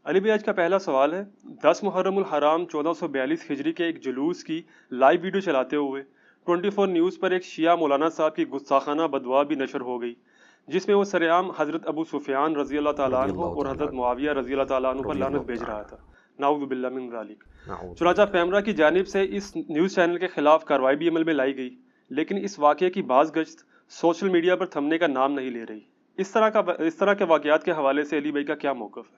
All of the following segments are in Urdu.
علی بھائی، آج کا پہلا سوال ہے 10 محرم الحرام 1442 ہجری کے ایک جلوس کی لائیو ویڈیو چلاتے ہوئے 24 نیوز پر ایک شیعہ مولانا صاحب کی گستاخانہ بدوا بھی نشر ہو گئی، جس میں وہ سرعام حضرت ابو سفیان رضی اللہ تعالیٰ رضی عنہ اللہ اور تعالیٰ حضرت عنہ معاویہ رضی اللہ تعالیٰ عنہ پر رضی لعنت اللہ بھیج رہا تعالیٰ تھا، نعوذ باللہ من ذالک۔ نعوذ چنانچہ باللہ۔ پیمرا کی جانب سے اس نیوز چینل کے خلاف کارروائی بھی عمل میں لائی گئی، لیکن اس واقعے کی باز گشت سوشل میڈیا پر تھمنے کا نام نہیں لے رہی۔ اس طرح کے واقعات کے حوالے سے علی بھائی کا کیا موقف ہے؟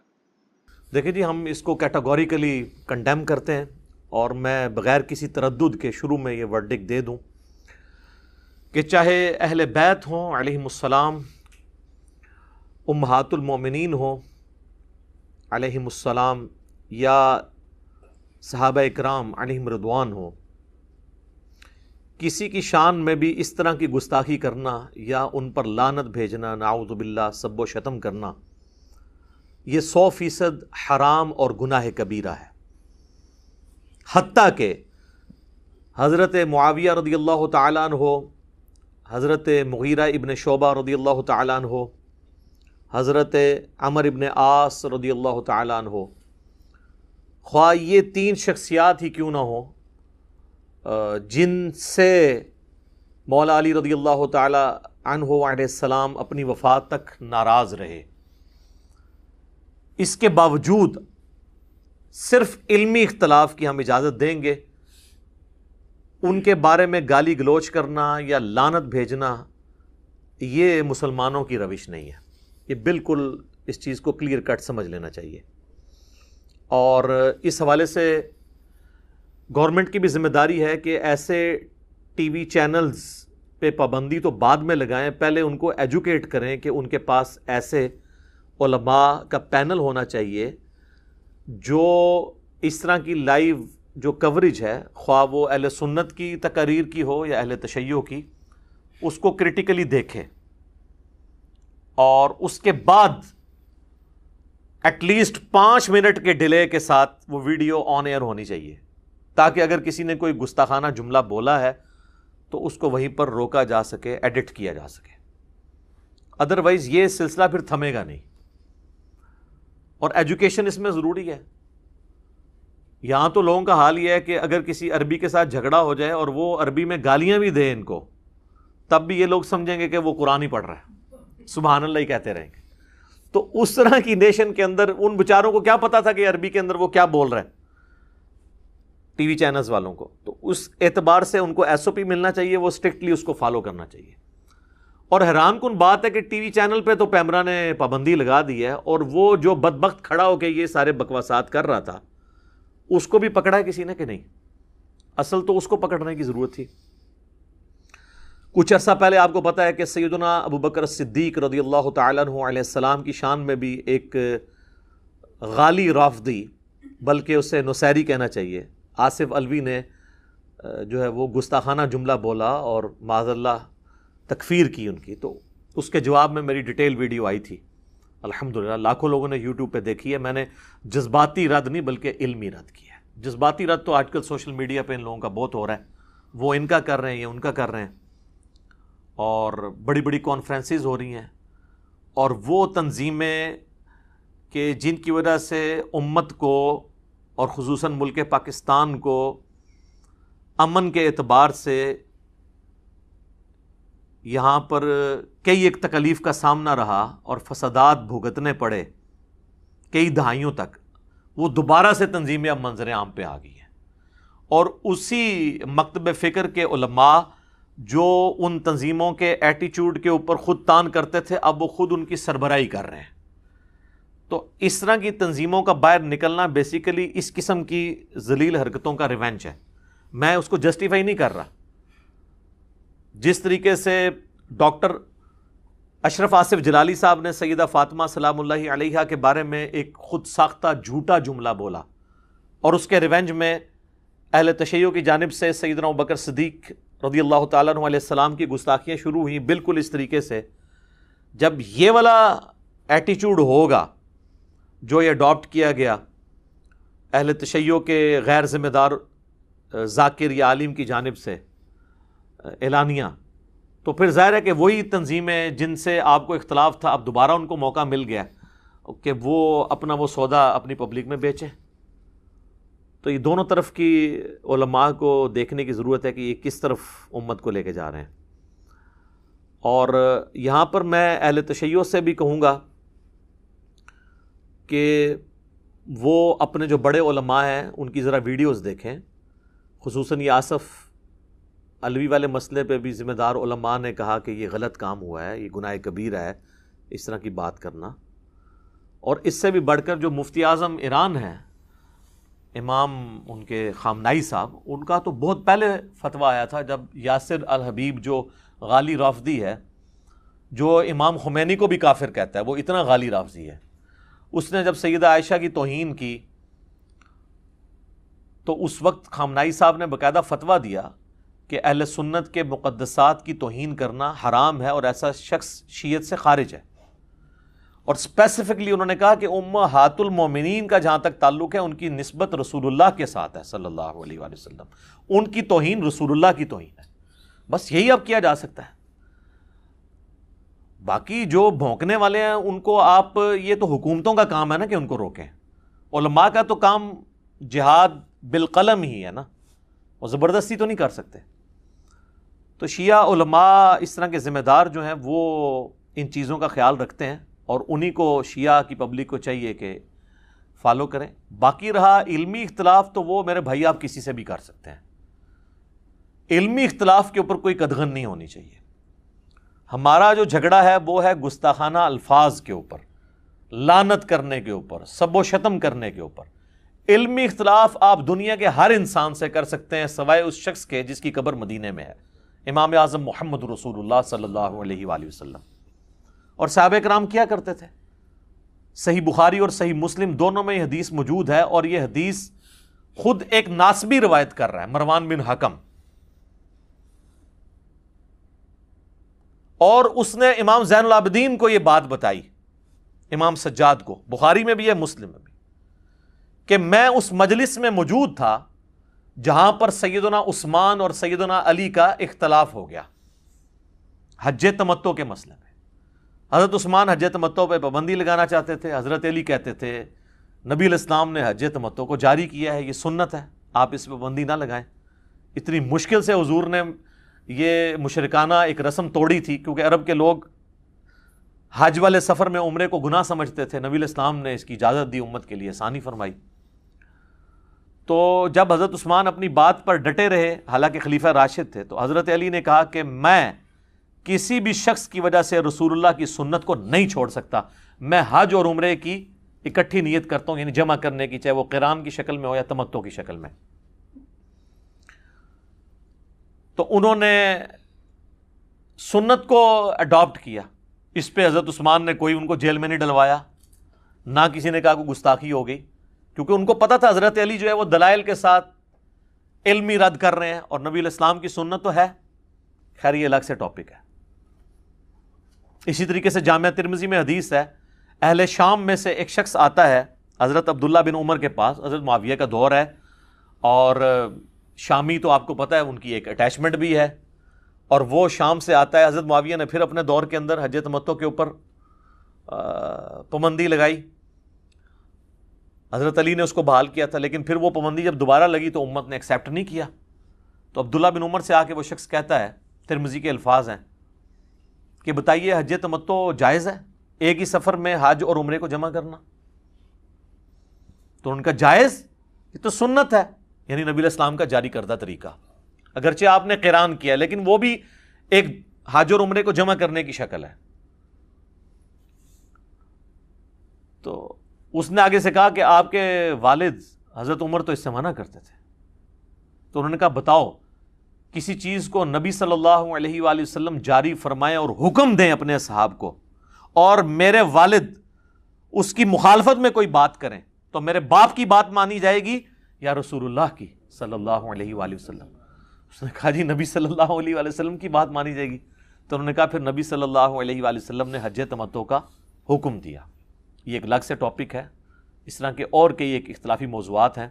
دیکھیں جی، ہم اس کو کیٹاگوریکلی کنڈیم کرتے ہیں، اور میں بغیر کسی تردد کے شروع میں یہ ورڈکٹ دے دوں کہ چاہے اہل بیت ہوں علیہم السلام، امہات المومنین ہوں علیہم السلام، یا صحابہ اکرام علیہم رضوان ہوں، کسی کی شان میں بھی اس طرح کی گستاخی کرنا یا ان پر لعنت بھیجنا، نعوذ باللہ، سب و شتم کرنا، یہ 100% حرام اور گناہ کبیرہ ہے۔ حتیٰ کہ حضرت معاویہ رضی اللہ تعالیٰ عنہ، حضرت مغیرہ ابن شعبہ رضی اللہ تعالیٰ عنہ، حضرت عمر ابن عاص رضی اللہ تعالیٰ عنہ، خواہ یہ 3 شخصیات ہی کیوں نہ ہوں جن سے مولا علی رضی اللہ تعالیٰ عنہ علیہ السلام اپنی وفات تک ناراض رہے، اس کے باوجود صرف علمی اختلاف کی ہم اجازت دیں گے، ان کے بارے میں گالی گلوچ کرنا یا لعنت بھیجنا یہ مسلمانوں کی روش نہیں ہے۔ یہ بالکل اس چیز کو کلیئر کٹ سمجھ لینا چاہیے، اور اس حوالے سے گورنمنٹ کی بھی ذمہ داری ہے کہ ایسے ٹی وی چینلز پہ پابندی تو بعد میں لگائیں، پہلے ان کو ایجوکیٹ کریں کہ ان کے پاس ایسے علماء کا پینل ہونا چاہیے جو اس طرح کی لائیو جو کوریج ہے، خواہ وہ اہل سنت کی تقاریر کی ہو یا اہل تشیع کی، اس کو کرٹیکلی دیکھیں، اور اس کے بعد ایٹ لیسٹ 5 منٹ کے ڈیلے کے ساتھ وہ ویڈیو آن ایئر ہونی چاہیے، تاکہ اگر کسی نے کوئی گستاخانہ جملہ بولا ہے تو اس کو وہیں پر روکا جا سکے، ایڈٹ کیا جا سکے۔ ادروائز یہ سلسلہ پھر تھمے گا نہیں، اور ایجوکیشن اس میں ضروری ہے۔ یہاں تو لوگوں کا حال یہ ہے کہ اگر کسی عربی کے ساتھ جھگڑا ہو جائے اور وہ عربی میں گالیاں بھی دیں ان کو، تب بھی یہ لوگ سمجھیں گے کہ وہ قرآن ہی پڑھ رہا ہے، سبحان اللہ ہی کہتے رہیں گے۔ تو اس طرح کی نیشن کے اندر ان بیچاروں کو کیا پتا تھا کہ عربی کے اندر وہ کیا بول رہے ہیں، ٹی وی چینلز والوں کو؟ تو اس اعتبار سے ان کو ایس او پی ملنا چاہیے، وہ اسٹرکٹلی اس کو فالو کرنا چاہیے۔ اور حیران کن بات ہے کہ ٹی وی چینل پہ تو پیمرا نے پابندی لگا دی ہے، اور وہ جو بدبخت کھڑا ہو کے یہ سارے بکواسات کر رہا تھا، اس کو بھی پکڑا ہے کسی نے کہ نہیں؟ اصل تو اس کو پکڑنے کی ضرورت تھی۔ کچھ عرصہ پہلے آپ کو پتا ہے کہ سیدنا ابو بکر صدیق رضی اللہ تعالیٰ عنہ علیہ السلام کی شان میں بھی ایک غالی رافضی، بلکہ اسے نصیری کہنا چاہیے، آصف علوی نے جو ہے وہ گستاخانہ جملہ بولا اور معاذ اللہ تکفیر کی ان کی، تو اس کے جواب میں میری ڈیٹیل ویڈیو آئی تھی، الحمدللہ لاکھوں لوگوں نے یوٹیوب پہ دیکھی ہے۔ میں نے جذباتی رد نہیں بلکہ علمی رد کیا ہے۔ جذباتی رد تو آج کل سوشل میڈیا پہ ان لوگوں کا بہت ہو رہا ہے، وہ ان کا کر رہے ہیں یا ان کا کر رہے ہیں، اور بڑی بڑی کانفرنسز ہو رہی ہیں، اور وہ تنظیمیں کہ جن کی وجہ سے امت کو اور خصوصاً ملک پاکستان کو امن کے اعتبار سے یہاں پر کئی ایک تکلیف کا سامنا رہا اور فسادات بھگتنے پڑے کئی دہائیوں تک، وہ دوبارہ سے تنظیمیں اب منظر عام پہ آ گئی ہیں، اور اسی مکتب فکر کے علماء جو ان تنظیموں کے ایٹیچیوڈ کے اوپر خود تان کرتے تھے، اب وہ خود ان کی سربراہی کر رہے ہیں۔ تو اس طرح کی تنظیموں کا باہر نکلنا بیسیکلی اس قسم کی ذلیل حرکتوں کا ریونج ہے۔ میں اس کو جسٹیفائی نہیں کر رہا۔ جس طریقے سے ڈاکٹر اشرف آصف جلالی صاحب نے سیدہ فاطمہ سلام اللہ علیہا کے بارے میں ایک خود ساختہ جھوٹا جملہ بولا، اور اس کے ریونج میں اہل تشیع کی جانب سے سیدنا ابوبکر صدیق رضی اللہ تعالیٰ عنہ علیہ السلام کی گستاخیاں شروع ہوئیں، بالکل اس طریقے سے۔ جب یہ والا ایٹیچیوڈ ہوگا جو یہ اڈاپٹ کیا گیا اہل تشیع کے غیر ذمہ دار ذاکر یا عالم کی جانب سے اعلانیہ، تو پھر ظاہر ہے کہ وہی تنظیمیں جن سے آپ کو اختلاف تھا اب دوبارہ ان کو موقع مل گیا، کہ وہ اپنا وہ سودا اپنی پبلک میں بیچیں. تو یہ دونوں طرف کی علماء کو دیکھنے کی ضرورت ہے کہ یہ کس طرف امت کو لے کے جا رہے ہیں. اور یہاں پر میں اہل تشیع سے بھی کہوں گا کہ وہ اپنے جو بڑے علماء ہیں ان کی ذرا ویڈیوز دیکھیں. خصوصاً یہ آصف علوی والے مسئلے پہ بھی ذمہ دار علماء نے کہا کہ یہ غلط کام ہوا ہے، یہ گناہ کبیرہ ہے اس طرح کی بات کرنا. اور اس سے بھی بڑھ کر جو مفتی اعظم ایران ہیں، امام ان کے خامنائی صاحب، ان کا تو بہت پہلے فتویٰ آیا تھا جب یاسر الحبیب جو غالی رافضی ہے، جو امام خمینی کو بھی کافر کہتا ہے، وہ اتنا غالی رافضی ہے، اس نے جب سیدہ عائشہ کی توہین کی تو اس وقت خامنائی صاحب نے باقاعدہ فتویٰ دیا کہ اہل سنت کے مقدسات کی توہین کرنا حرام ہے اور ایسا شخص شیعت سے خارج ہے. اور اسپیسیفکلی انہوں نے کہا کہ امہات المومنین کا جہاں تک تعلق ہے ان کی نسبت رسول اللہ کے ساتھ ہے صلی اللہ علیہ وآلہ وسلم، ان کی توہین رسول اللہ کی توہین ہے. بس یہی اب کیا جا سکتا ہے. باقی جو بھونکنے والے ہیں ان کو آپ، یہ تو حکومتوں کا کام ہے نا کہ ان کو روکیں. علماء کا تو کام جہاد بالقلم ہی ہے نا، وہ زبردستی تو نہیں کر سکتے. تو شیعہ علماء اس طرح کے ذمہ دار جو ہیں وہ ان چیزوں کا خیال رکھتے ہیں اور انہی کو شیعہ کی پبلک کو چاہیے کہ فالو کریں. باقی رہا علمی اختلاف، تو وہ میرے بھائی آپ کسی سے بھی کر سکتے ہیں. علمی اختلاف کے اوپر کوئی قدغن نہیں ہونی چاہیے. ہمارا جو جھگڑا ہے وہ ہے گستاخانہ الفاظ کے اوپر، لعنت کرنے کے اوپر، سب و شتم کرنے کے اوپر. علمی اختلاف آپ دنیا کے ہر انسان سے کر سکتے ہیں سوائے اس شخص کے جس کی قبر مدینے میں ہے، امام اعظم محمد رسول اللہ صلی اللہ علیہ وآلہ وسلم. اور صحابہ کرام کیا کرتے تھے؟ صحیح بخاری اور صحیح مسلم دونوں میں یہ حدیث موجود ہے، اور یہ حدیث خود ایک ناسبی روایت کر رہا ہے، مروان بن حکم، اور اس نے امام زین العابدین کو یہ بات بتائی، امام سجاد کو، بخاری میں بھی ہے مسلم میں بھی، کہ میں اس مجلس میں موجود تھا جہاں پر سیدنا عثمان اور سیدنا علی کا اختلاف ہو گیا حج تمتع کے مسئلے میں. حضرت عثمان حج تمتع پہ پابندی لگانا چاہتے تھے، حضرت علی کہتے تھے نبی علیہ السلام نے حج تمتع کو جاری کیا ہے، یہ سنت ہے، آپ اس پہ پابندی نہ لگائیں. اتنی مشکل سے حضور نے یہ مشرکانہ ایک رسم توڑی تھی، کیونکہ عرب کے لوگ حج والے سفر میں عمرے کو گناہ سمجھتے تھے. نبی علیہ السلام نے اس کی اجازت دی، امت کے لیے آسانی فرمائی. تو جب حضرت عثمان اپنی بات پر ڈٹے رہے، حالانکہ خلیفہ راشد تھے، تو حضرت علی نے کہا کہ میں کسی بھی شخص کی وجہ سے رسول اللہ کی سنت کو نہیں چھوڑ سکتا. میں حج اور عمرے کی اکٹھی نیت کرتا ہوں، یعنی جمع کرنے کی، چاہے وہ قران کی شکل میں ہو یا تمتع کی شکل میں. تو انہوں نے سنت کو اڈاپٹ کیا. اس پہ حضرت عثمان نے کوئی ان کو جیل میں نہیں ڈلوایا، نہ کسی نے کہا کوئی گستاخی ہو گئی، کیونکہ ان کو پتا تھا حضرت علی جو ہے وہ دلائل کے ساتھ علمی رد کر رہے ہیں، اور نبی علیہ السلام کی سنت تو ہے. خیر یہ الگ سے ٹاپک ہے. اسی طریقے سے جامعہ ترمذی میں حدیث ہے، اہل شام میں سے ایک شخص آتا ہے حضرت عبداللہ بن عمر کے پاس، حضرت معاویہ کا دور ہے، اور شامی تو آپ کو پتہ ہے ان کی ایک اٹیچمنٹ بھی ہے، اور وہ شام سے آتا ہے. حضرت معاویہ نے پھر اپنے دور کے اندر حج تمتع کے اوپر پابندی لگائی، حضرت علی نے اس کو بحال کیا تھا، لیکن پھر وہ پابندی جب دوبارہ لگی تو امت نے ایکسیپٹ نہیں کیا. تو عبداللہ بن عمر سے آ کے وہ شخص کہتا ہے، ترمذی کے الفاظ ہیں کہ بتائیے حج تمتع جائز ہے، ایک ہی سفر میں حج اور عمرے کو جمع کرنا؟ تو ان کا جائز، یہ تو سنت ہے، یعنی نبی علیہ السلام کا جاری کردہ طریقہ. اگرچہ آپ نے قران کیا لیکن وہ بھی ایک حج اور عمرے کو جمع کرنے کی شکل ہے. تو اس نے آگے سے کہا کہ آپ کے والد حضرت عمر تو اس سے منع کرتے تھے. تو انہوں نے کہا بتاؤ کسی چیز کو نبی صلی اللہ علیہ وآلہ وسلم جاری فرمائیں اور حکم دیں اپنے اصحاب کو، اور میرے والد اس کی مخالفت میں کوئی بات کریں تو میرے باپ کی بات مانی جائے گی یا رسول اللہ کی صلی اللہ علیہ وآلہ وسلم؟ اس نے کہا جی نبی صلی اللہ علیہ وآلہ وسلم کی بات مانی جائے گی. تو انہوں نے کہا پھر نبی صلی اللہ علیہ وآلہ وسلم نے حج تمتع کا حکم دیا. یہ ایک الگ سے ٹاپک ہے، اس طرح کے اور کئی ایک اختلافی موضوعات ہیں.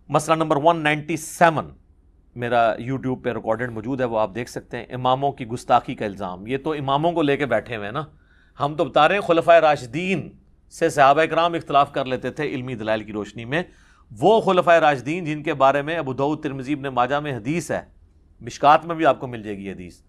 مسئلہ نمبر 197 میرا یوٹیوب پہ ریکارڈڈ موجود ہے، وہ آپ دیکھ سکتے ہیں. اماموں کی گستاخی کا الزام، یہ تو اماموں کو لے کے بیٹھے ہوئے ہیں نا. ہم تو بتا رہے ہیں خلفائے راشدین سے صحابہ اکرام اختلاف کر لیتے تھے علمی دلائل کی روشنی میں. وہ خلفائے راشدین جن کے بارے میں ابو داؤد ترمذی ابن ماجہ میں حدیث ہے, مشکات میں بھی آپ کو مل جائے گی حدیث,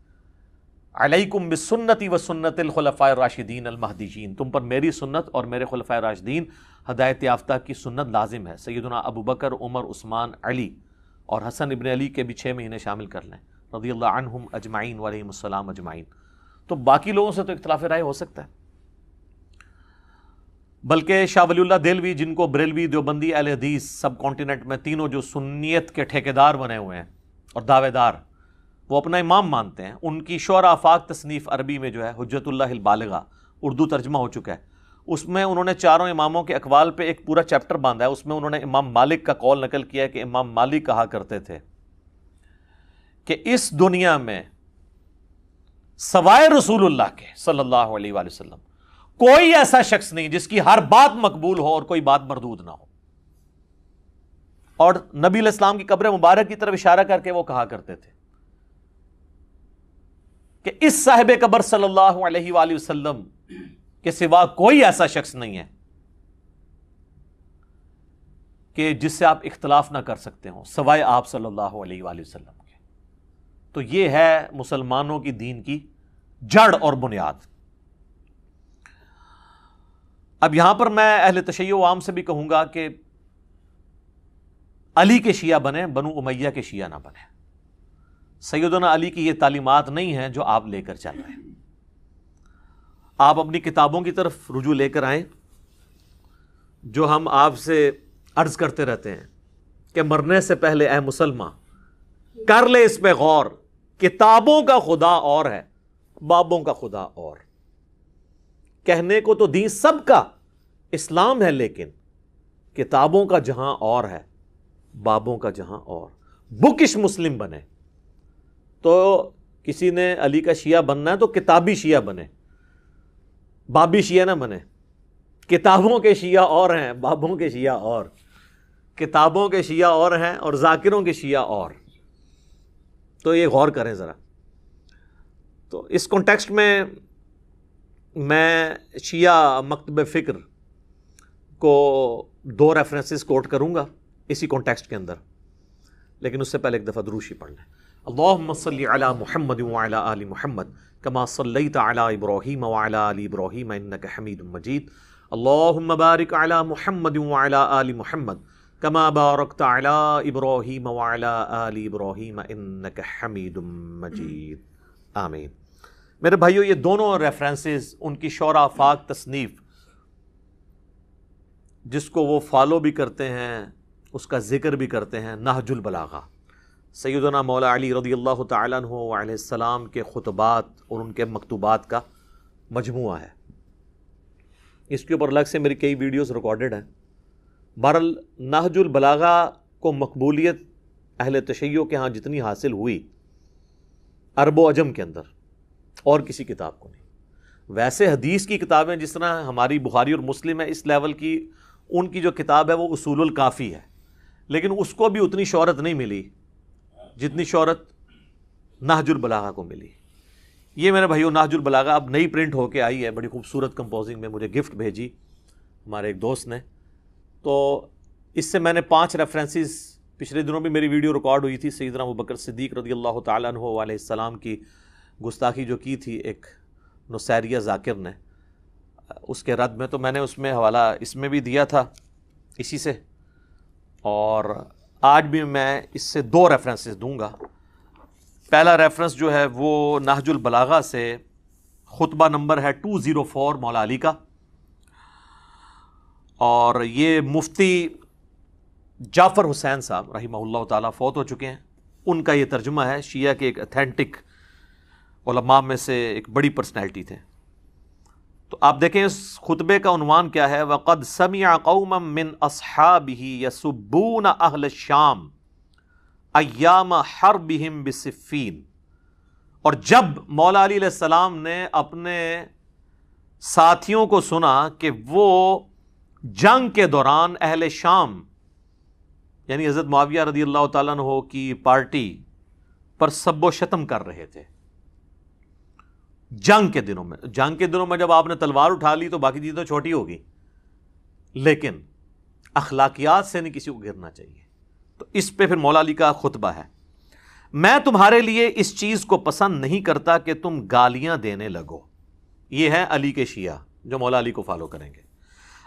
علیکم بسنتی و سنت الخلفاء الراشدین المہدیین, تم پر میری سنت اور میرے خلفائے راشدین ہدایت یافتہ کی سنت لازم ہے. سیدنا ابو بکر, عمر, عثمان, علی اور حسن ابن علی کے بھی 6 مہینے شامل کر لیں رضی اللہ عنہم اجمعین وعلیہم السلام اجمعین. تو باقی لوگوں سے تو اختلاف رائے ہو سکتا ہے, بلکہ شاہ ولی اللہ دہلوی جن کو بریلوی, دیوبندی, اہل حدیث سب کانٹیننٹ میں تینوں جو سنیت کے ٹھیکیدار بنے ہوئے ہیں اور دعوے دار, وہ اپنا امام مانتے ہیں. ان کی شعراء آفاق تصنیف عربی میں جو ہے حجت اللہ البالغہ اردو ترجمہ ہو چکا ہے, اس میں انہوں نے چاروں اماموں کے اقوال پہ ایک پورا چیپٹر باندھا ہے. اس میں انہوں نے امام مالک کا قول نقل کیا ہے کہ امام مالک کہا کرتے تھے کہ اس دنیا میں سوائے رسول اللہ کے صلی اللہ علیہ وآلہ وسلم کوئی ایسا شخص نہیں جس کی ہر بات مقبول ہو اور کوئی بات مردود نہ ہو. اور نبی علیہ السلام کی قبر مبارک کی طرف اشارہ کر کے وہ کہا کرتے تھے کہ اس صاحب قبر صلی اللہ علیہ وآلہ وسلم کے سوا کوئی ایسا شخص نہیں ہے کہ جس سے آپ اختلاف نہ کر سکتے ہوں سوائے آپ صلی اللہ علیہ وآلہ وسلم کے. تو یہ ہے مسلمانوں کی دین کی جڑ اور بنیاد. اب یہاں پر میں اہل تشیع عام سے بھی کہوں گا کہ علی کے شیعہ بنیں, بنو امیہ کے شیعہ نہ بنیں. سیدنا علی کی یہ تعلیمات نہیں ہیں جو آپ لے کر چل رہے ہیں. آپ اپنی کتابوں کی طرف رجوع لے کر آئیں جو ہم آپ سے عرض کرتے رہتے ہیں کہ مرنے سے پہلے اے مسلمان کر لے اس پہ غور, کتابوں کا خدا اور ہے, بابوں کا خدا اور. کہنے کو تو دین سب کا اسلام ہے, لیکن کتابوں کا جہاں اور ہے, بابوں کا جہاں اور. بکش مسلم بنے. تو کسی نے علی کا شیعہ بننا ہے تو کتابی شیعہ بنے, بابی شیعہ نہ بنے. کتابوں کے شیعہ اور ہیں, بابوں کے شیعہ اور. کتابوں کے شیعہ اور ہیں اور ذاکروں کے شیعہ اور. تو یہ غور کریں ذرا. تو اس کانٹیکسٹ میں شیعہ مکتب فکر کو 2 ریفرنسز کوٹ کروں گا اسی کانٹیکسٹ کے اندر, لیکن اس سے پہلے ایک دفعہ دروشی پڑھ لیں. اللہم صلی علی محمد وعلی آل محمد کما صلیت علی ابراہیم وعلی آل ابراہیم انک حمید مجید. اللہم بارک علی محمد وعلی آل محمد کما بارکت علی ابراہیم وعلی آل ابراہیم انک حمید مجید. آمین. میرے بھائیو, یہ دونوں ریفرنسز ان کی شعراء آفاق تصنیف جس کو وہ فالو بھی کرتے ہیں, اس کا ذکر بھی کرتے ہیں, نہج البلاغہ, سیدنا مولا علی رضی اللہ تعالیٰ عنہ علیہ السلام کے خطبات اور ان کے مکتوبات کا مجموعہ ہے. اس کے اوپر الگ سے میری کئی ویڈیوز ریکارڈڈ ہیں. بہرحال نہج البلاغہ کو مقبولیت اہل تشیع کے ہاں جتنی حاصل ہوئی عرب و عجم کے اندر, اور کسی کتاب کو نہیں. ویسے حدیث کی کتابیں جس طرح ہماری بخاری اور مسلم ہے اس لیول کی, ان کی جو کتاب ہے وہ اصول الکافی ہے, لیکن اس کو بھی اتنی شہرت نہیں ملی جتنی شہرت نہج البلاغہ کو ملی. یہ میرے بھائیو نہج البلاغہ اب نئی پرنٹ ہو کے آئی ہے, بڑی خوبصورت کمپوزنگ میں, مجھے گفٹ بھیجی ہمارے ایک دوست نے. تو اس سے میں نے 5 ریفرنسز, پچھلے دنوں بھی میری ویڈیو ریکارڈ ہوئی تھی, سیدنا ابوبکر صدیق رضی اللہ تعالیٰ عنہ علیہ السلام کی گستاخی جو کی تھی ایک نصیریہ ذاکر نے, اس کے رد میں, تو میں نے اس میں حوالہ اس میں بھی دیا تھا اسی سے, اور آج بھی میں اس سے 2 ریفرنسز دوں گا. پہلا ریفرنس جو ہے وہ نہج البلاغہ سے خطبہ نمبر ہے 204 مولا علی کا, اور یہ مفتی جعفر حسین صاحب رحمہ اللہ تعالیٰ فوت ہو چکے ہیں. ان کا یہ ترجمہ ہے, شیعہ کے ایک اتھینٹک علماء میں سے ایک بڑی پرسنالٹی تھے. تو آپ دیکھیں اس خطبے کا عنوان کیا ہے, وَقَدْ سَمِعَ قَوْمًا مِّنْ أَصْحَابِهِ يَسُبُّونَ أَهْلَ الشَّامِ أَيَّامَ حَرْبِهِمْ بِصِفِّينَ. اور جب مولا علی علیہ السلام نے اپنے ساتھیوں کو سنا کہ وہ جنگ کے دوران اہل شام یعنی حضرت معاویہ رضی اللہ تعالیٰ عنہ کی پارٹی پر سب و شتم کر رہے تھے, جنگ کے دنوں میں جب آپ نے تلوار اٹھا لی تو باقی چیزیں تو چھوٹی ہوگی، لیکن اخلاقیات سے نہیں کسی کو گرنا چاہیے. تو اس پہ پھر مولا علی کا خطبہ ہے. میں تمہارے لیے اس چیز کو پسند نہیں کرتا کہ تم گالیاں دینے لگو. یہ ہے علی کے شیعہ جو مولا علی کو فالو کریں گے.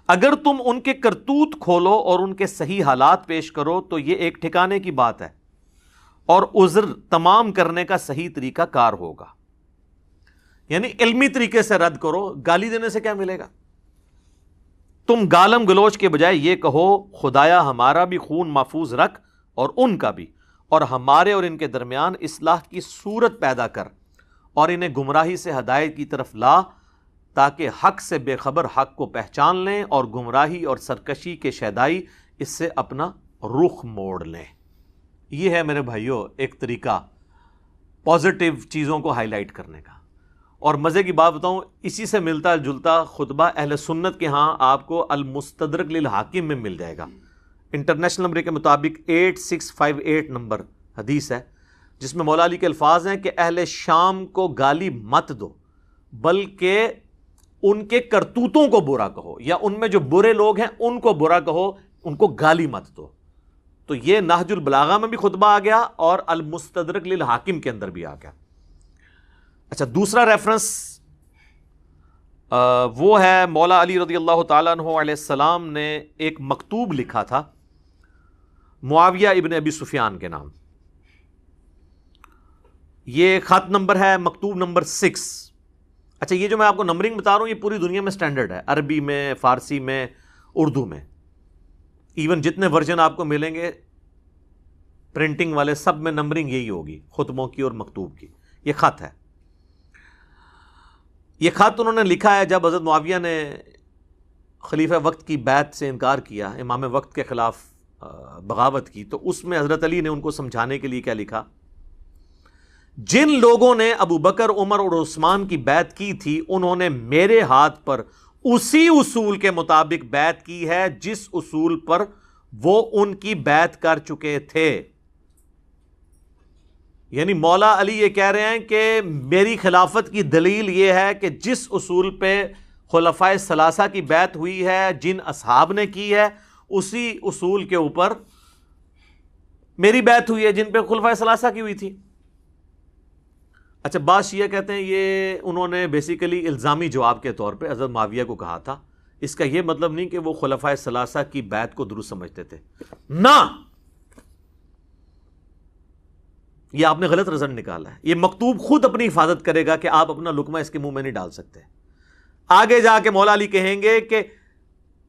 اگر تم ان کے کرتوت کھولو اور ان کے صحیح حالات پیش کرو تو یہ ایک ٹھکانے کی بات ہے اور عذر تمام کرنے کا صحیح طریقہ کار ہوگا. یعنی علمی طریقے سے رد کرو، گالی دینے سے کیا ملے گا؟ تم گالم گلوچ کے بجائے یہ کہو خدایا ہمارا بھی خون محفوظ رکھ اور ان کا بھی، اور ہمارے اور ان کے درمیان اصلاح کی صورت پیدا کر اور انہیں گمراہی سے ہدایت کی طرف لا تاکہ حق سے بے خبر حق کو پہچان لیں اور گمراہی اور سرکشی کے شیدائی اس سے اپنا رخ موڑ لیں. یہ ہے میرے بھائیوں ایک طریقہ پازیٹیو چیزوں کو ہائی لائٹ کرنے کا. اور مزے کی بات بتاؤں، اسی سے ملتا جلتا خطبہ اہل سنت کے ہاں آپ کو المستدرک للحاکم میں مل جائے گا. انٹرنیشنل نمبر کے مطابق 8658 نمبر حدیث ہے جس میں مولا علی کے الفاظ ہیں کہ اہل شام کو گالی مت دو بلکہ ان کے کرتوتوں کو برا کہو، یا ان میں جو برے لوگ ہیں ان کو برا کہو، ان کو گالی مت دو. تو یہ نہج البلاغہ میں بھی خطبہ آ گیا اور المستدرک للحاکم کے اندر بھی آ گیا. اچھا، دوسرا ریفرنس وہ ہے مولا علی رضی اللہ تعالیٰ عنہ علیہ السلام نے ایک مکتوب لکھا تھا معاویہ ابن ابی سفیان کے نام. یہ خط نمبر ہے مکتوب نمبر 6. اچھا، یہ جو میں آپ کو نمبرنگ بتا رہا ہوں یہ پوری دنیا میں سٹینڈرڈ ہے، عربی میں، فارسی میں، اردو میں. ایون جتنے ورژن آپ کو ملیں گے پرنٹنگ والے سب میں نمبرنگ یہی ہوگی، خطبوں کی اور مکتوب کی. یہ خط ہے. یہ خط انہوں نے لکھا ہے جب حضرت معاویہ نے خلیفہ وقت کی بیعت سے انکار کیا، امام وقت کے خلاف بغاوت کی، تو اس میں حضرت علی نے ان کو سمجھانے کے لیے کیا لکھا؟ جن لوگوں نے ابو بکر، عمر اور عثمان کی بیعت کی تھی انہوں نے میرے ہاتھ پر اسی اصول کے مطابق بیعت کی ہے جس اصول پر وہ ان کی بیعت کر چکے تھے. یعنی مولا علی یہ کہہ رہے ہیں کہ میری خلافت کی دلیل یہ ہے کہ جس اصول پہ خلفائے ثلاثہ کی بیعت ہوئی ہے، جن اصحاب نے کی ہے، اسی اصول کے اوپر میری بیعت ہوئی ہے جن پہ خلفائے ثلاثہ کی ہوئی تھی. اچھا، بعض شیعہ کہتے ہیں یہ انہوں نے بیسیکلی الزامی جواب کے طور پہ حضرت معاویہ کو کہا تھا. اس کا یہ مطلب نہیں کہ وہ خلفائے ثلاثہ کی بیعت کو درست سمجھتے تھے، نہ، یہ آپ نے غلط رزلٹ نکالا ہے. یہ مکتوب خود اپنی حفاظت کرے گا کہ آپ اپنا لقمہ اس کے منہ میں نہیں ڈال سکتے. آگے جا کے مولا علی کہیں گے کہ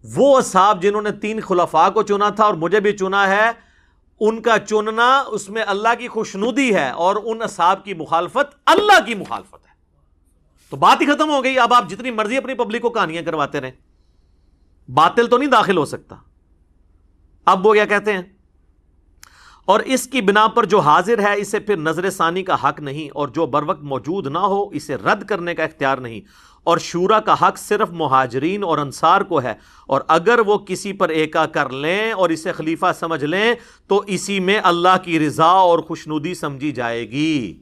وہ اصحاب جنہوں نے 3 خلفاء کو چنا تھا اور مجھے بھی چنا ہے، ان کا چننا اس میں اللہ کی خوشنودی ہے اور ان اصحاب کی مخالفت اللہ کی مخالفت ہے. تو بات ہی ختم ہو گئی. اب آپ جتنی مرضی اپنی پبلک کو کہانیاں کرواتے رہیں، باطل تو نہیں داخل ہو سکتا. اب وہ کیا کہتے ہیں؟ اور اس کی بنا پر جو حاضر ہے اسے پھر نظر ثانی کا حق نہیں، اور جو بر وقت موجود نہ ہو اسے رد کرنے کا اختیار نہیں، اور شورا کا حق صرف مہاجرین اور انصار کو ہے، اور اگر وہ کسی پر ایکا کر لیں اور اسے خلیفہ سمجھ لیں تو اسی میں اللہ کی رضا اور خوشنودی سمجھی جائے گی.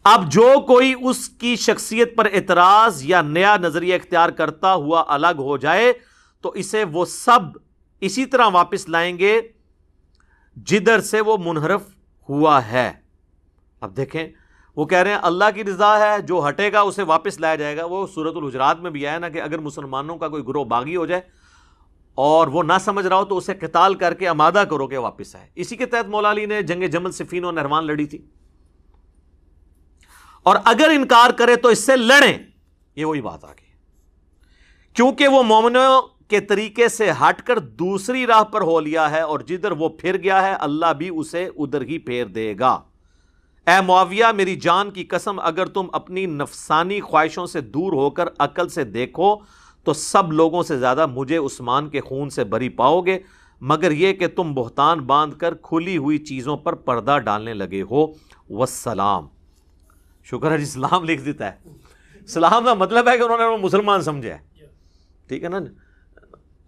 اب جو کوئی اس کی شخصیت پر اعتراض یا نیا نظریہ اختیار کرتا ہوا الگ ہو جائے تو اسے وہ سب اسی طرح واپس لائیں گے جدھر سے وہ منحرف ہوا ہے. اب دیکھیں، وہ کہہ رہے ہیں اللہ کی رضا ہے، جو ہٹے گا اسے واپس لایا جائے گا. وہ سورۃ الحجرات میں بھی آیا نا کہ اگر مسلمانوں کا کوئی گروہ باغی ہو جائے اور وہ نہ سمجھ رہا ہو تو اسے قتال کر کے آمادہ کرو کہ واپس آئے. اسی کے تحت مولا علی نے جنگ جمل، صفین اور نہروان لڑی تھی. اور اگر انکار کرے تو اس سے لڑیں. یہ وہی بات آ گئی، کیونکہ وہ مومنوں کے طریقے سے ہٹ کر دوسری راہ پر ہو لیا ہے اور جدھر وہ پھر گیا ہے اللہ بھی اسے ادھر ہی پھیر دے گا. اے معاویہ، میری جان کی قسم، اگر تم اپنی نفسانی خواہشوں سے دور ہو کر عقل سے دیکھو تو سب لوگوں سے زیادہ مجھے عثمان کے خون سے بری پاؤ گے، مگر یہ کہ تم بہتان باندھ کر کھلی ہوئی چیزوں پر پردہ ڈالنے لگے ہو. والسلام. شکر ہے جی، سلام لکھ دیتا ہے. سلام کا مطلب ہے کہ انہوں نے وہ مسلمان سمجھا ہے. ٹھیک ہے نا.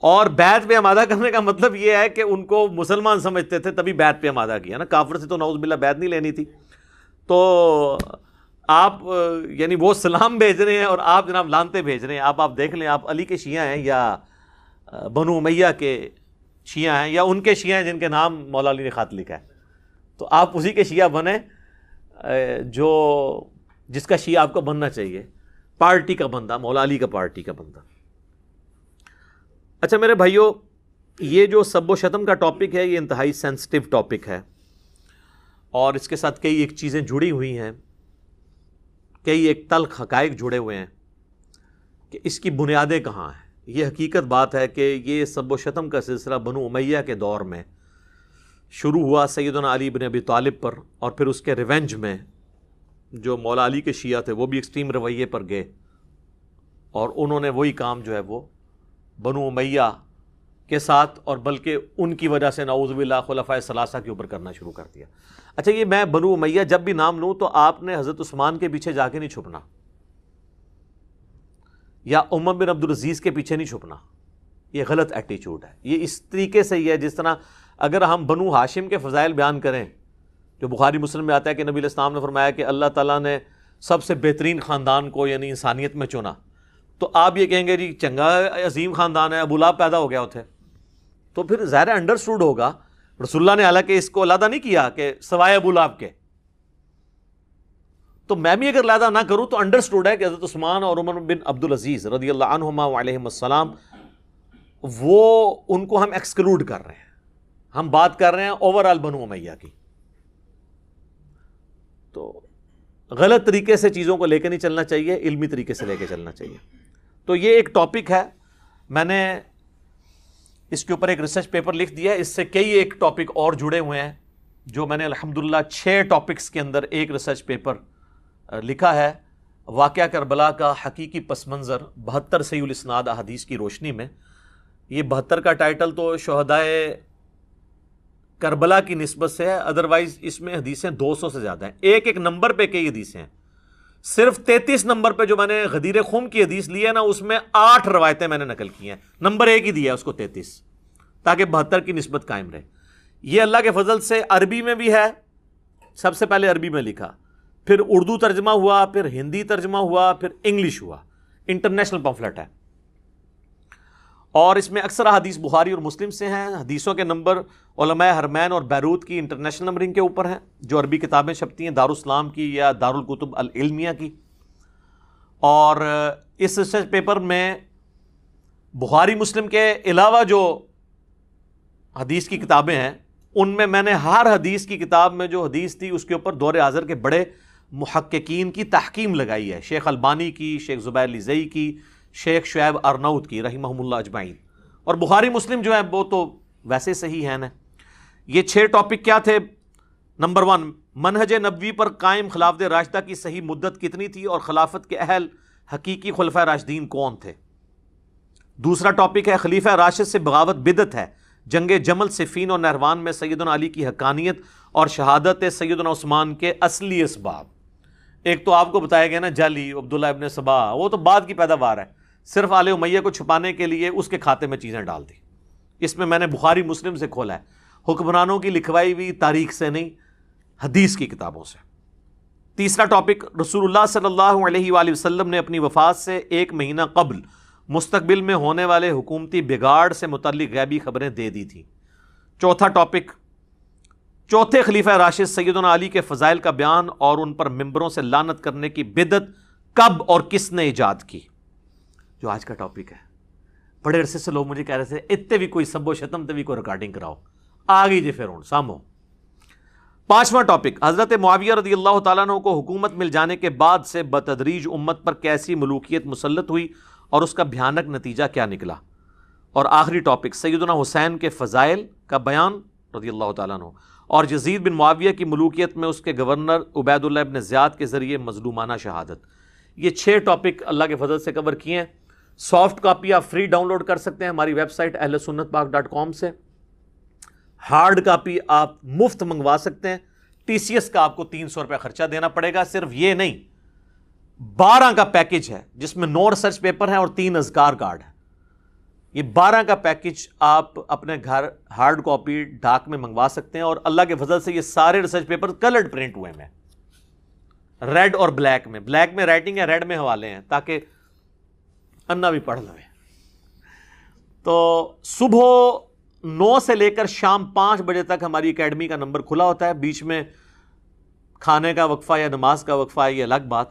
اور بیعت پہ آمادہ کرنے کا مطلب یہ ہے کہ ان کو مسلمان سمجھتے تھے تبھی بیعت پہ آمادہ کیا نا. کافر سے تو نعوذ باللہ بیعت نہیں لینی تھی. تو آپ یعنی وہ سلام بھیج رہے ہیں اور آپ جناب لانتے بھیج رہے ہیں. آپ دیکھ لیں، آپ علی کے شیعہ ہیں یا بنو امیہ کے شیعہ ہیں یا ان کے شیعہ ہیں جن کے نام مولا علی نے خط لکھا ہے، تو آپ اسی کے شیعہ بنیں جو جس کا شیعہ آپ کو بننا چاہیے، پارٹی کا بندہ، مولا علی کا پارٹی کا بندہ. اچھا میرے بھائیو، یہ جو سب و شتم کا ٹاپک ہے یہ انتہائی سینسٹیو ٹاپک ہے، اور اس کے ساتھ کئی ایک چیزیں جڑی ہوئی ہیں، کئی ایک تلخ حقائق جڑے ہوئے ہیں کہ اس کی بنیادیں کہاں ہیں. یہ حقیقت بات ہے کہ یہ سب و شتم کا سلسلہ بنو امیہ کے دور میں شروع ہوا سیدنا علی بن ابی طالب پر، اور پھر اس کے ریونج میں جو مولا علی کے شیعہ تھے وہ بھی ایکسٹریم رویے پر گئے، اور انہوں نے وہی کام جو ہے وہ بنو امیہ کے ساتھ، اور بلکہ ان کی وجہ سے نعوذ باللہ خلفائے ثلاثہ کے اوپر کرنا شروع کر دیا. اچھا یہ میں بنو امیہ جب بھی نام لوں تو آپ نے حضرت عثمان کے پیچھے جا کے نہیں چھپنا، یا عمر بن عبدالعزیز کے پیچھے نہیں چھپنا. یہ غلط ایٹیچیوڈ ہے. یہ اس طریقے سے ہی ہے جس طرح اگر ہم بنو ہاشم کے فضائل بیان کریں، جو بخاری مسلم میں آتا ہے کہ نبی علیہ السلام نے فرمایا کہ اللہ تعالیٰ نے سب سے بہترین خاندان کو یعنی انسانیت میں چنا، تو آپ یہ کہیں گے جی چنگا عظیم خاندان ہے، ابو لہب پیدا ہو گیا ہوتے، تو پھر ظاہر انڈرسٹوڈ ہوگا. رسول اللہ نے حالانکہ اس کو علیحدہ نہیں کیا کہ سوائے ابو لہب کے، تو میں بھی اگر علیحدہ نہ کروں تو انڈرسٹوڈ ہے کہ حضرت عثمان اور عمر بن عبدالعزیز رضی اللہ عنہما وعلیہم السلام، وہ ان کو ہم ایکسکلوڈ کر رہے ہیں. ہم بات کر رہے ہیں اوور آل بنو امیہ کی. تو غلط طریقے سے چیزوں کو لے کے نہیں چلنا چاہیے، علمی طریقے سے لے کے چلنا چاہیے. تو یہ ایک ٹاپک ہے، میں نے اس کے اوپر ایک ریسرچ پیپر لکھ دیا ہے. اس سے کئی ایک ٹاپک اور جڑے ہوئے ہیں جو میں نے الحمدللہ 6 ٹاپکس کے اندر ایک ریسرچ پیپر لکھا ہے. واقعہ کربلا کا حقیقی پس منظر 72 صحیح الاسناد احادیث کی روشنی میں. یہ 72 کا ٹائٹل تو شہدائے کربلا کی نسبت سے ہے، ادروائز اس میں حدیثیں 200 سے زیادہ ہیں. ایک ایک نمبر پہ کئی حدیثیں ہیں. صرف 33 نمبر پہ جو میں نے غدیر خم کی حدیث لی ہے نا، اس میں 8 روایتیں میں نے نقل کی ہیں. نمبر 1 ہی دیا ہے اس کو 33، تاکہ 72 کی نسبت قائم رہے. یہ اللہ کے فضل سے عربی میں بھی ہے، سب سے پہلے عربی میں لکھا، پھر اردو ترجمہ ہوا، پھر ہندی ترجمہ ہوا، پھر انگلش ہوا. انٹرنیشنل پمفلٹ ہے، اور اس میں اکثر حدیث بخاری اور مسلم سے ہیں. حدیثوں کے نمبر علماء حرمین اور بیروت کی انٹرنیشنل نمبرنگ کے اوپر ہیں، جو عربی کتابیں چھپتی ہیں دارالاسلام کی یا دارالکتب العلمیہ کی. اور اس ریسرچ پیپر میں بخاری مسلم کے علاوہ جو حدیث کی کتابیں ہیں ان میں نے ہر حدیث کی کتاب میں جو حدیث تھی اس کے اوپر دور حاضر کے بڑے محققین کی تحقیم لگائی ہے. شیخ البانی کی، شیخ زبیر لزئی کی، شیخ شعیب ارناؤت کی رحمہم اللہ اجمعین. اور بخاری مسلم جو ہے وہ تو ویسے صحیح ہیں نا. یہ 6 ٹاپک کیا تھے؟ نمبر 1، منہج نبوی پر قائم خلافت راشدہ کی صحیح مدت کتنی تھی اور خلافت کے اہل حقیقی خلفائے راشدین کون تھے. دوسرا ٹاپک ہے خلیفہ راشد سے بغاوت بدعت ہے، جنگ جمل، صفین اور نہروان میں سیدنا علی کی حقانیت اور شہادت سیدنا عثمان کے اصلی اسباب. ایک تو آپ کو بتایا گیا نا جعلی عبداللہ ابن سبا، وہ تو بعد کی پیداوار ہے، صرف آل امیہ کو چھپانے کے لیے اس کے کھاتے میں چیزیں ڈال دی. اس میں نے بخاری مسلم سے کھولا ہے، حکمرانوں کی لکھوائی ہوئی تاریخ سے نہیں، حدیث کی کتابوں سے. تیسرا ٹاپک، رسول اللہ صلی اللہ علیہ وآلہ وسلم نے اپنی وفات سے 1 مہینہ قبل مستقبل میں ہونے والے حکومتی بگاڑ سے متعلق غیبی خبریں دے دی تھیں. چوتھا ٹاپک، چوتھے خلیفہ راشد سیدنا علی کے فضائل کا بیان اور ان پر ممبروں سے لعنت کرنے کی بدعت کب اور کس نے ایجاد کی، جو آج کا ٹاپک ہے. بڑے عرصے سے لوگ مجھے کہہ رہے تھے اتنے بھی کوئی سب و شتم تے بھی کوئی ریکارڈنگ کراؤ، آ گئی جی پھر ہوں سامو. پانچواں ٹاپک، حضرت معاویہ رضی اللہ تعالیٰ عنہ کو حکومت مل جانے کے بعد سے بتدریج امت پر کیسی ملوکیت مسلط ہوئی اور اس کا بھیانک نتیجہ کیا نکلا. اور آخری ٹاپک، سیدنا حسین کے فضائل کا بیان رضی اللہ تعالیٰ عنہ اور یزید بن معاویہ کی ملوکیت میں اس کے گورنر عبید اللہ ابن زیاد کے ذریعے مظلومانہ شہادت. یہ 6 ٹاپک اللہ کے فضل سے کور کیے ہیں. سافٹ کاپی آپ فری ڈاؤن لوڈ کر سکتے ہیں ہماری ویب سائٹ اہلسنتپاک.com سے. ہارڈ کاپی آپ مفت منگوا سکتے ہیں. TCS کا آپ کو 300 روپے خرچہ دینا پڑے گا. صرف یہ نہیں، 12 کا پیکج ہے جس میں 9 ریسرچ پیپر ہیں اور 3 اذکار کارڈ ہیں. یہ 12 کا پیکج آپ اپنے گھر ہارڈ کاپی ڈاک میں منگوا سکتے ہیں. اور اللہ کے فضل سے یہ سارے ریسرچ پیپر کلرڈ پرنٹ ہوئے ہیں. ریڈ اور بلیک میں رائٹنگ ہے، ریڈ میں حوالے ہیں تاکہ انا بھی پڑھ لوے. تو صبح 9 سے لے کر شام 5 بجے تک ہماری اکیڈمی کا نمبر کھلا ہوتا ہے. بیچ میں کھانے کا وقفہ یا نماز کا وقفہ ہے، یہ الگ بات.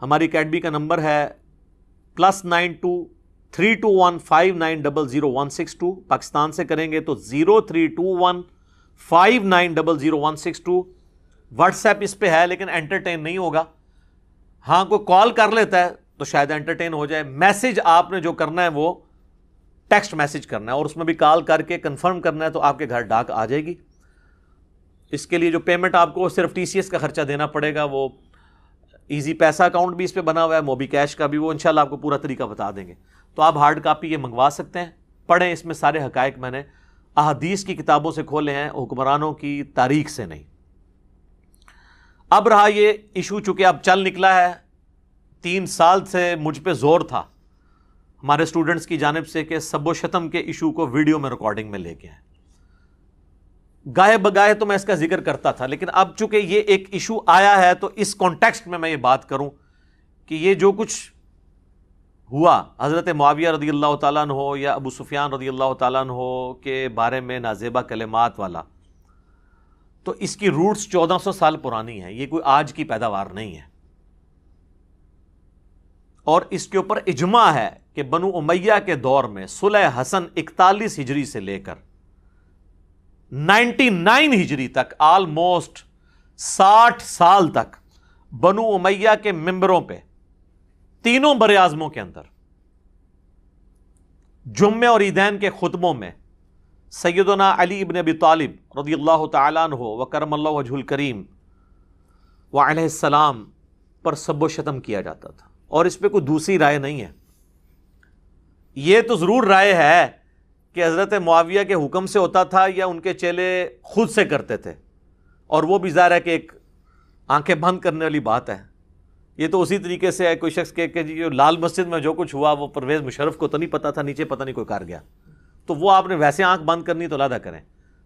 ہماری اکیڈمی کا نمبر ہے +923215900162. پاکستان سے کریں گے تو 032159000162. واٹس ایپ اس پہ ہے لیکن انٹرٹین نہیں ہوگا. ہاں کوئی کال کر لیتا ہے تو شاید انٹرٹین ہو جائے. میسج آپ نے جو کرنا ہے وہ ٹیکسٹ میسج کرنا ہے، اور اس میں بھی کال کر کے کنفرم کرنا ہے تو آپ کے گھر ڈاک آ جائے گی. اس کے لیے جو پیمنٹ آپ کو صرف ٹی سی ایس کا خرچہ دینا پڑے گا، وہ ایزی پیسہ اکاؤنٹ بھی اس پہ بنا ہوا ہے، موبی کیش کا بھی، وہ انشاءاللہ آپ کو پورا طریقہ بتا دیں گے. تو آپ ہارڈ کاپی یہ منگوا سکتے ہیں، پڑھیں. اس میں سارے حقائق میں نے احادیث کی کتابوں سے کھولے ہیں، حکمرانوں کی تاریخ سے نہیں. اب رہا یہ ایشو، چونکہ اب چل نکلا ہے، 3 سال سے مجھ پہ زور تھا ہمارے اسٹوڈنٹس کی جانب سے کہ سب و شتم کے ایشو کو ویڈیو میں ریکارڈنگ میں لے کے آئیں. گاہے بگاہے تو میں اس کا ذکر کرتا تھا، لیکن اب چونکہ یہ ایک ایشو آیا ہے تو اس کانٹیکسٹ میں یہ بات کروں کہ یہ جو کچھ ہوا حضرت معاویہ رضی اللہ تعالیٰ عنہ یا ابو سفیان رضی اللہ تعالیٰ عنہ کے بارے میں نازیبہ کلمات والا، تو اس کی روٹس 1400 سال پرانی ہے، یہ کوئی آج کی پیداوار نہیں ہے. اور اس کے اوپر اجماع ہے کہ بنو امیہ کے دور میں صلح حسن 41 ہجری سے لے کر 99 ہجری تک، آلموسٹ 60 سال تک بنو امیہ کے ممبروں پہ تینوں بر اعظموں کے اندر جمعے اور عیدین کے خطبوں میں سیدنا علی ابن ابی طالب رضی اللہ تعالیٰ عنہ وکرم اللہ وجہ الکریم وعلیہ السلام پر سب و شتم کیا جاتا تھا. اور اس پہ کوئی دوسری رائے نہیں ہے. یہ تو ضرور رائے ہے کہ حضرت معاویہ کے حکم سے ہوتا تھا یا ان کے چیلے خود سے کرتے تھے، اور وہ بھی ظاہر ہے کہ ایک آنکھیں بند کرنے والی بات ہے. یہ تو اسی طریقے سے ہے کوئی شخص کہ جی لال مسجد میں جو کچھ ہوا وہ پرویز مشرف کو تو نہیں پتا تھا، نیچے پتہ نہیں کوئی کر گیا، تو وہ آپ نے ویسے آنکھ بند کرنی تو علیحدہ کریں.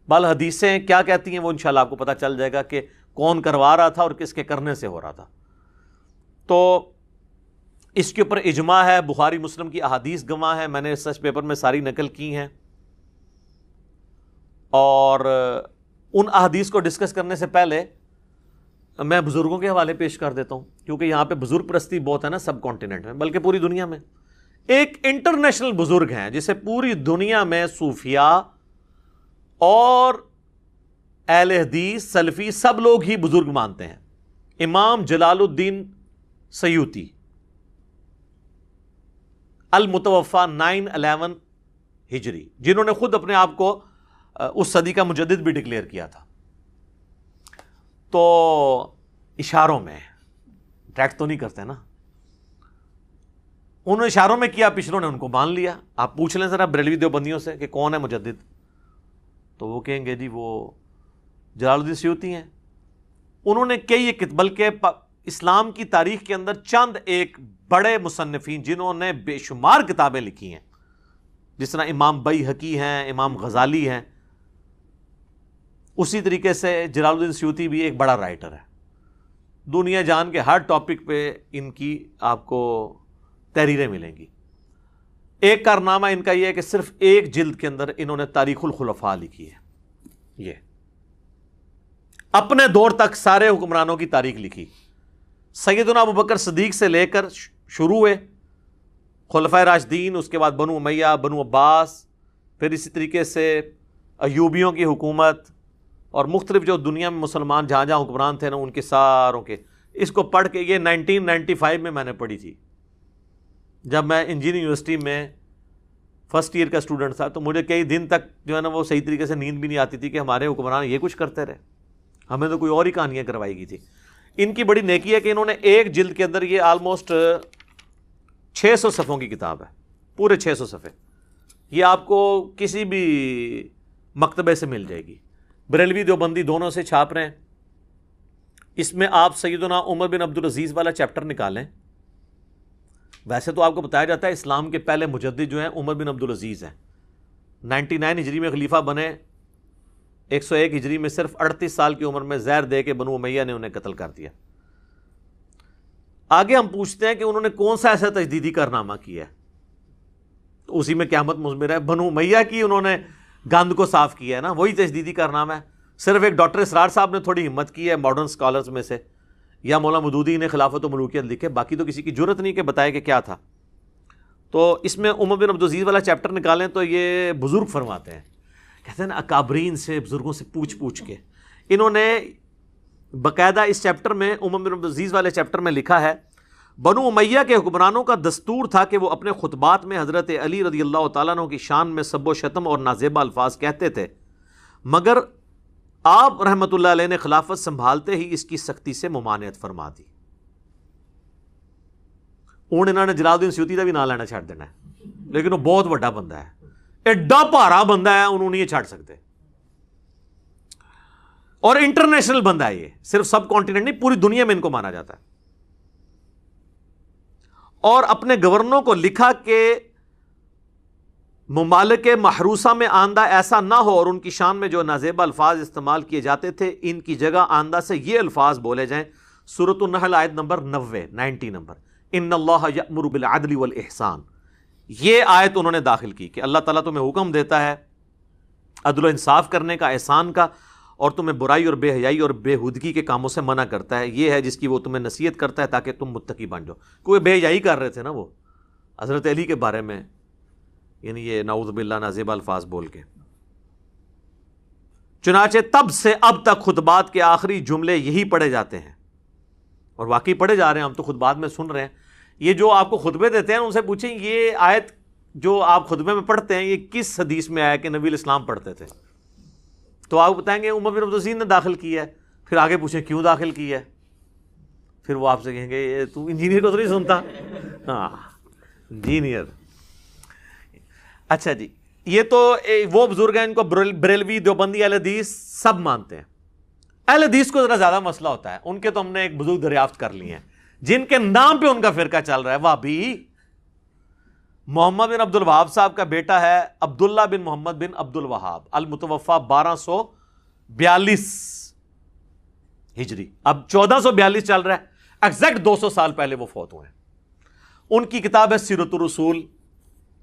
بال حدیثیں کیا کہتی ہیں وہ انشاءاللہ آپ کو پتہ چل جائے گا کہ کون کروا رہا تھا اور کس کے کرنے سے ہو رہا تھا. تو اس کے اوپر اجماع ہے، بخاری مسلم کی احادیث گواہ ہے، میں نے ریسرچ پیپر میں ساری نقل کی ہیں. اور ان احادیث کو ڈسکس کرنے سے پہلے میں بزرگوں کے حوالے پیش کر دیتا ہوں، کیونکہ یہاں پہ بزرگ پرستی بہت ہے نا سب کانٹیننٹ میں، بلکہ پوری دنیا میں. ایک انٹرنیشنل بزرگ ہیں جسے پوری دنیا میں صوفیاء اور اہل حدیث سلفی سب لوگ ہی بزرگ مانتے ہیں، امام جلال الدین سیوطی، المتوفا 911 ہجری، جنہوں نے خود اپنے آپ کو اس صدی کا مجدد بھی ڈکلیئر کیا تھا. تو اشاروں میں ڈائریکٹ تو نہیں کرتے نا، انہوں نے اشاروں میں کیا، پچھلوں نے ان کو مان لیا. آپ پوچھ لیں ذرا بریلوی دیوبندیوں سے کہ کون ہے مجدد، تو وہ کہیں گے جی وہ جلال الدین سیوطی ہیں. انہوں نے کئی بلکہ اسلام کی تاریخ کے اندر چند ایک بڑے مصنفین جنہوں نے بے شمار کتابیں لکھی ہیں، جس طرح امام بیہقی ہیں، امام غزالی ہیں، اسی طریقے سے جلال الدین سیوطی بھی ایک بڑا رائٹر ہے. دنیا جان کے ہر ٹاپک پہ ان کی آپ کو تحریریں ملیں گی. ایک کارنامہ ان کا یہ ہے کہ صرف ایک جلد کے اندر انہوں نے تاریخ الخلفاء لکھی ہے. یہ اپنے دور تک سارے حکمرانوں کی تاریخ لکھی، سیدنا ابوبکر صدیق سے لے کر شروع ہوئے خلفائے راشدین، اس کے بعد بنو امیہ، بنو عباس، پھر اسی طریقے سے ایوبیوں کی حکومت، اور مختلف جو دنیا میں مسلمان جہاں جہاں حکمران تھے نا ان کے ساروں کے. اس کو پڑھ کے یہ 1995 میں نے پڑھی تھی جب میں انجینئرنگ یونیورسٹی میں فرسٹ ایئر کا اسٹوڈنٹ تھا. تو مجھے کئی دن تک جو ہے نا وہ صحیح طریقے سے نیند بھی نہیں آتی تھی کہ ہمارے حکمران یہ کچھ کرتے رہے، ہمیں تو کوئی اور ہی کہانیاں کروائی گئی تھی. ان کی بڑی نیکی ہے کہ انہوں نے ایک جلد کے اندر یہ آلموسٹ 600 صفحوں کی کتاب ہے، پورے 600 صفحے. یہ آپ کو کسی بھی مکتبے سے مل جائے گی، بریلوی دیوبندی دونوں سے چھاپ رہے ہیں. اس میں آپ سیدنا عمر بن عبدالعزیز والا چیپٹر نکالیں. ویسے تو آپ کو بتایا جاتا ہے اسلام کے پہلے مجدد جو ہیں عمر بن عبدالعزیز ہیں، 99 ہجری میں خلیفہ بنے، 101 ہجری میں صرف 38 سال کی عمر میں زہر دے کے بنو امیہ نے انہیں قتل کر دیا. آگے ہم پوچھتے ہیں کہ انہوں نے کون سا ایسا تجدیدی کارنامہ کیا ہے؟ تو اسی میں قیامت مضمر ہے. بنو امیہ کی انہوں نے گند کو صاف کیا ہے نا, وہی تجدیدی کارنامہ ہے. صرف ایک ڈاکٹر اسرار صاحب نے تھوڑی ہمت کی ہے ماڈرن اسکالرز میں سے, یا مولانا مودودی نے خلافت و ملوکیت لکھے, باقی تو کسی کی جرت نہیں کہ بتائے کہ کیا تھا. تو اس میں عمر بن عبدالعزیز والا چیپٹر نکالیں تو یہ بزرگ فرماتے ہیں, کہتے ہیں نا اکابرین سے, بزرگوں سے پوچھ کے انہوں نے باقاعدہ اس چیپٹر میں, عمر بن عبدالعزیز والے چیپٹر میں لکھا ہے, بنو امیہ کے حکمرانوں کا دستور تھا کہ وہ اپنے خطبات میں حضرت علی رضی اللہ تعالیٰ عنہ کی شان میں سب و شتم اور نازیبہ الفاظ کہتے تھے, مگر آپ رحمۃ اللہ علیہ نے خلافت سنبھالتے ہی اس کی سختی سے ممانعت فرما دی. انہوں نے جلال الدین سیوطی کا بھی نام لینا چھاڑ دینا ہے, لیکن وہ بہت بڑا بندہ ہے, ایڈا بھارا بندہ ہے, انہوں نے یہ چھاڑ سکتے. اور انٹرنیشنل بندہ ہے یہ, صرف سب کانٹیننٹ نہیں, پوری دنیا میں ان کو مانا جاتا ہے. اور اپنے گورنروں کو لکھا کہ ممالک محروسہ میں آندہ ایسا نہ ہو اور ان کی شان میں جو نازیبہ الفاظ استعمال کیے جاتے تھے ان کی جگہ آندہ سے یہ الفاظ بولے جائیں. سورۃ النحل آیت نمبر 90 نمبر, ان اللہ یأمر بالعدل والاحسان. یہ آیت انہوں نے داخل کی کہ اللہ تعالیٰ تمہیں حکم دیتا ہے عدل و انصاف کرنے کا, احسان کا, اور تمہیں برائی اور بے حیائی اور بےہودگی کے کاموں سے منع کرتا ہے. یہ ہے جس کی وہ تمہیں نصیحت کرتا ہے تاکہ تم متقی بن جاؤ. کوئی بے حیائی کر رہے تھے نا وہ حضرت علی کے بارے میں, یعنی یہ نعوذ باللہ نازیبہ الفاظ بول کے. چنانچہ تب سے اب تک خطبات کے آخری جملے یہی پڑھے جاتے ہیں, اور واقعی پڑھے جا رہے ہیں, ہم تو خطبات میں سن رہے ہیں. یہ جو آپ کو خطبے دیتے ہیں ان سے پوچھیں یہ آیت جو آپ خطبے میں پڑھتے ہیں یہ کس حدیث میں آیا کہ نبی الاسلام پڑھتے تھے, تو آپ بتائیں گے عمر بن عبدالعزیز نے داخل کی ہے. پھر آگے پوچھیں کیوں داخل کی ہے, پھر وہ آپ سے کہیں گے تو انجینئر کو تو نہیں سنتا. ہاں انجینئر. اچھا جی, یہ تو وہ بزرگ ہیں ان کو بریلوی دیوبندی اہل حدیث سب مانتے ہیں. اہل حدیث کو ذرا زیادہ مسئلہ ہوتا ہے, ان کے تو ہم نے ایک بزرگ دریافت کر لیے ہیں جن کے نام پہ ان کا فرقہ چل رہا ہے, وہابی. محمد بن عبد الوہاب صاحب کا بیٹا ہے عبداللہ بن محمد بن عبد الوہاب, المتوفا 1242 ہجری, اب 1442 چل رہا ہے, ایگزیکٹ 200 سال پہلے وہ فوت ہوئے ہیں. ان کی کتاب ہے سیرۃ الرسول,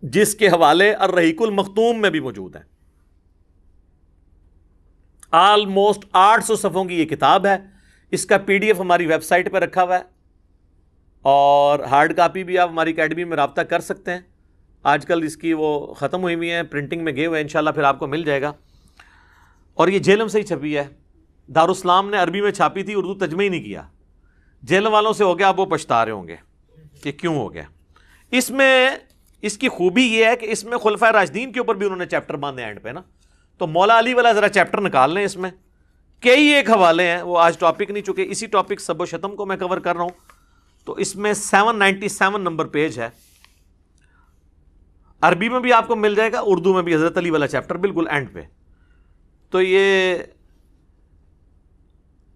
جس کے حوالے الرحیق المختوم میں بھی موجود ہیں. آلموسٹ 800 صفحوں کی یہ کتاب ہے. اس کا PDF ہماری ویب سائٹ پہ رکھا ہوا ہے, اور ہارڈ کاپی بھی آپ ہماری اکیڈمی میں رابطہ کر سکتے ہیں. آج کل اس کی وہ ختم ہوئی ہوئی ہیں, پرنٹنگ میں گئے ہوئے ہیں, انشاءاللہ پھر آپ کو مل جائے گا. اور یہ جیلم سے ہی چھپی ہے, دارالاسلام نے عربی میں چھاپی تھی, اردو ترجمہ ہی نہیں کیا. جیلم والوں سے ہو گیا, اب وہ پچھتا رہے ہوں گے کہ کیوں ہو گیا. اس میں اس کی خوبی یہ ہے کہ اس میں خلفائے راشدین کے اوپر بھی انہوں نے چیپٹر باندھے اینڈ پہ نا. تو مولا علی والا ذرا چیپٹر نکال لیں, اس میں کئی ایک حوالے ہیں, وہ آج ٹاپک نہیں, چونکہ اسی ٹاپک سب و شتم کو میں کور کر رہا ہوں. تو اس میں 797 نمبر پیج ہے, عربی میں بھی آپ کو مل جائے گا, اردو میں بھی حضرت علی والا چیپٹر بالکل اینڈ پہ. تو یہ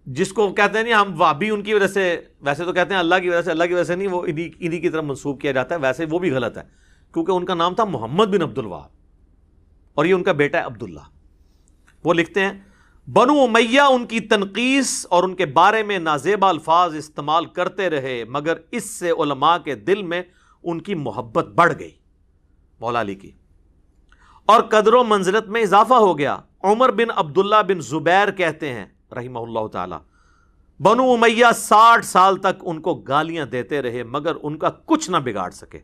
جس کو کہتے ہیں نہیں ہم وہابی ان کی وجہ سے, ویسے تو کہتے ہیں اللہ کی وجہ سے, اللہ کی وجہ سے نہیں, وہ انہی کی طرف منسوب کیا جاتا ہے. ویسے وہ بھی غلط ہے, کیونکہ ان کا نام تھا محمد بن عبد الوہاب اور یہ ان کا بیٹا ہے عبداللہ. وہ لکھتے ہیں بنو امیہ ان کی تنقیس اور ان کے بارے میں نازیبہ الفاظ استعمال کرتے رہے, مگر اس سے علماء کے دل میں ان کی محبت بڑھ گئی, مولا علی کی, اور قدر و منزلت میں اضافہ ہو گیا. عمر بن عبداللہ بن زبیر کہتے ہیں رحمہ اللہ تعالی, بنو امیہ 60 سال تک ان کو گالیاں دیتے رہے مگر ان کا کچھ نہ بگاڑ سکے,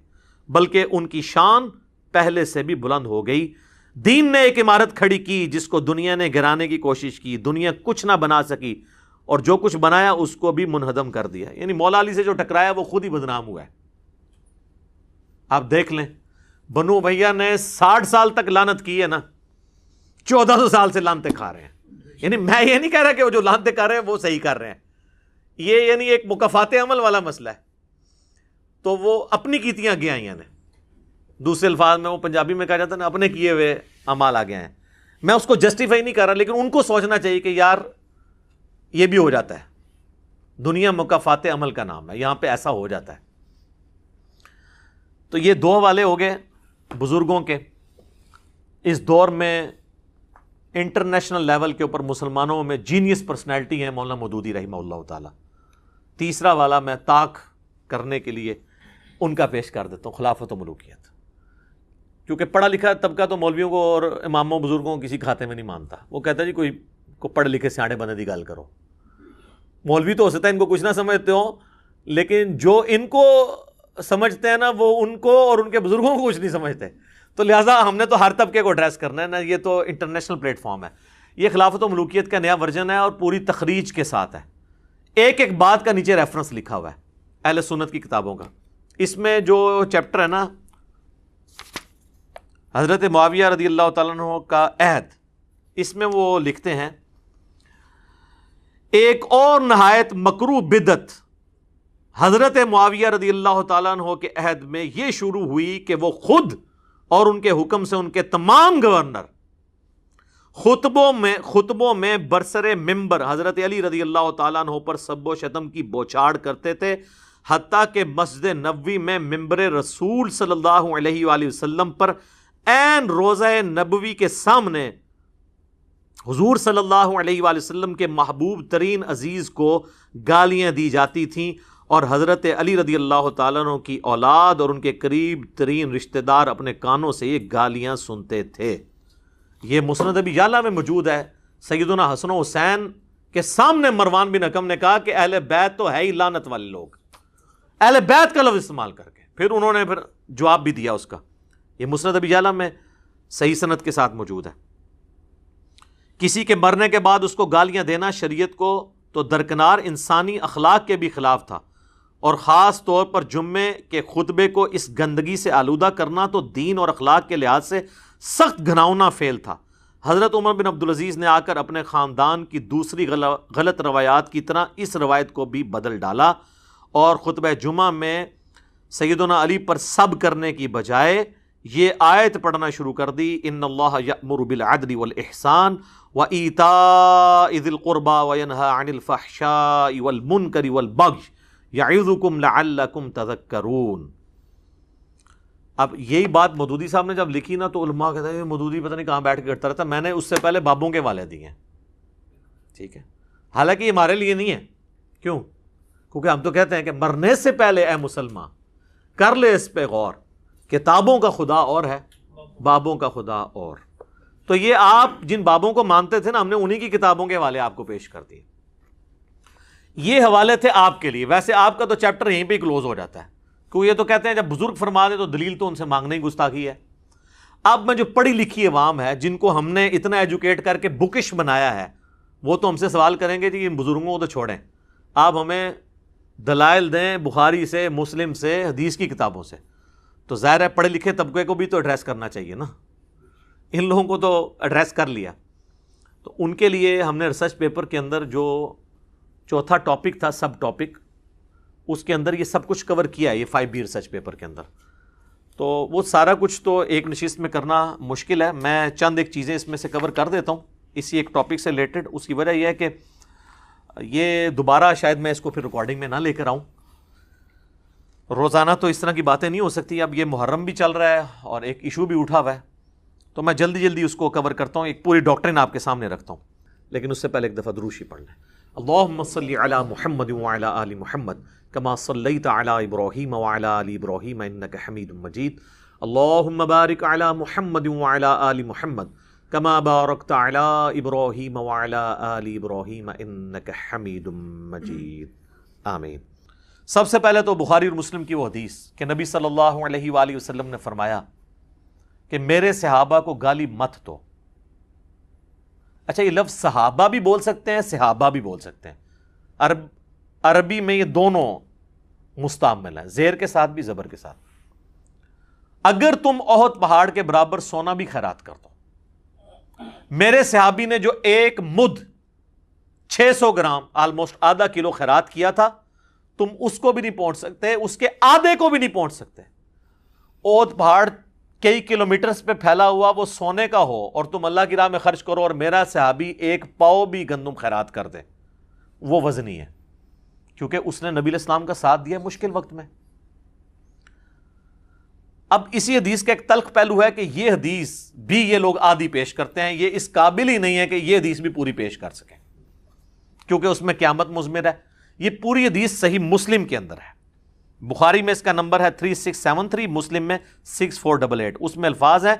بلکہ ان کی شان پہلے سے بھی بلند ہو گئی. دین نے ایک عمارت کھڑی کی جس کو دنیا نے گرانے کی کوشش کی, دنیا کچھ نہ بنا سکی, اور جو کچھ بنایا اس کو بھی منہدم کر دیا. یعنی مولا علی سے جو ٹکرایا وہ خود ہی بدنام ہوا ہے. آپ دیکھ لیں, بنو امیہ نے 60 سال تک لعنت کی ہے نا, 1400 سال سے لعنتیں کھا رہے ہیں. یعنی میں یہ نہیں کہہ رہا کہ وہ جو لعنتیں کر رہے ہیں وہ صحیح کر رہے ہیں, یہ یعنی ایک مکافات عمل والا مسئلہ ہے. تو وہ اپنی کیتیاں آگے آئی ہیں. دوسرے الفاظ میں وہ پنجابی میں کہا جاتا ہے نا, اپنے کیے ہوئے اعمال آگے ہیں. میں اس کو جسٹیفائی نہیں کر رہا, لیکن ان کو سوچنا چاہیے کہ یار یہ بھی ہو جاتا ہے. دنیا مکافات عمل کا نام ہے, یہاں پہ ایسا ہو جاتا ہے. تو یہ 2 حوالے ہو گئے بزرگوں کے. اس دور میں انٹرنیشنل لیول کے اوپر مسلمانوں میں جینیس پرسنالٹی ہیں مولانا مودودی رحمہ اللہ تعالی. تیسرا والا میں طاق کرنے کے لیے ان کا پیش کر دیتا ہوں، خلافت و ملوکیت. کیونکہ پڑھا لکھا طبقہ تو مولویوں کو اور اماموں بزرگوں کو کسی کھاتے میں نہیں مانتا. وہ کہتا ہے جی کوئی کو پڑھ لکھے سیاڑے بندے دی گل کرو. مولوی تو ہو سکتا ہے ان کو کچھ نہ سمجھتے ہوں، لیکن جو ان کو سمجھتے ہیں نا وہ ان کو اور ان کے بزرگوں کو کچھ نہیں سمجھتے. تو لہٰذا ہم نے تو ہر طبقے کو ایڈریس کرنا ہے نا. یہ تو انٹرنیشنل پلیٹ فارم ہے. یہ خلافت و ملوکیت کا نیا ورژن ہے اور پوری تخریج کے ساتھ ہے. ایک ایک بات کا نیچے ریفرنس لکھا ہوا ہے اہل سنت کی کتابوں کا. اس میں جو چیپٹر ہے نا حضرت معاویہ رضی اللہ تعالیٰ عنہ کا عہد، اس میں وہ لکھتے ہیں ایک اور نہایت مکروہ بدعت حضرت معاویہ رضی اللہ تعالیٰ عنہ کے عہد میں یہ شروع ہوئی کہ وہ خود اور ان کے حکم سے ان کے تمام گورنر خطبوں میں برسر ممبر حضرت علی رضی اللہ تعالیٰ عنہ پر سب و شتم کی بوچھاڑ کرتے تھے، حتیٰ کہ مسجد نبوی میں ممبر رسول صلی اللہ علیہ وآلہ وسلم پر عین روضہ نبوی کے سامنے حضور صلی اللہ علیہ وآلہ وسلم کے محبوب ترین عزیز کو گالیاں دی جاتی تھیں، اور حضرت علی رضی اللہ تعالیٰ عنہ کی اولاد اور ان کے قریب ترین رشتہ دار اپنے کانوں سے یہ گالیاں سنتے تھے. یہ مسند ابی یعلا میں موجود ہے. سیدنا حسن و حسین کے سامنے مروان بن حکم نے کہا کہ اہل بیت تو ہے ہی لعنت والے لوگ، اہل بیت کا لفظ استعمال کر کے پھر انہوں نے جواب بھی دیا اس کا. یہ مسند ابی یعلا میں صحیح سند کے ساتھ موجود ہے. کسی کے مرنے کے بعد اس کو گالیاں دینا شریعت کو تو درکنار انسانی اخلاق کے بھی خلاف تھا، اور خاص طور پر جمعے کے خطبے کو اس گندگی سے آلودہ کرنا تو دین اور اخلاق کے لحاظ سے سخت گھناؤنا فعل تھا. حضرت عمر بن عبدالعزیز نے آ کر اپنے خاندان کی دوسری غلط روایات کی طرح اس روایت کو بھی بدل ڈالا، اور خطبہ جمعہ میں سیدنا علی پر سب کرنے کی بجائے یہ آیت پڑھنا شروع کر دی، ان اللہ یأمر بالعدل والاحسان وایتاء ذی القربى وینہی عن الفحشاء والمنکر والبغی یعظکم لعلکم تذکرون. اب یہی بات مودودی صاحب نے جب لکھی نا تو علماء کہتے ہیں مودودی پتہ نہیں کہاں بیٹھ کے کرتا رہتا. میں نے اس سے پہلے بابوں کے والے دیے ہیں، ٹھیک ہے، حالانکہ یہ ہمارے لیے نہیں ہے. کیوں؟ کیونکہ ہم تو کہتے ہیں کہ مرنے سے پہلے اے مسلمان کر لے اس پہ غور، کتابوں کا خدا اور ہے، بابوں کا خدا اور. تو یہ آپ جن بابوں کو مانتے تھے نا، ہم نے انہی کی کتابوں کے حوالے آپ کو پیش کر دیے. یہ حوالے تھے آپ کے لیے. ویسے آپ کا تو چیپٹر یہیں پہ کلوز ہو جاتا ہے، کیونکہ یہ تو کہتے ہیں جب بزرگ فرما دے تو دلیل تو ان سے مانگنا ہی گستاخی ہے. اب میں جو پڑھی لکھی عوام ہے جن کو ہم نے اتنا ایجوکیٹ کر کے بکش بنایا ہے، وہ تو ہم سے سوال کریں گے جی ان بزرگوں کو تو چھوڑیں، آپ ہمیں دلائل دیں بخاری سے، مسلم سے، حدیث کی کتابوں سے. تو ظاہر ہے پڑھے لکھے طبقے کو بھی تو ایڈریس کرنا چاہیے نا. ان لوگوں کو تو ایڈریس کر لیا. تو ان کے لیے ہم نے ریسرچ پیپر کے اندر جو چوتھا ٹاپک تھا، سب ٹاپک، اس کے اندر یہ سب کچھ کور کیا ہے، یہ 5B ریسرچ پیپر کے اندر. تو وہ سارا کچھ تو ایک نشست میں کرنا مشکل ہے. میں چند ایک چیزیں اس میں سے کور کر دیتا ہوں اسی ایک ٹاپک سے ریلیٹڈ. اس کی وجہ یہ ہے کہ یہ دوبارہ شاید میں اس کو پھر ریکارڈنگ میں نہ لے کر آؤں. روزانہ تو اس طرح کی باتیں نہیں ہو سکتی. اب یہ محرم بھی چل رہا ہے اور ایک ایشو بھی اٹھا ہوا ہے، تو میں جلدی جلدی اس کو کور کرتا ہوں، ایک پوری ڈاکٹرن آپ کے سامنے رکھتا ہوں. لیکن اس سے پہلے ایک دفعہ درود پڑھ لیں. اللہم صلی علی محمد وعلی آل محمد کما صلیت علی ابراہیم وعلی آل ابراہیم انک حمید مجید. اللہم بارک علی محمد وعلی آل محمد کما بارکت علی ابراہیم وعلی آل ابراہیم انک حمید مجید. آمین. سب سے پہلے تو بخاری اور مسلم کی وہ حدیث کہ نبی صلی اللہ علیہ وآلہ وسلم نے فرمایا کہ میرے صحابہ کو گالی مت دو. اچھا، یہ لفظ صحابہ بھی بول سکتے ہیں، صحابہ بھی بول سکتے ہیں. عربی میں یہ دونوں مستعمل ہیں، زیر کے ساتھ بھی زبر کے ساتھ. اگر تم احد پہاڑ کے برابر سونا بھی خیرات کر دو، میرے صحابی نے جو ایک مد 600 گرام آلموسٹ آدھا کلو خیرات کیا تھا، تم اس کو بھی نہیں پہنچ سکتے، اس کے آدھے کو بھی نہیں پہنچ سکتے. احد پہاڑ کئی کلومیٹرز پہ پھیلا ہوا وہ سونے کا ہو اور تم اللہ کی راہ میں خرچ کرو اور میرا صحابی ایک پاؤ بھی گندم خیرات کر دے، وہ وزنی ہے، کیونکہ اس نے نبی علیہ السلام کا ساتھ دیا مشکل وقت میں. اب اسی حدیث کا ایک تلخ پہلو ہے کہ یہ حدیث بھی یہ لوگ آدھی پیش کرتے ہیں، یہ اس قابل ہی نہیں ہے کہ یہ حدیث بھی پوری پیش کر سکیں، کیونکہ اس میں قیامت مضمر ہے. یہ پوری حدیث صحیح مسلم کے اندر ہے. بخاری میں اس کا نمبر ہے 3673، مسلم میں 6488. اس میں الفاظ ہیں،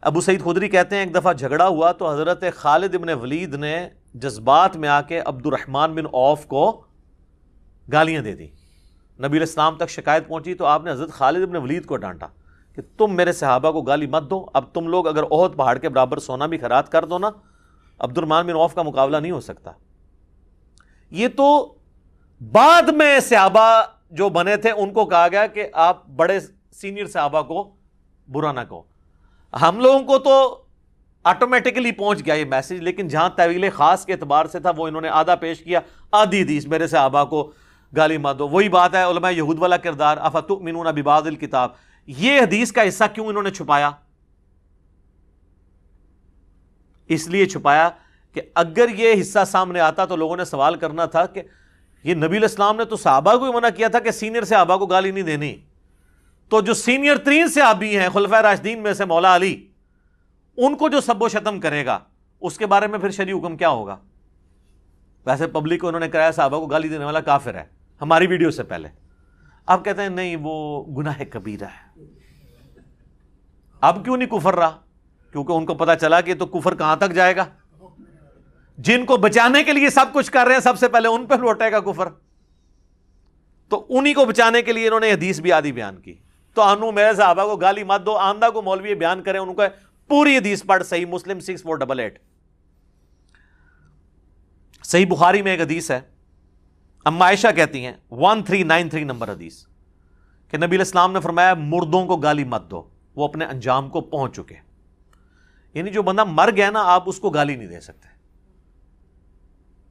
ابو سعید خدری کہتے ہیں ایک دفعہ جھگڑا ہوا تو حضرت خالد ابن ولید نے جذبات میں آ کے عبد الرحمن بن عوف کو گالیاں دے دی. نبی علیہ السلام تک شکایت پہنچی تو آپ نے حضرت خالد ابن ولید کو ڈانٹا کہ تم میرے صحابہ کو گالی مت دو، اب تم لوگ اگر احد پہاڑ کے برابر سونا بھی خیرات کر دو نا، عبد الرحمن بن عوف کا مقابلہ نہیں ہو سکتا. یہ تو بعد میں صحابہ جو بنے تھے ان کو کہا گیا کہ آپ بڑے سینئر صحابہ کو برا نہ کہو. ہم لوگوں کو تو آٹومیٹکلی پہنچ گیا یہ میسج، لیکن جہاں طویل خاص کے اعتبار سے تھا وہ انہوں نے آدھا پیش کیا، آدھی حدیث میرے صحابہ کو گالی مت دو. وہی بات ہے علماء یہود والا کردار، افتؤمنون ببعض الکتاب. یہ حدیث کا حصہ کیوں انہوں نے چھپایا؟ اس لیے چھپایا کہ اگر یہ حصہ سامنے آتا تو لوگوں نے سوال کرنا تھا کہ یہ نبی علیہ السلام نے تو صحابہ کو ہی منع کیا تھا کہ سینئر صحابہ کو گالی نہیں دینی، تو جو سینئر ترین صحابی ہیں خلفائے راشدین میں سے مولا علی، ان کو جو سب و شتم کرے گا اس کے بارے میں پھر شرعی حکم کیا ہوگا؟ ویسے پبلک کو انہوں نے کرایا صحابہ کو گالی دینے والا کافر ہے، ہماری ویڈیو سے پہلے. اب کہتے ہیں نہیں وہ گناہ کبیرہ ہے. اب کیوں نہیں کفر رہا؟ کیونکہ ان کو پتا چلا کہ تو کفر کہاں تک جائے گا. جن کو بچانے کے لیے سب کچھ کر رہے ہیں سب سے پہلے ان پہ لوٹے گا کفر. تو انہی کو بچانے کے لیے انہوں نے حدیث بھی آدھی بیان کی. تو انو میرے صحابہ کو گالی مت دو، آندہ کو مولوی بیان کریں، ان کو پوری حدیث پڑھ. صحیح مسلم 6488. صحیح بخاری میں ایک حدیث ہے، اما عائشہ کہتی ہیں 1393 نمبر حدیث، کہ نبی علیہ السلام نے فرمایا مردوں کو گالی مت دو، وہ اپنے انجام کو پہنچ چکے. یعنی جو بندہ مر گیا نا آپ اس کو گالی نہیں دے سکتے،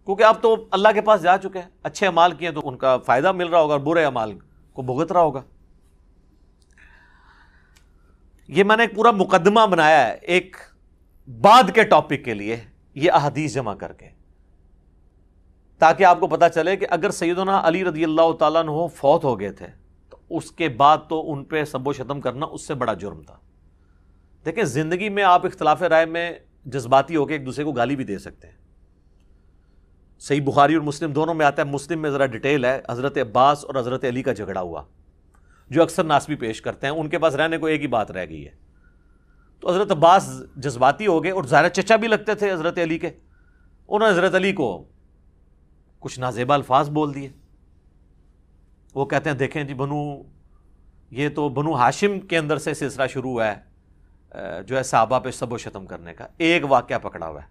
کیونکہ آپ تو اللہ کے پاس جا چکے ہیں. اچھے اعمال کیے تو ان کا فائدہ مل رہا ہوگا اور برے اعمال کو بھگت رہا ہوگا. یہ میں نے ایک پورا مقدمہ بنایا ہے ایک بعد کے ٹاپک کے لیے، یہ احادیث جمع کر کے، تاکہ آپ کو پتا چلے کہ اگر سیدنا علی رضی اللہ تعالیٰ عنہ فوت ہو گئے تھے تو اس کے بعد تو ان پہ سب و شتم کرنا اس سے بڑا جرم تھا. دیکھیں زندگی میں آپ اختلاف رائے میں جذباتی ہو کے ایک دوسرے کو گالی بھی دے سکتے ہیں. صحیح بخاری اور مسلم دونوں میں آتا ہے. مسلم میں ذرا ڈیٹیل ہے، حضرت عباس اور حضرت علی کا جھگڑا ہوا جو اکثر ناسبی پیش کرتے ہیں، ان کے پاس رہنے کو ایک ہی بات رہ گئی ہے. تو حضرت عباس جذباتی ہو گئے اور ظاہر چچا بھی لگتے تھے حضرت علی کے. انہوں نے حضرت علی کو کچھ نازیبا الفاظ بول دیے. وہ کہتے ہیں دیکھیں جی یہ تو بنو ہاشم کے اندر سے سلسلہ شروع ہوا ہے جو ہے صحابہ پہ سب و شتم کرنے کا. ایک واقعہ پکڑا ہوا ہے.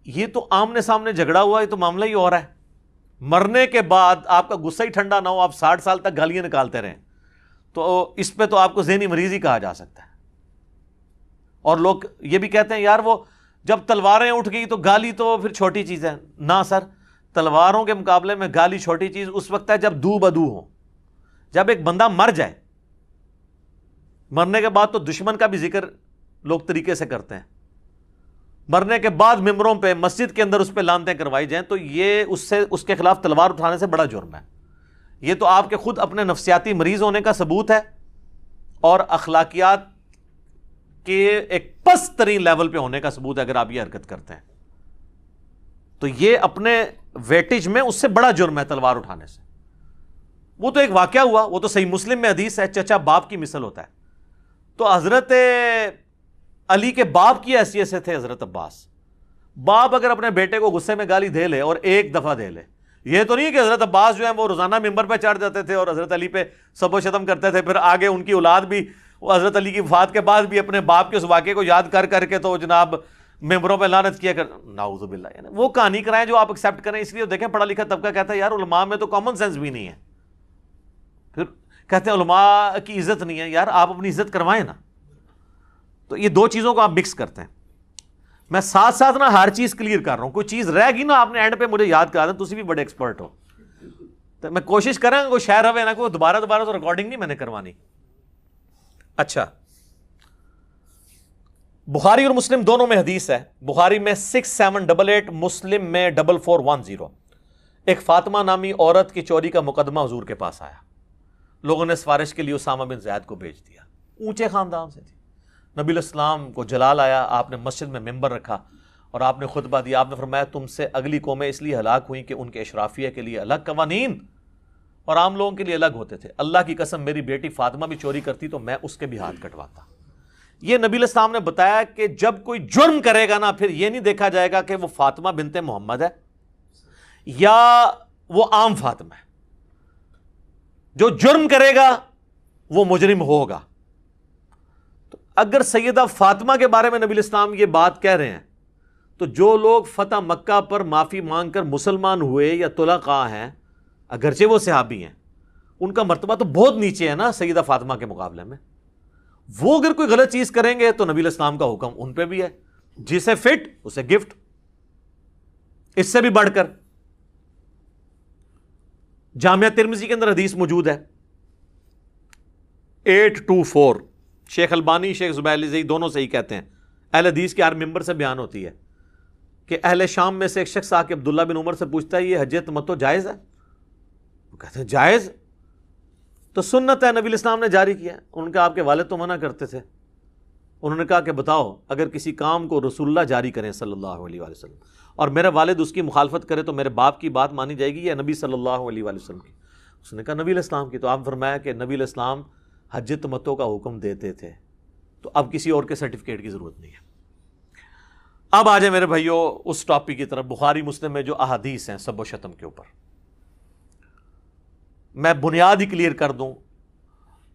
یہ تو آمنے سامنے جھگڑا ہوا، یہ تو معاملہ ہی اور ہے. مرنے کے بعد آپ کا غصہ ہی ٹھنڈا نہ ہو، آپ 60 سال تک گالیاں نکالتے رہیں، تو اس پہ تو آپ کو ذہنی مریض ہی کہا جا سکتا ہے. اور لوگ یہ بھی کہتے ہیں یار وہ جب تلواریں اٹھ گئی تو گالی تو پھر چھوٹی چیز ہے. نہ سر، تلواروں کے مقابلے میں گالی چھوٹی چیز اس وقت ہے جب دو بدو ہو. جب ایک بندہ مر جائے، مرنے کے بعد تو دشمن کا بھی ذکر لوگ طریقے سے کرتے ہیں. مرنے کے بعد ممبروں پہ مسجد کے اندر اس پہ لانتیں کروائی جائیں تو یہ اس کے خلاف تلوار اٹھانے سے بڑا جرم ہے. یہ تو آپ کے خود اپنے نفسیاتی مریض ہونے کا ثبوت ہے اور اخلاقیات کے ایک پست ترین لیول پہ ہونے کا ثبوت ہے اگر آپ یہ حرکت کرتے ہیں. تو یہ اپنے ویٹیج میں اس سے بڑا جرم ہے تلوار اٹھانے سے. وہ تو ایک واقعہ ہوا، وہ تو صحیح مسلم میں حدیث ہے، چچا باپ کی مثل ہوتا ہے. تو حضرت علی کے باپ کی حیثیت سے تھے حضرت عباس. باپ اگر اپنے بیٹے کو غصے میں گالی دے لے اور ایک دفعہ دے لے، یہ تو نہیں کہ حضرت عباس جو ہیں وہ روزانہ ممبر پہ چڑھ جاتے تھے اور حضرت علی پہ سب و شتم کرتے تھے، پھر آگے ان کی اولاد بھی وہ حضرت علی کی وفات کے بعد بھی اپنے باپ کے اس واقعے کو یاد کر کر کے تو جناب ممبروں پہ لعنت کیا کر. نعوذ باللہ. یعنی وہ کہانی کرائیں جو آپ ایکسیپٹ کریں. اس لیے دیکھیں پڑھا لکھا طبقہ کہتا ہے یار علماء میں تو کامن سینس بھی نہیں ہے. پھر کہتے ہیں علماء کی عزت نہیں ہے. یار آپ اپنی عزت کروائیں نا. تو یہ دو چیزوں کو آپ مکس کرتے ہیں. میں ساتھ ساتھ نا ہر چیز کلیئر کر رہا ہوں. کوئی چیز رہ گی نا آپ نے اینڈ پہ مجھے یاد کرا دیں. تسی بھی بڑے ایکسپرٹ ہو تو میں کوشش کریں کوئی شہر ہوئے نا کوئی دوبارہ تو ریکارڈنگ نہیں میں نے کروانی. اچھا بخاری اور مسلم دونوں میں حدیث ہے. بخاری میں 6788، مسلم میں 4410. ایک فاطمہ نامی عورت کی چوری کا مقدمہ حضور کے پاس آیا. لوگوں نے سفارش کے لیے اسامہ بن زید کو بھیج دیا. اونچے خاندان سے تھی. نبی علیہ السلام کو جلال آیا. آپ نے مسجد میں ممبر رکھا اور آپ نے خطبہ دیا. آپ نے فرمایا تم سے اگلی قومیں اس لیے ہلاک ہوئیں کہ ان کے اشرافیہ کے لیے الگ قوانین اور عام لوگوں کے لیے الگ ہوتے تھے. اللہ کی قسم میری بیٹی فاطمہ بھی چوری کرتی تو میں اس کے بھی ہاتھ کٹواتا. یہ نبی علیہ السلام نے بتایا کہ جب کوئی جرم کرے گا نا پھر یہ نہیں دیکھا جائے گا کہ وہ فاطمہ بنت محمد ہے یا وہ عام فاطمہ ہے. جو جرم کرے گا وہ مجرم ہوگا. تو اگر سیدہ فاطمہ کے بارے میں نبی علیہ السلام یہ بات کہہ رہے ہیں تو جو لوگ فتح مکہ پر معافی مانگ کر مسلمان ہوئے یا طلقاء ہیں اگرچہ وہ صحابی ہیں ان کا مرتبہ تو بہت نیچے ہے نا سیدہ فاطمہ کے مقابلے میں. وہ اگر کوئی غلط چیز کریں گے تو نبی علیہ السلام کا حکم ان پہ بھی ہے جسے فٹ اسے گفٹ. اس سے بھی بڑھ کر جامعہ ترمذی کے اندر حدیث موجود ہے 824. شیخ البانی شیخ زبیر علی زئی دونوں صحیح کہتے ہیں. اہل حدیث کے ہر ممبر سے بیان ہوتی ہے کہ اہل شام میں سے ایک شخص آ کے عبداللہ بن عمر سے پوچھتا ہے یہ حج تمتع جائز ہے؟ وہ کہتے ہیں جائز تو سنت ہے نبی علیہ السلام نے جاری کیا. ان کا آپ کے والد تو منع کرتے تھے. انہوں نے کہا کہ بتاؤ اگر کسی کام کو رسول اللہ جاری کریں صلی اللہ علیہ وآلہ وسلم اور میرا والد اس کی مخالفت کرے تو میرے باپ کی بات مانی جائے گی یا نبی صلی اللہ علیہ وآلہ وسلم کی؟ اس نے کہا نبی علیہ السلام کی. تو آپ فرمایا کہ نبی علیہ السلام حج تمتع کا حکم دیتے تھے تو اب کسی اور کے سرٹیفکیٹ کی ضرورت نہیں ہے. اب آ جائیں میرے بھائیو اس ٹاپک کی طرف. بخاری مسلم میں جو احادیث ہیں سب و شتم کے اوپر میں بنیاد ہی کلیئر کر دوں.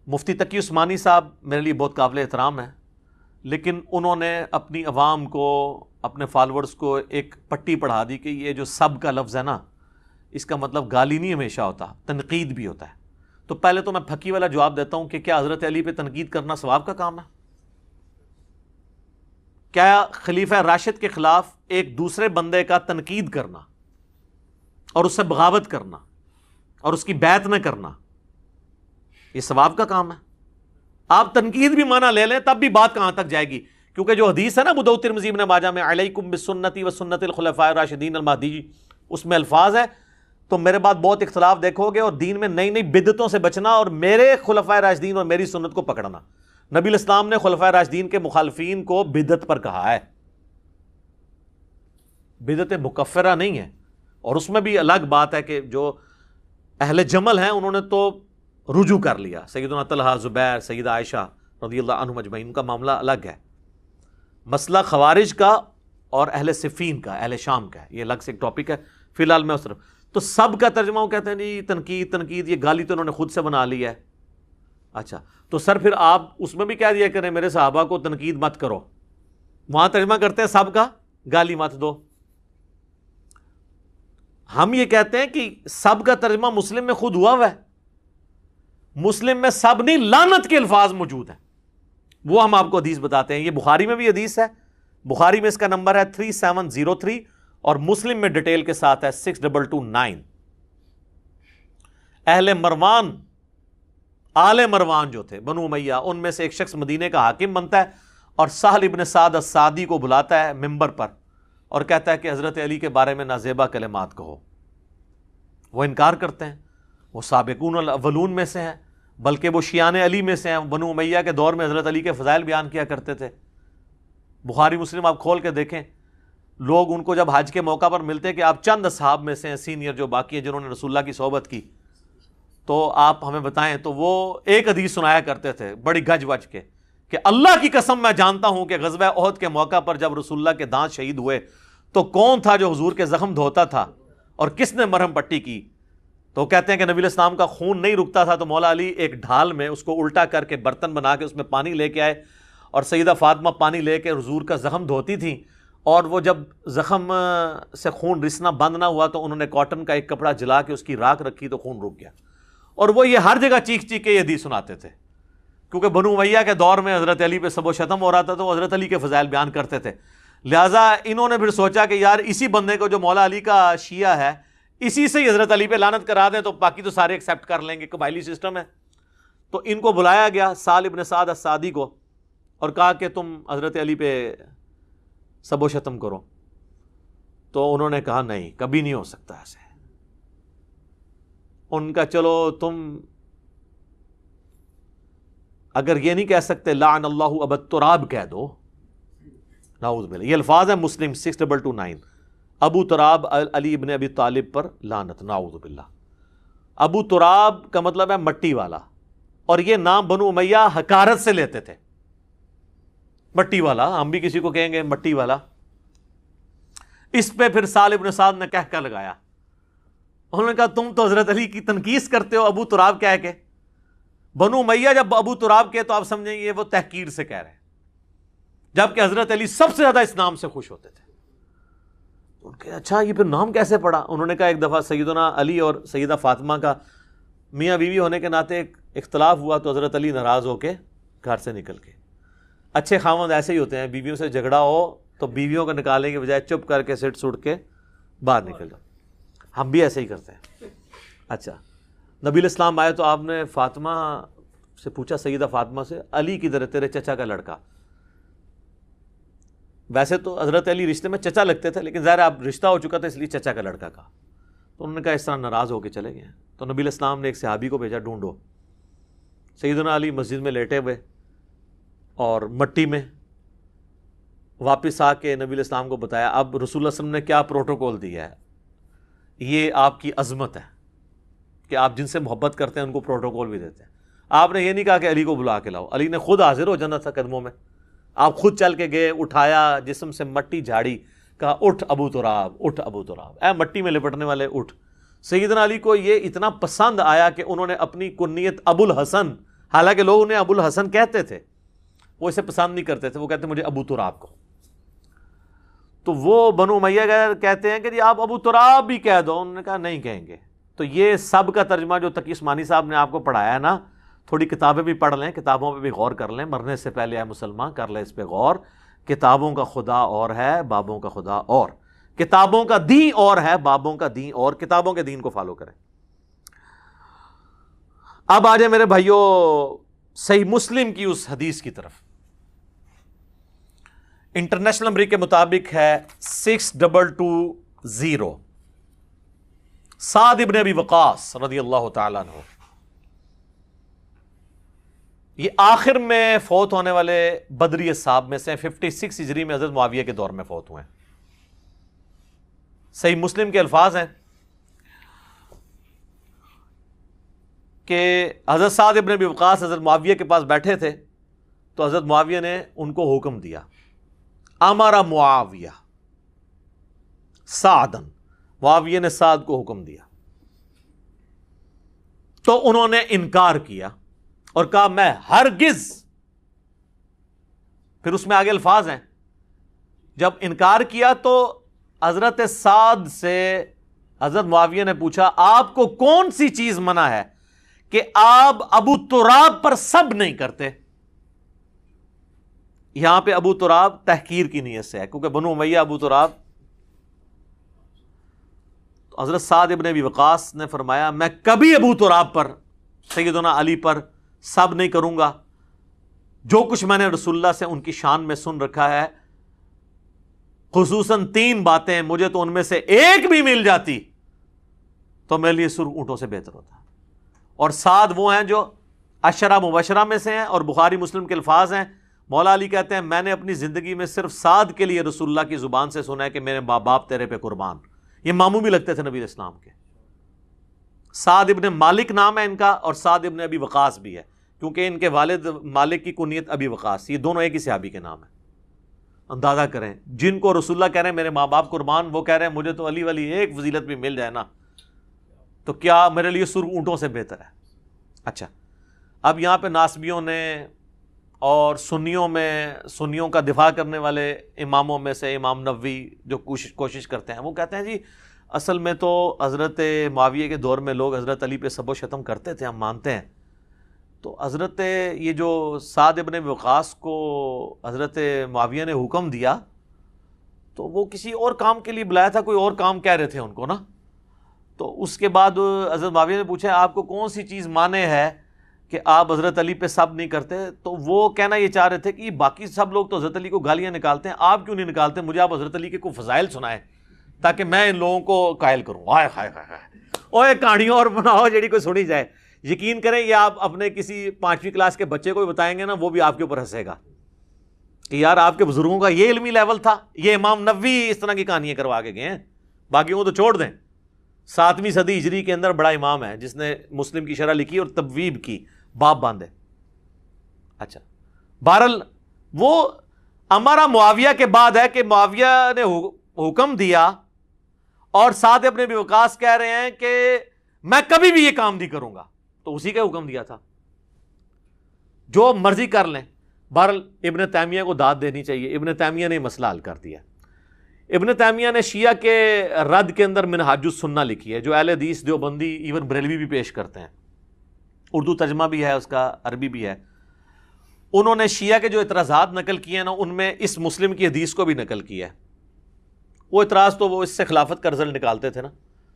مفتی تقی عثمانی صاحب میرے لیے بہت قابل احترام ہیں لیکن انہوں نے اپنی عوام کو اپنے فالورز کو ایک پٹی پڑھا دی کہ یہ جو سب کا لفظ ہے نا اس کا مطلب گالی نہیں ہمیشہ ہوتا تنقید بھی ہوتا ہے. تو پہلے تو میں پھکی والا جواب دیتا ہوں کہ کیا حضرت علی پہ تنقید کرنا ثواب کا کام ہے؟ کیا خلیفہ راشد کے خلاف ایک دوسرے بندے کا تنقید کرنا اور اس سے بغاوت کرنا اور اس کی بیعت نہ کرنا یہ ثواب کا کام ہے؟ آپ تنقید بھی مانا لے لیں تب بھی بات کہاں تک جائے گی؟ کیونکہ جو حدیث ہے نا ابو داؤد ترمذی ابن ماجہ میں علیکم بسنتی و سنت الخلفاء الراشدین المہدیین اس میں الفاظ ہے تو میرے بعد بہت اختلاف دیکھو گے اور دین میں نئی نئی بدعتوں سے بچنا اور میرے خلفاء راشدین اور میری سنت کو پکڑنا. نبی علیہ السلام نے خلفاء راشدین کے مخالفین کو بدعت پر کہا ہے. بدعت مکفرہ نہیں ہے. اور اس میں بھی الگ بات ہے کہ جو اہل جمل ہیں انہوں نے تو رجوع کر لیا. سیدنا طلحہ زبیر سیدہ عائشہ رضی اللہ عنہم اجمعین کا معاملہ الگ ہے. مسئلہ خوارج کا اور اہل صفین کا اہل شام کا ہے یہ الگ سے ایک ٹاپک ہے. فی الحال میں اس طرف تو سب کا ترجمہ وہ کہتے ہیں جی تنقید یہ گالی تو انہوں نے خود سے بنا لی ہے. اچھا تو سر پھر آپ اس میں بھی کہہ دیا کریں میرے صحابہ کو تنقید مت کرو. وہاں ترجمہ کرتے ہیں سب کا گالی مت دو. ہم یہ کہتے ہیں کہ سب کا ترجمہ مسلم میں خود ہوا ہے. مسلم میں سب نہیں لعنت کے الفاظ موجود ہیں وہ ہم آپ کو حدیث بتاتے ہیں. یہ بخاری میں بھی حدیث ہے. بخاری میں اس کا نمبر ہے 3703 اور مسلم میں ڈیٹیل کے ساتھ ہے 6229. اہل مروان آل مروان جو تھے بنو امیہ ان میں سے ایک شخص مدینے کا حاکم بنتا ہے اور سہل ابن سعد الساعدی کو بلاتا ہے ممبر پر اور کہتا ہے کہ حضرت علی کے بارے میں نازیبا کلمات کہو. وہ انکار کرتے ہیں. وہ سابقون الاولون میں سے ہیں بلکہ وہ شیعان علی میں سے ہیں. بنو امیہ کے دور میں حضرت علی کے فضائل بیان کیا کرتے تھے. بخاری مسلم آپ کھول کے دیکھیں. لوگ ان کو جب حج کے موقع پر ملتے کہ آپ چند اصحاب میں سے ہیں سینئر جو باقی ہیں جنہوں نے رسول اللہ کی صحبت کی تو آپ ہمیں بتائیں تو وہ ایک حدیث سنایا کرتے تھے بڑی گج وج کے کہ اللہ کی قسم میں جانتا ہوں کہ غزوہ احد کے موقع پر جب رسول اللہ کے دانت شہید ہوئے تو کون تھا جو حضور کے زخم دھوتا تھا اور کس نے مرہم پٹی کی. تو کہتے ہیں کہ نبی علیہ السلام کا خون نہیں رکتا تھا تو مولا علی ایک ڈھال میں اس کو الٹا کر کے برتن بنا کے اس میں پانی لے کے آئے اور سیدہ فاطمہ پانی لے کے حضور کا زخم دھوتی تھیں اور وہ جب زخم سے خون رسنا بند نہ ہوا تو انہوں نے کاٹن کا ایک کپڑا جلا کے اس کی راکھ رکھی تو خون رک گیا. اور وہ یہ ہر جگہ چیخ چیخ کے یہ حدیث سناتے تھے کیونکہ بنو امیہ کے دور میں حضرت علی پہ سب و شتم ہو رہا تھا تو وہ حضرت علی کے فضائل بیان کرتے تھے. لہٰذا انہوں نے پھر سوچا کہ یار اسی بندے کو جو مولا علی کا شیعہ ہے اسی سے ہی حضرت علی پہ لعنت کرا دیں تو باقی تو سارے ایکسیپٹ کر لیں گے. قبائلی سسٹم ہے. تو ان کو بلایا گیا سہل ابن سعد الساعدی کو اور کہا کہ تم حضرت علی پہ سب و شتم کرو. تو انہوں نے کہا نہیں کبھی نہیں ہو سکتا ایسے. ان کا چلو تم اگر یہ نہیں کہہ سکتے لعن اللہ ابا تراب کہہ دو. نعوذ باللہ. یہ الفاظ ہیں مسلم 6229 ابو تراب علی ابن ابی طالب پر لعنت. نعوذ باللہ. ابو تراب کا مطلب ہے مٹی والا، اور یہ نام بنو امیہ حقارت سے لیتے تھے، مٹی والا، ہم بھی کسی کو کہیں گے مٹی والا۔ اس پہ پھر سہل ابن سعد نے کہہ لگایا، انہوں نے کہا تم تو حضرت علی کی تنقیص کرتے ہو ابو تراب کہہ کے، بنو امیہ جب ابو تراب کے تو آپ سمجھیں یہ وہ تحقیر سے کہہ رہے ہیں، جبکہ حضرت علی سب سے زیادہ اس نام سے خوش ہوتے تھے۔ ان کے اچھا یہ پھر نام کیسے پڑا؟ انہوں نے کہا ایک دفعہ سیدنا علی اور سیدہ فاطمہ کا میاں بیوی ہونے کے ناطے ایک اختلاف ہوا، تو حضرت علی ناراض ہو کے گھر سے نکل کے، اچھے خاوند ایسے ہی ہوتے ہیں، بیویوں سے جھگڑا ہو تو بیویوں کو نکالنے کے بجائے چپ کر کے سٹ سٹ کے باہر نکل جاؤ، ہم بھی ایسے ہی کرتے ہیں۔ اچھا نبی الاسلام آئے تو آپ نے فاطمہ سے پوچھا، سیدہ فاطمہ سے، علی کدھر ہے تیرے چچا کا لڑکا؟ ویسے تو حضرت علی رشتے میں چچا لگتے تھے، لیکن ظاہر اب رشتہ ہو چکا تھا اس لیے چچا کا لڑکا کہا، تو انہوں نے کہا اس طرح ناراض ہو کے چلے گئے۔ تو نبی الاسلام نے ایک صحابی کو بھیجا، ڈھونڈو۔ سیدنا علی مسجد میں لیٹے ہوئے اور مٹی میں، واپس آ کے نبی الاسلام کو بتایا، اب رسول اللہ صلی اللہ علیہ وسلم نے کیا پروٹوکول دیا ہے، یہ آپ کی عظمت ہے کہ آپ جن سے محبت کرتے ہیں ان کو پروٹوکول بھی دیتے ہیں۔ آپ نے یہ نہیں کہا کہ علی کو بلا کے لاؤ، علی نے خود حاضر ہو جانا تھا قدموں میں، آپ خود چل کے گئے، اٹھایا، جسم سے مٹی جھاڑی، کہا اٹھ ابو تراب، اٹھ ابو تراب، اے مٹی میں لپٹنے والے اٹھ۔ سیدنا علی کو یہ اتنا پسند آیا کہ انہوں نے اپنی کنیت ابو الحسن، حالانکہ لوگ انہیں ابو الحسن کہتے تھے، وہ اسے پسند نہیں کرتے تھے، وہ کہتے مجھے ابو تراب کو۔ تو وہ بنو امیہ کہتے ہیں کہ جی آپ ابو تراب بھی کہہ دو، انہوں نے کہا نہیں کہیں گے۔ تو یہ سب کا ترجمہ جو تقی عثمانی صاحب نے آپ کو پڑھایا ہے نا، تھوڑی کتابیں بھی پڑھ لیں، کتابوں پہ بھی غور کر لیں، مرنے سے پہلے اے مسلمان کر لیں اس پہ غور۔ کتابوں کا خدا اور ہے، بابوں کا خدا اور، کتابوں کا دین اور ہے، بابوں کا دین اور، کتابوں کے دین کو فالو کریں۔ اب آ جائیں میرے بھائیوں صحیح مسلم کی اس حدیث کی طرف۔ انٹرنیشنل نمبر کے مطابق ہے 6220، سعد ابن ابی وقاص رضی اللہ تعالیٰ عنہ، یہ آخر میں فوت ہونے والے بدری اصحاب میں سے 56 ہجری میں حضرت معاویہ کے دور میں فوت ہوئے ہیں۔ صحیح مسلم کے الفاظ ہیں کہ حضرت سعد ابن ابی وقاص حضرت معاویہ کے پاس بیٹھے تھے، تو حضرت معاویہ نے ان کو حکم دیا، امر معاویہ سعدن، معاویہ نے سعد کو حکم دیا، تو انہوں نے انکار کیا اور کہا میں ہرگز، پھر اس میں آگے الفاظ ہیں، جب انکار کیا تو حضرت سعد سے حضرت معاویہ نے پوچھا آپ کو کون سی چیز منع ہے کہ آپ ابو تراب پر سب نہیں کرتے؟ یہاں پہ ابو تراب تحقیر کی نیت سے ہے، کیونکہ بنو امیہ ابو تراب۔ تو حضرت سعد ابن ابی وقاص نے فرمایا میں کبھی ابو تراب پر، سیدنا علی پر سب نہیں کروں گا، جو کچھ میں نے رسول اللہ سے ان کی شان میں سن رکھا ہے، خصوصاً 3 باتیں، مجھے تو ان میں سے ایک بھی مل جاتی تو میرے لیے سرخ اونٹوں سے بہتر ہوتا۔ اور سعد وہ ہیں جو عشرہ مبشرہ میں سے ہیں، اور بخاری مسلم کے الفاظ ہیں، مولا علی کہتے ہیں میں نے اپنی زندگی میں صرف سعد کے لیے رسول اللہ کی زبان سے سنا ہے کہ میرے ماں باپ تیرے پہ قربان۔ یہ ماموں بھی لگتے تھے نبی اسلام کے۔ سعد ابن مالک نام ہے ان کا، اور سعد ابن ابی وقاص بھی ہے، کیونکہ ان کے والد مالک کی کنیت ابی وقاص، یہ دونوں ایک ہی صحابی کے نام ہیں۔ اندازہ کریں، جن کو رسول اللہ کہہ رہے ہیں میرے ماں باپ قربان، وہ کہہ رہے ہیں مجھے تو علی والی ایک فضیلت بھی مل جائے نا تو کیا میرے لیے سرخ اونٹوں سے بہتر ہے۔ اچھا، اب یہاں پہ ناسبیوں نے اور سنیوں کا دفاع کرنے والے اماموں میں سے امام نووی جو کوشش کرتے ہیں، وہ کہتے ہیں جی اصل میں تو حضرت معاویہ کے دور میں لوگ حضرت علی پہ سب و شتم کرتے تھے، ہم مانتے ہیں، تو حضرت یہ جو سعد ابن وقاص کو حضرت معاویہ نے حکم دیا تو وہ کسی اور کام کے لیے بلایا تھا، کوئی اور کام کہہ رہے تھے ان کو نا۔ تو اس کے بعد حضرت معاویہ نے پوچھا آپ کو کون سی چیز مانے ہے کہ آپ حضرت علی پہ سب نہیں کرتے؟ تو وہ کہنا یہ چاہ رہے تھے کہ باقی سب لوگ تو حضرت علی کو گالیاں نکالتے ہیں، آپ کیوں نہیں نکالتے؟ مجھے آپ حضرت علی کے کوئی فضائل سنائیں تاکہ میں ان لوگوں کو قائل کروں۔ ہائے ہائے ہائے، اوے کہانیوں اور بناؤ جیڑی کوئی سنی جائے۔ یقین کریں یہ آپ اپنے کسی 5ویں کلاس کے بچے کو بھی بتائیں گے نا، وہ بھی آپ کے اوپر ہنسے گا کہ یار آپ کے بزرگوں کا یہ علمی لیول تھا، یہ امام نووی اس طرح کی کہانیاں کروا کے گئے ہیں، باقیوں کو تو چھوڑ دیں۔ 7ویں صدی ہجری کے اندر بڑا امام ہے جس نے مسلم کی شرح لکھی اور تبویب کی، باب باندھے. اچھا بہرحال وہ ہمارا معاویہ کے بعد ہے کہ معاویہ نے حکم دیا اور سعد ابن ابی وقاص کہہ رہے ہیں کہ میں کبھی بھی یہ کام نہیں کروں گا، تو اسی کا حکم دیا تھا جو مرضی کر لیں. بہرحال ابن تیمیہ کو داد دینی چاہیے، ابن تیمیہ نے مسئلہ حل کر دیا. ابن تیمیہ نے شیعہ کے رد کے اندر منہاج السنہ لکھی ہے جو اہل حدیث دیوبندی ایون بریلوی بھی پیش کرتے ہیں، اردو ترجمہ بھی ہے اس کا، عربی بھی ہے. انہوں نے شیعہ کے جو اعتراضات نقل کیے ہیں نا ان میں اس مسلم کی حدیث کو بھی نقل کیا ہے. وہ اعتراض تو وہ اس سے خلافت کا رزلٹ نکالتے تھے نا،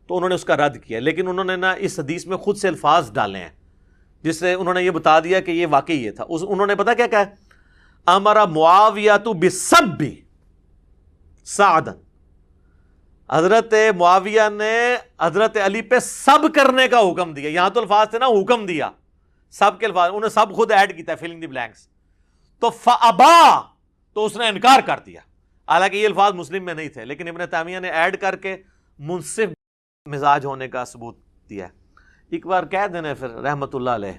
تو انہوں نے اس کا رد کیا، لیکن انہوں نے نا اس حدیث میں خود سے الفاظ ڈالے ہیں جس سے انہوں نے یہ بتا دیا کہ یہ واقعی یہ تھا. انہوں نے پتا کیا کہا، امر معاویہ بسب سعدا، حضرت معاویہ نے حضرت علی پہ سب کرنے کا حکم دیا. یہاں تو الفاظ تھے نا حکم دیا، سب کے الفاظ انہوں نے سب خود ایڈ کیتا ہے، فلنگ دی بلینکس. تو فابا، تو اس نے انکار کر دیا، حالانکہ یہ الفاظ مسلم میں نہیں تھے، لیکن ابن تیمیہ نے ایڈ کر کے منصف مزاج ہونے کا ثبوت دیا ہے. ایک بار کہہ دینا پھر رحمت اللہ علیہ.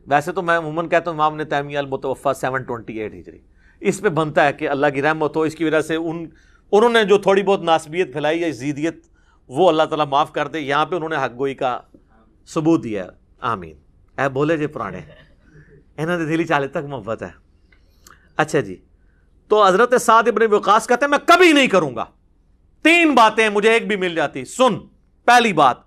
ویسے تو میں عموماً کہتا ہوں امام ابن تیمیہ المتوفی 728 ہجری، اس پہ بنتا ہے کہ اللہ کی رحمت ہو. اس کی وجہ سے انہوں نے جو تھوڑی بہت ناسبیت پھیلائی یا زیدیت وہ اللہ تعالیٰ معاف کر دے. یہاں پہ انہوں نے حق گوئی کا ثبوت دیا. آمین. اے بولے جے پرانے انہوں نے دلی چالے تک محبت ہے. اچھا جی، تو حضرت سعد ابن وقاص کہتے ہیں میں کبھی نہیں کروں گا. 3 باتیں مجھے ایک بھی مل جاتی. سن، پہلی بات،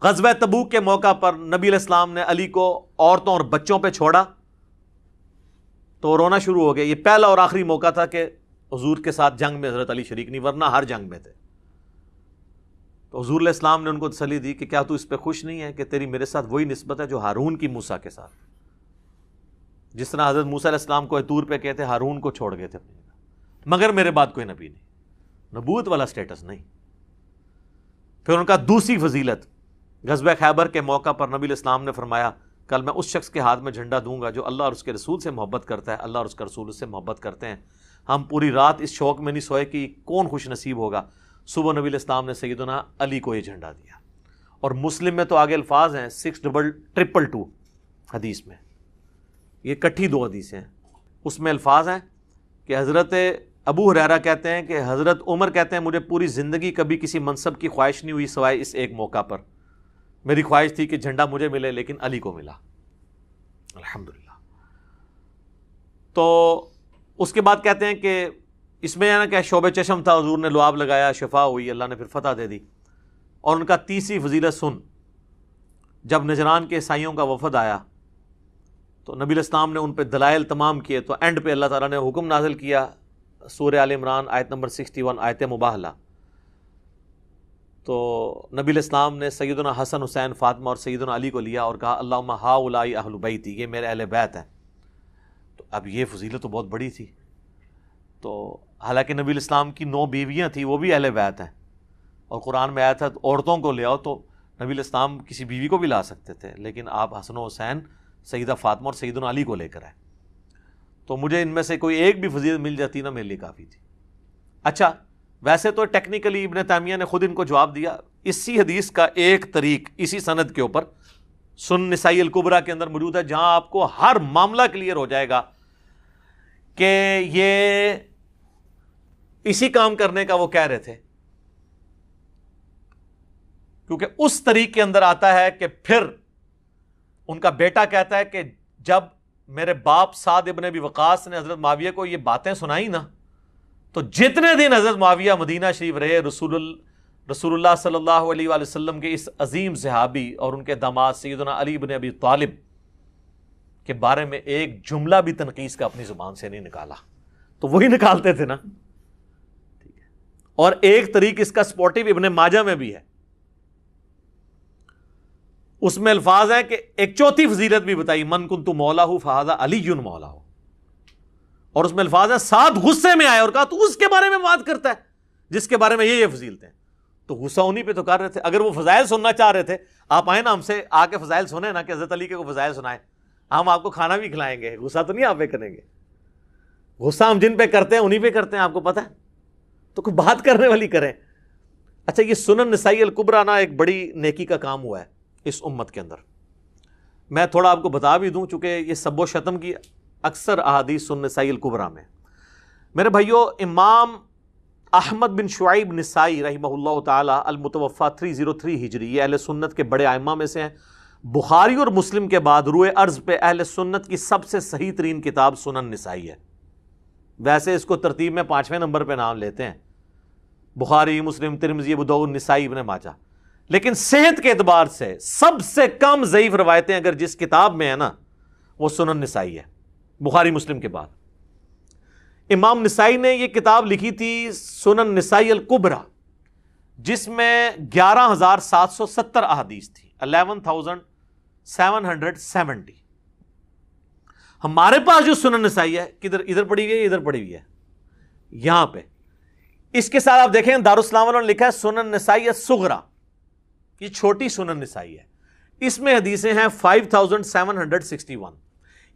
غزوہ تبوک کے موقع پر نبی علیہ السلام نے علی کو عورتوں اور بچوں پہ چھوڑا تو رونا شروع ہو گیا. یہ پہلا اور آخری موقع تھا کہ حضور کے ساتھ جنگ میں حضرت علی شریک نہیں، ورنہ ہر جنگ میں تھے. تو حضور علیہ السلام نے ان کو تسلی دی کہ کیا تو اس پہ خوش نہیں ہے کہ تیری میرے ساتھ وہی نسبت ہے جو ہارون کی موسیٰ کے ساتھ، جس طرح حضرت موسیٰ علیہ السلام کو طور پہ کہتے ہارون کو چھوڑ گئے تھے اپنی جگہ، مگر میرے بعد کوئی نبی نہیں، نبوت والا سٹیٹس نہیں. پھر ان کا دوسری فضیلت، غزوہ خیبر کے موقع پر نبی علیہ السلام نے فرمایا کل میں اس شخص کے ہاتھ میں جھنڈا دوں گا جو اللہ اور اس کے رسول سے محبت کرتا ہے، اللہ اور اس کا رسول اس سے محبت کرتے ہیں. ہم پوری رات اس شوق میں نہیں سوئے کہ کون خوش نصیب ہوگا. صبح نبی علیہ السلام نے سیدنا علی کو یہ جھنڈا دیا. اور مسلم میں تو آگے الفاظ ہیں 6222 حدیث میں، یہ کٹھی 2 حدیثیں ہیں. اس میں الفاظ ہیں کہ حضرت ابو ہریرہ کہتے ہیں کہ حضرت عمر کہتے ہیں مجھے پوری زندگی کبھی کسی منصب کی خواہش نہیں ہوئی سوائے اس ایک موقع پر. میری خواہش تھی کہ جھنڈا مجھے ملے لیکن علی کو ملا، الحمدللہ. تو اس کے بعد کہتے ہیں کہ اس میں نا کہ شعب چشم تھا، حضور نے لعاب لگایا، شفا ہوئی، اللہ نے پھر فتح دے دی. اور ان کا تیسری فضیلت سن، جب نجران کے عیسائیوں کا وفد آیا تو نبی علیہ السلام نے ان پہ دلائل تمام کیے، تو اینڈ پہ اللہ تعالیٰ نے حکم نازل کیا، سورہ آل عمران آیت نمبر 61 آیت مباہلہ. تو نبی علیہ السلام نے سیدنا حسن، حسین، فاطمہ اور سیدنا علی کو لیا اور کہا اللہم ہؤلاء اہل بیتی، یہ میرے اہل بیت ہیں. تو اب یہ فضیلت تو بہت بڑی تھی. تو حالانکہ نبی علیہ السلام کی 9 بیویاں تھیں، وہ بھی اہل بیت ہیں، اور قرآن میں آیا تھا عورتوں کو لے آؤ، تو نبی علیہ السلام کسی بیوی کو بھی لا سکتے تھے، لیکن آپ حسن و حسین، سیدہ فاطمہ اور سیدنا علی کو لے کر آئے. تو مجھے ان میں سے کوئی ایک بھی فضیلت مل جاتی نا میرے لیے کافی تھی. اچھا، ویسے تو ٹیکنیکلی ابن تیمیہ نے خود ان کو جواب دیا. اسی حدیث کا ایک طریق اسی سند کے اوپر سنن نسائی الکبریٰ کے اندر موجود ہے، جہاں آپ کو ہر معاملہ کلیئر ہو جائے گا کہ یہ اسی کام کرنے کا وہ کہہ رہے تھے. کیونکہ اس طریق کے اندر آتا ہے کہ پھر ان کا بیٹا کہتا ہے کہ جب میرے باپ سعد ابن ابی وقاص نے حضرت معاویہ کو یہ باتیں سنائی نا، تو جتنے دن حضرت معاویہ مدینہ شریف رہے، رسول اللہ صلی اللہ علیہ وآلہ وسلم کے اس عظیم صحابی اور ان کے داماد سیدنا علی بن ابی طالب کے بارے میں ایک جملہ بھی تنقیص کا اپنی زبان سے نہیں نکالا. تو وہی نکالتے تھے نا. ٹھیک ہے. اور ایک طریق اس کا سپورٹیو ابن ماجہ میں بھی ہے، اس میں الفاظ ہیں کہ ایک چوتھی فضیلت بھی بتائی، من کنت مولا فہذا علی مولا. اور اس میں الفاظ ہیں سعد غصے میں آئے اور کہا تو اس کے بارے میں بات کرتا ہے جس کے بارے میں یہ فضیلتیں. تو غصہ انہی پہ تو کر رہے تھے. اگر وہ فضائل سننا چاہ رہے تھے، آپ آئے نا ہم سے آ کے فضائل سنیں نا کہ حضرت علی کے کو فضائل سنائیں، ہم آپ کو کھانا بھی کھلائیں گے. غصہ تو نہیں آپ پہ کریں گے. غصہ ہم جن پہ کرتے ہیں انہی پہ کرتے ہیں، آپ کو پتہ ہے. تو کوئی بات کرنے والی کریں. اچھا یہ سنن نسائی الکبریٰ نا ایک بڑی نیکی کا کام ہوا ہے اس امت کے اندر. میں تھوڑا آپ کو بتا بھی دوں چونکہ یہ سب و شتم کی اکثر احادیث سنن نسائی الکبریٰ میں. میرے بھائیو امام احمد بن شعیب نسائی رحمہ اللہ تعالی المتوفی 303 ہجری، یہ اہل سنت کے بڑے ائمہ میں سے ہیں. بخاری اور مسلم کے بعد روئے ارض پہ اہل سنت کی سب سے صحیح ترین کتاب سنن نسائی ہے. ویسے اس کو ترتیب میں 5ویں نمبر پہ نام لیتے ہیں، بخاری، مسلم، ترمذی، ابو داؤد، نسائی، ابن ماجہ. لیکن صحت کے اعتبار سے سب سے کم ضعیف روایتیں اگر جس کتاب میں ہے نا وہ سنن نسائی ہے، بخاری مسلم کے بعد. امام نسائی نے یہ کتاب لکھی تھی سنن نسائی الکبریٰ، جس میں 11,770 احادیث تھی، 11,770. ہمارے پاس جو سنن نسائی ہے کدھر، ادھر پڑی ہوئی ہے، ادھر پڑی ہوئی ہے یہاں پہ. اس کے ساتھ آپ دیکھیں دارالاسلام والوں نے لکھا ہے سنن نسائی الصغریٰ، یہ چھوٹی سنن نسائی ہے. اس میں حدیثیں ہیں 5,761.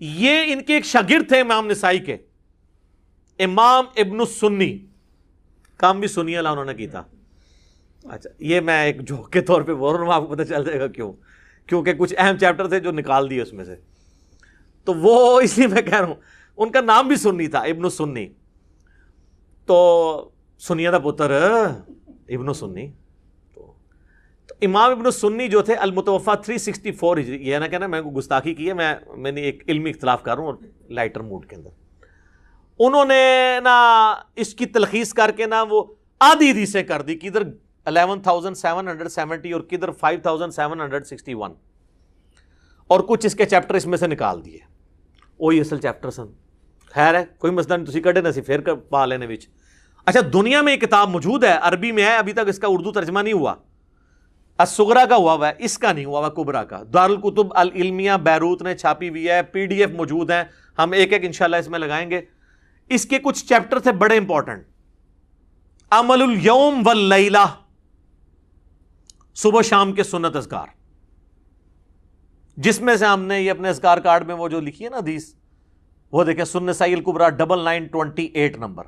یہ ان کے ایک شاگرد تھے امام نسائی کے، امام ابن السنی، کام بھی سنی اللہ انہوں نے کی تھا. اچھا یہ میں ایک جوک کے طور پہ بول رہا ہوں، آپ کو پتہ چل جائے گا کیوں، کیونکہ کچھ اہم چیپٹر تھے جو نکال دیے اس میں سے، تو وہ اس لیے میں کہہ رہا ہوں. ان کا نام بھی سنی تھا، ابن السنی. تو سنیہ دا پتر ابن السنی. تو امام ابن السنی جو تھے المتوفی 364 ہجری، یہ نہ کہنا میں کو گستاخی کی ہے، میں نے ایک علمی اختلاف کر رہا ہوں اور لائٹر موڈ کے اندر. انہوں نے نا اس کی تلخیص کر کے نا وہ آدھی حدیثیں کر دی، کدھر 11,770 اور کدھر 5,761، اور کچھ اس کے چیپٹر اس میں سے نکال دیے. وہی اصل چیپٹر سن. خیر ہے کوئی مسئلہ نہیں، تسی کڈے نہ سی پھر پا لینے وچ. اچھا دنیا میں یہ کتاب موجود ہے، عربی میں ہے، ابھی تک اس کا اردو ترجمہ نہیں ہوا. الصغریٰ کا ہوا ہے، اس کا نہیں ہوا ہوا کبریٰ کا. دارالکتب العلمیہ بیروت نے چھاپی ہوئی ہے، PDF موجود ہیں، ہم ایک ایک انشاءاللہ اس میں لگائیں گے. اس کے کچھ چیپٹر تھے بڑے امپورٹنٹ. عمل الیوم واللیلہ، صبح شام کے سنت اذکار، جس میں سے ہم نے یہ اپنے اذکار کارڈ میں وہ جو لکھی ہے نا حدیث، وہ دیکھیں سنن نسائی الکبریٰ 9928 نمبر،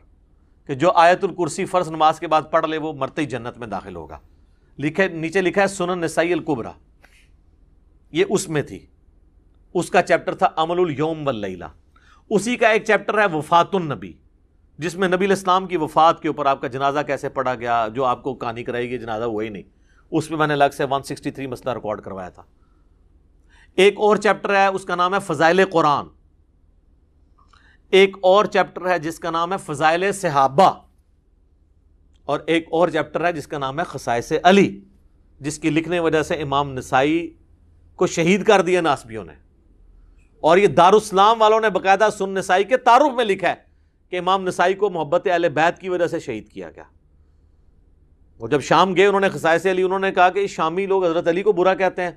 کہ جو آیت الکرسی فرض نماز کے بعد پڑھ لے وہ مرتے ہی جنت میں داخل ہوگا. نیچے لکھا ہے سنن نسائی الکبریٰ، یہ اس میں تھی. اس کا چیپٹر تھا عمل الیوم واللیلہ. اسی کا ایک چیپٹر ہے وفات النبی، جس میں نبی علیہ السلام کی وفات کے اوپر آپ کا جنازہ کیسے پڑھا گیا، جو آپ کو کہانی کرائے گی جنازہ وہی نہیں. اس میں نے الگ سے 163 مسئلہ ریکارڈ کروایا تھا. ایک اور چیپٹر ہے اس کا نام ہے فضائل قرآن. ایک اور چیپٹر ہے جس کا نام ہے فضائل صحابہ. اور ایک اور چیپٹر ہے جس کا نام ہے خصائص علی، جس کی لکھنے وجہ سے امام نسائی کو شہید کر دیا ناسبیوں نے. اور یہ دارالاسلام والوں نے باقاعدہ سنن نسائی کے تعارف میں لکھا ہے کہ امام نسائی کو محبت اہل بیت کی وجہ سے شہید کیا گیا. وہ جب شام گئے انہوں نے خصائص علی، انہوں نے کہا کہ شامی لوگ حضرت علی کو برا کہتے ہیں،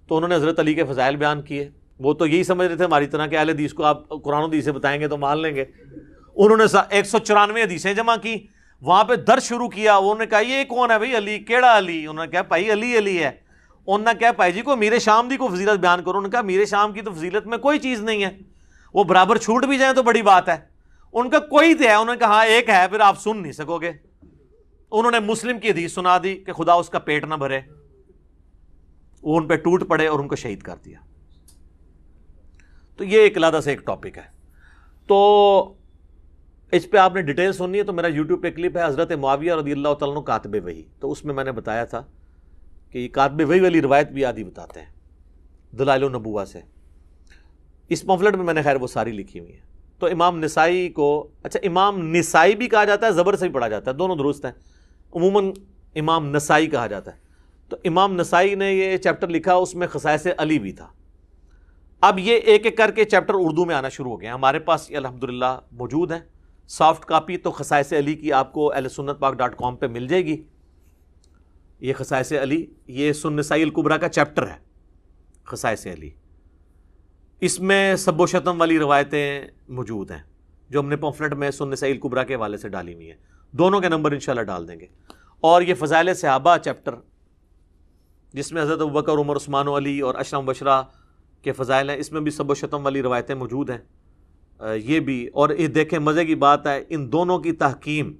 تو انہوں نے حضرت علی کے فضائل بیان کیے. وہ تو یہی سمجھ رہے تھے ہماری طرح کہ اہل حدیث کو آپ قرآن و حدیث سے بتائیں گے تو مان لیں گے. انہوں نے 194 حدیثیں جمع کی، وہاں پہ درس شروع کیا. انہوں نے کہا یہ کون ہے بھائی علی، کیڑا علی؟ انہوں نے کہا بھائی علی علی ہے. انہوں نے کہا بھائی جی کو میرے شام دی کو فضیلت بیان کرو. انہوں نے کہا میرے شام کی تو فضیلت میں کوئی چیز نہیں ہے، وہ برابر چھوٹ بھی جائیں تو بڑی بات ہے. ان کا کوئی تو ہے. انہوں نے کہا ہاں ایک ہے، پھر آپ سن نہیں سکو گے. انہوں نے مسلم کی حدیث سنا دی کہ خدا اس کا پیٹ نہ بھرے. وہ ان پہ ٹوٹ پڑے اور ان کو شہید کر دیا. تو یہ ایک علیحدہ سے ایک ٹاپک ہے. تو اس پہ آپ نے ڈیٹیل سننی ہے تو میرا یوٹیوب پہ کلپ ہے حضرت معاویہ رضی اللہ تعالیٰ عنہ کاتب وحی. تو اس میں نے بتایا تھا کہ یہ کاتب وحی والی روایت بھی آدھی بتاتے ہیں دلائل النبوہ سے. اس پمفلٹ میں نے خیر وہ ساری لکھی ہوئی ہیں. تو امام نسائی کو، اچھا امام نسائی بھی کہا جاتا ہے، زبر سے بھی پڑھا جاتا ہے، دونوں درست ہیں. عموماً امام نسائی کہا جاتا ہے. تو امام نسائی نے یہ چیپٹر لکھا، اس میں خصائص علی بھی تھا. اب یہ ایک ایک کر کے چیپٹر اردو میں آنا شروع ہو گئے ہیں. ہمارے پاس یہ الحمدللہ موجود ہیں سافٹ کاپی. تو خصائص علی کی آپ کو ahlsunnatpak.com پہ مل جائے گی. یہ خصائص علی، یہ سنن نسائی الکبریٰ کا چیپٹر ہے خصائص علی. اس میں سب و شتم والی روایتیں موجود ہیں جو ہم نے پمفلٹ میں سنن نسائی الکبریٰ کے حوالے سے ڈالی ہوئی ہیں. دونوں کے نمبر انشاءاللہ ڈال دیں گے. اور یہ فضائل صحابہ چیپٹر جس میں حضرت ابوبکر، عمر، عثمان و علی اور اشرم بشرا کے فضائل ہیں، اس میں بھی سب و شتم والی روایتیں موجود ہیں. یہ بھی، اور یہ دیکھیں مزے کی بات ہے، ان دونوں کی تحکیم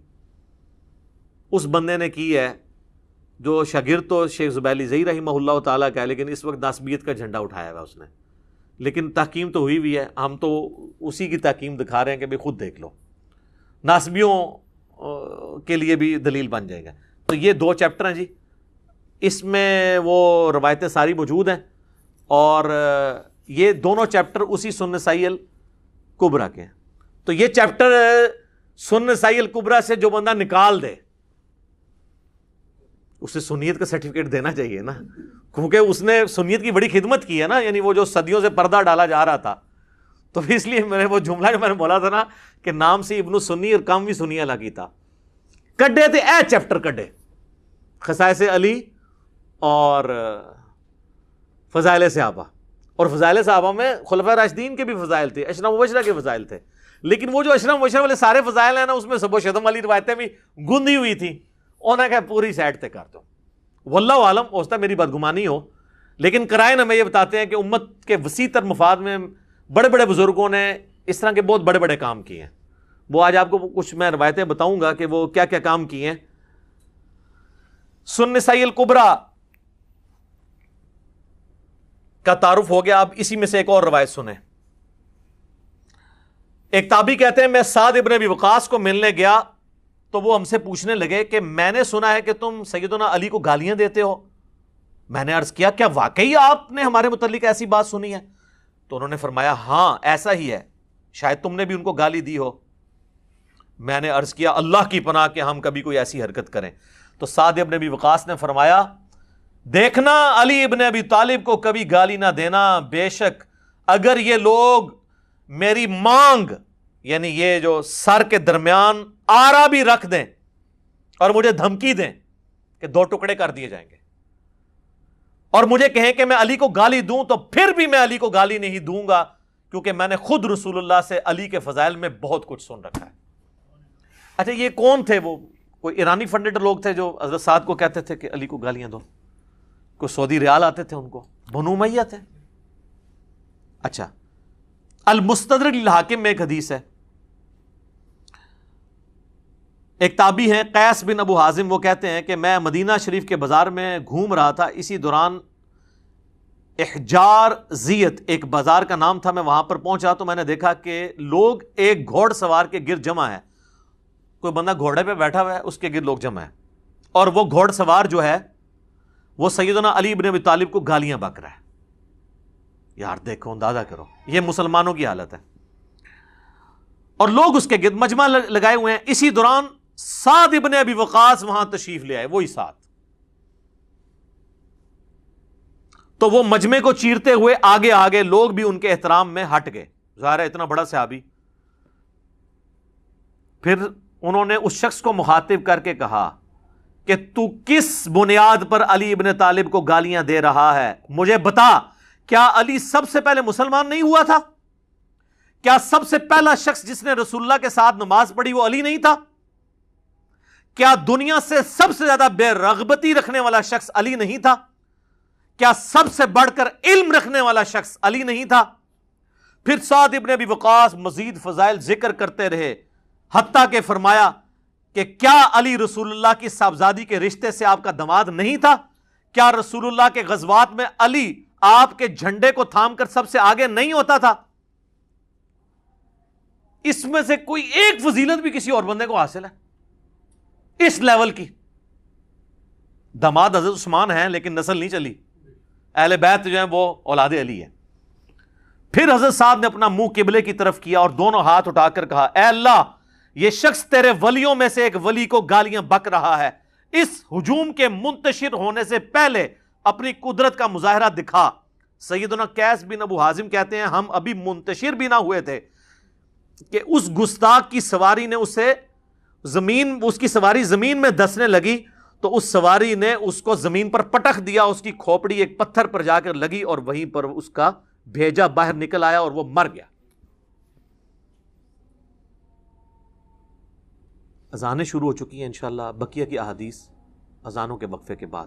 اس بندے نے کی ہے جو شاگرد تو شیخ زبیلی زئی رحمہ اللہ تعالیٰ کا ہے، لیکن اس وقت ناسبیت کا جھنڈا اٹھایا ہوا اس نے، لیکن تحکیم تو ہوئی ہوئی ہے، ہم تو اسی کی تحکیم دکھا رہے ہیں کہ بھئی خود دیکھ لو، ناسبیوں کے لیے بھی دلیل بن جائے گا۔ تو یہ 2 چیپٹر ہیں جی، اس میں وہ روایتیں ساری موجود ہیں، اور یہ دونوں چیپٹر اسی سنن نسائی الکبریٰ کے ہیں۔ تو یہ چیپٹر سنن نسائی الکبریٰ سے جو بندہ نکال دے اسے سنیت کا سرٹیفکیٹ دینا چاہیے نا، کیونکہ اس نے سنیت کی بڑی خدمت کی ہے نا، یعنی وہ جو صدیوں سے پردہ ڈالا جا رہا تھا، تو اس لیے میرے وہ جملہ جو میں نے بولا تھا نا کہ نام سے ابن سنی اور کام بھی سنی لگی تھا، کڈے تھے اے چیپٹر کڈے، خصائص علی اور فضائل صحابہ، اور فضائل صحابہ میں خلفاء راشدین کے بھی فضائل تھے، اشرا مبشرہ کے فضائل تھے، لیکن وہ جو اشرا مبشرہ والے سارے فضائل ہیں نا، اس میں سب و شتم والی روایتیں بھی گندی ہوئی تھی، انہیں کہا پوری سائڈ تے کر دو۔ واللہ عالم، ہو سکتا ہے میری بدگمانی ہو، لیکن قرائن ہمیں یہ بتاتے ہیں کہ امت کے وسیع تر مفاد میں بڑے بڑے بزرگوں نے اس طرح کے بہت بڑے بڑے کام کیے ہیں۔ وہ آج آپ کو کچھ میں روایتیں بتاؤں گا کہ وہ کیا کیا کام کیے ہیں۔ سنن نسائی الکبریٰ کا تعارف ہو گیا، اب اسی میں سے ایک اور روایت سنیں۔ ایک تابعی کہتے ہیں میں سعد ابن ابی وقاص کو ملنے گیا تو وہ ہم سے پوچھنے لگے کہ میں نے سنا ہے کہ تم سیدنا علی کو گالیاں دیتے ہو۔ میں نے عرض کیا کیا واقعی آپ نے ہمارے متعلق ایسی بات سنی ہے؟ تو انہوں نے فرمایا ہاں ایسا ہی ہے، شاید تم نے بھی ان کو گالی دی ہو۔ میں نے عرض کیا اللہ کی پناہ کہ ہم کبھی کوئی ایسی حرکت کریں۔ تو سعد ابن ابی وقاص نے فرمایا دیکھنا علی ابن ابی طالب کو کبھی گالی نہ دینا، بے شک اگر یہ لوگ میری مانگ یعنی یہ جو سر کے درمیان آرا بھی رکھ دیں اور مجھے دھمکی دیں کہ 2 ٹکڑے کر دیے جائیں گے، اور مجھے کہیں کہ میں علی کو گالی دوں، تو پھر بھی میں علی کو گالی نہیں دوں گا، کیونکہ میں نے خود رسول اللہ سے علی کے فضائل میں بہت کچھ سن رکھا ہے۔ اچھا یہ کون تھے؟ وہ کوئی ایرانی فنڈڈ لوگ تھے جو حضرت سعد کو کہتے تھے کہ علی کو گالیاں دو؟ کوئی سعودی ریال آتے تھے ان کو؟ بنو امیہ تھے؟ اچھا المستدرک للحاکم میں ایک حدیث ہے، ایک تابعی ہیں قیس بن ابو حازم، وہ کہتے ہیں کہ میں مدینہ شریف کے بازار میں گھوم رہا تھا، اسی دوران احجار زیت ایک بازار کا نام تھا، میں وہاں پر پہنچا تو میں نے دیکھا کہ لوگ ایک گھوڑ سوار کے گرد جمع ہے، کوئی بندہ گھوڑے پہ بیٹھا ہوا ہے، اس کے گرد لوگ جمع ہے، اور وہ گھوڑ سوار جو ہے وہ سیدنا علی بن ابی طالب کو گالیاں بک رہا ہے۔ یار دیکھو، اندازہ کرو، یہ مسلمانوں کی حالت ہے، اور لوگ اس کے گرد مجمع لگائے ہوئے ہیں۔ اسی دوران سعد ابن ابی وقاص وہاں تشریف لے آئے، وہی سعد، تو وہ مجمع کو چیرتے ہوئے آگے آگے، لوگ بھی ان کے احترام میں ہٹ گئے، ظاہر ہے اتنا بڑا صحابی۔ پھر انہوں نے اس شخص کو مخاطب کر کے کہا کہ تو کس بنیاد پر علی ابن طالب کو گالیاں دے رہا ہے؟ مجھے بتا، کیا علی سب سے پہلے مسلمان نہیں ہوا تھا؟ کیا سب سے پہلا شخص جس نے رسول اللہ کے ساتھ نماز پڑھی وہ علی نہیں تھا؟ کیا دنیا سے سب سے زیادہ بے رغبتی رکھنے والا شخص علی نہیں تھا؟ کیا سب سے بڑھ کر علم رکھنے والا شخص علی نہیں تھا؟ پھر سعد ابن ابی وقاص مزید فضائل ذکر کرتے رہے، حتیٰ کہ فرمایا کہ کیا علی رسول اللہ کی صاحبزادی کے رشتے سے آپ کا داماد نہیں تھا؟ کیا رسول اللہ کے غزوات میں علی آپ کے جھنڈے کو تھام کر سب سے آگے نہیں ہوتا تھا؟ اس میں سے کوئی ایک فضیلت بھی کسی اور بندے کو حاصل ہے اس لیول کی؟ داماد حضرت عثمان ہیں لیکن نسل نہیں چلی، اہل بیت جو ہیں وہ اولاد علی ہے۔ پھر حضرت صاحب نے اپنا منہ قبلے کی طرف کیا اور دونوں ہاتھ اٹھا کر کہا اے اللہ، یہ شخص تیرے ولیوں میں سے ایک ولی کو گالیاں بک رہا ہے، اس ہجوم کے منتشر ہونے سے پہلے اپنی قدرت کا مظاہرہ دکھا۔ سیدنا قیس بن ابو حازم کہتے ہیں ہم ابھی منتشر بھی نہ ہوئے تھے کہ اس گستاخ کی سواری نے اس کی سواری زمین میں دسنے لگی، تو اس سواری نے اس کو زمین پر پٹخ دیا، اس کی کھوپڑی ایک پتھر پر جا کر لگی اور وہیں پر اس کا بھیجا باہر نکل آیا اور وہ مر گیا۔ اذانیں شروع ہو چکی ہیں انشاءاللہ، بقیہ کی احادیث اذانوں کے وقفے کے بعد